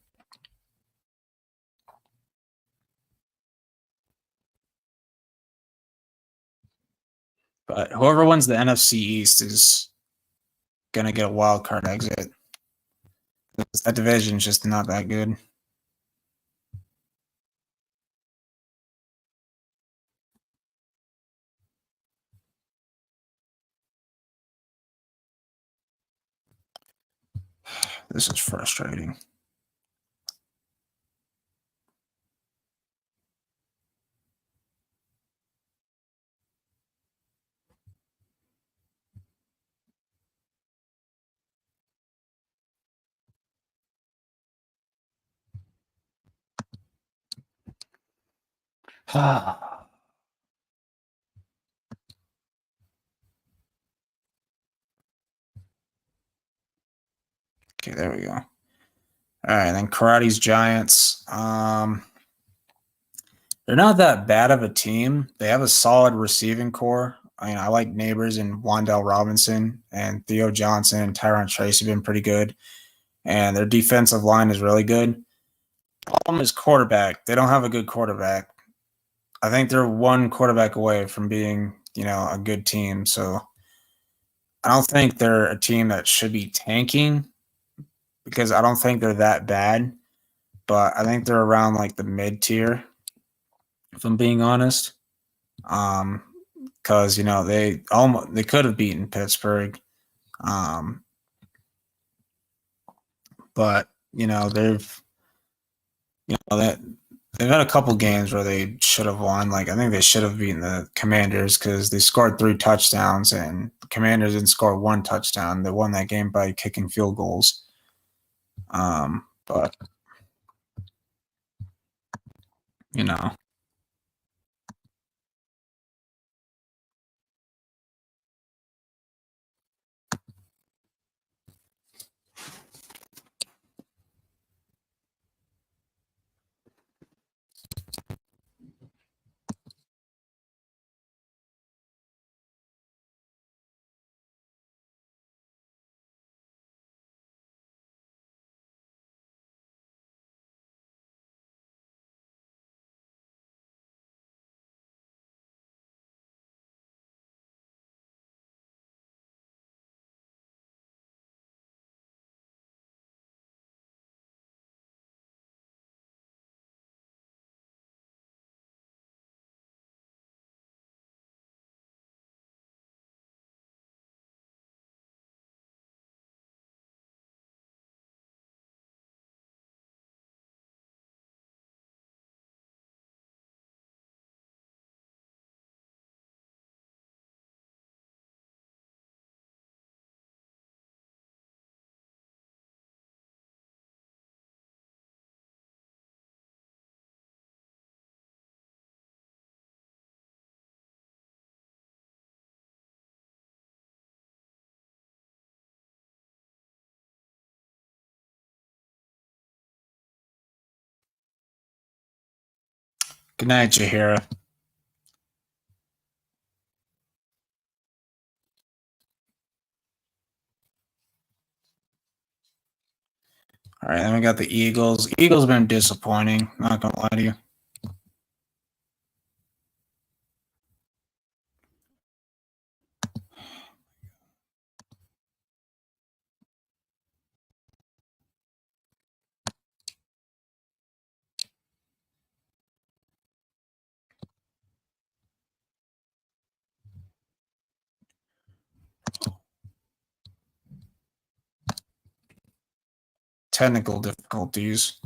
[SPEAKER 1] But whoever wins the NFC East is going to get a wild card exit. That division is just not that good. This is frustrating. Okay, there we go. All right, then Karate's Giants. They're not that bad of a team. They have a solid receiving core. I like Neighbors and Wan'Dale Robinson, and Theo Johnson and Tyron Tracy have been pretty good. And their defensive line is really good. Problem is quarterback. They don't have a good quarterback. I think they're one quarterback away from being, a good team. So I don't think they're a team that should be tanking because I don't think they're that bad. But I think they're around like the mid tier, if I'm being honest. Because they could have beaten Pittsburgh, but they've had a couple games where they should have won. Like, I think they should have beaten the Commanders because they scored 3 touchdowns, and the Commanders didn't score 1 touchdown. They won that game by kicking field goals. But Good night, Jahira. All right, then we got the Eagles. Eagles been disappointing. Not gonna lie to you. Technical difficulties.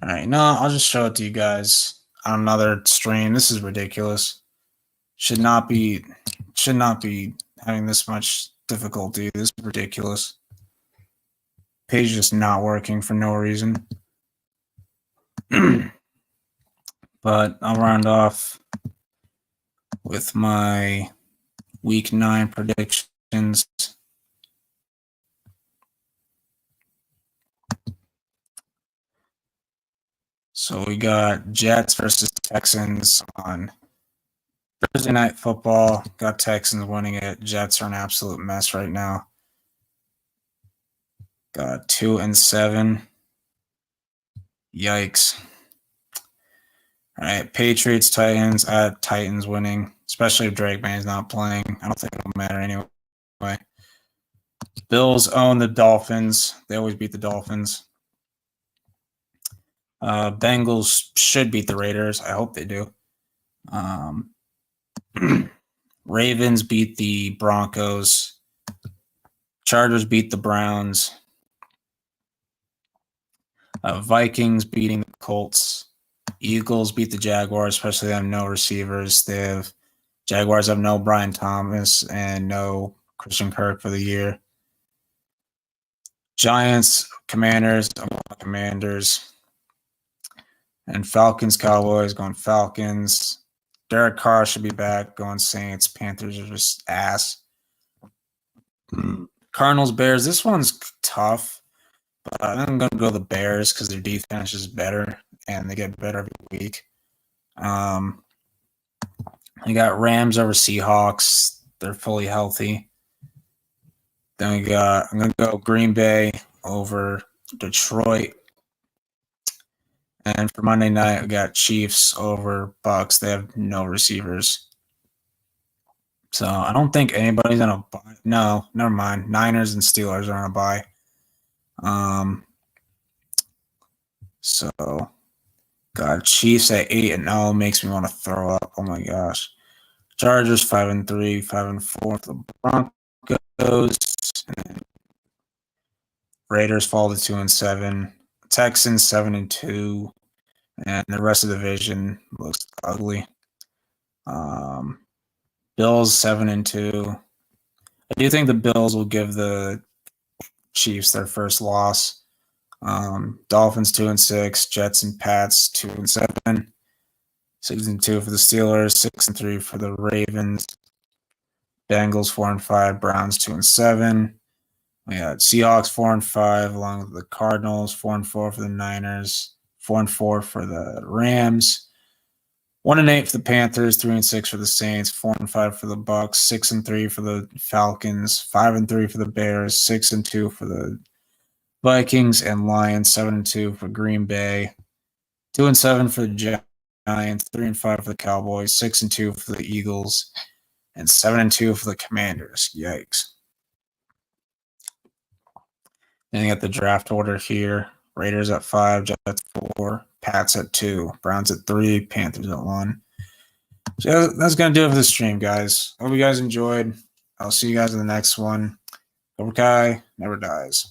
[SPEAKER 1] All right, no, I'll just show it to you guys on another stream. This is ridiculous. Should not be having this much difficulty. This is ridiculous. Page just not working for no reason. But I'll round off with my week 9 predictions. So we got Jets versus Texans on Thursday Night Football. Got Texans winning it. Jets are an absolute mess right now. Got 2-7. Yikes. All right, Patriots, Titans. I had Titans winning, especially if Drake May's not playing. I don't think it'll matter anyway. Bills own the Dolphins. They always beat the Dolphins. Bengals should beat the Raiders. I hope they do. Ravens beat the Broncos. Chargers beat the Browns. Vikings beating the Colts. Eagles beat the Jaguars, especially they have no receivers. Jaguars have no Brian Thomas and no Christian Kirk for the year. Giants, Commanders, Commanders. And Falcons, Cowboys, going Falcons. Derek Carr should be back, going Saints. Panthers are just ass. Cardinals, Bears. This one's tough, but I'm going to go the Bears because their defense is better, and they get better every week. We got Rams over Seahawks. They're fully healthy. Then I'm going to go Green Bay over Detroit. And for Monday night, we got Chiefs over Bucks. They have no receivers. So I don't think anybody's on a buy. No, never mind. Niners and Steelers are on a buy. So got Chiefs at 8-0 makes me want to throw up. Oh my gosh. Chargers 5-3, 5-4. The Broncos. Raiders fall to 2-7. Texans 7-2, and the rest of the division looks ugly. Bills 7-2. I do think the Bills will give the Chiefs their first loss. Dolphins 2-6, Jets and Pats 2-7, 6-2 for the Steelers, 6-3 for the Ravens. Bengals 4-5, Browns 2-7. We got Seahawks 4-5, along with the Cardinals 4-4 for the Niners, 4-4 for the Rams, 1-8 for the Panthers, 3-6 for the Saints, 4-5 for the Bucks, 6-3 for the Falcons, 5-3 for the Bears, 6-2 for the Vikings and Lions, 7-2 for Green Bay, 2-7 for the Giants, 3-5 for the Cowboys, 6-2 for the Eagles, and 7-2 for the Commanders. Yikes. Then you got the draft order here. Raiders at 5, Jets at 4, Pats at 2, Browns at 3, Panthers at 1. So that's going to do it for the stream, guys. Hope you guys enjoyed. I'll see you guys in the next one. Cobra Kai never dies.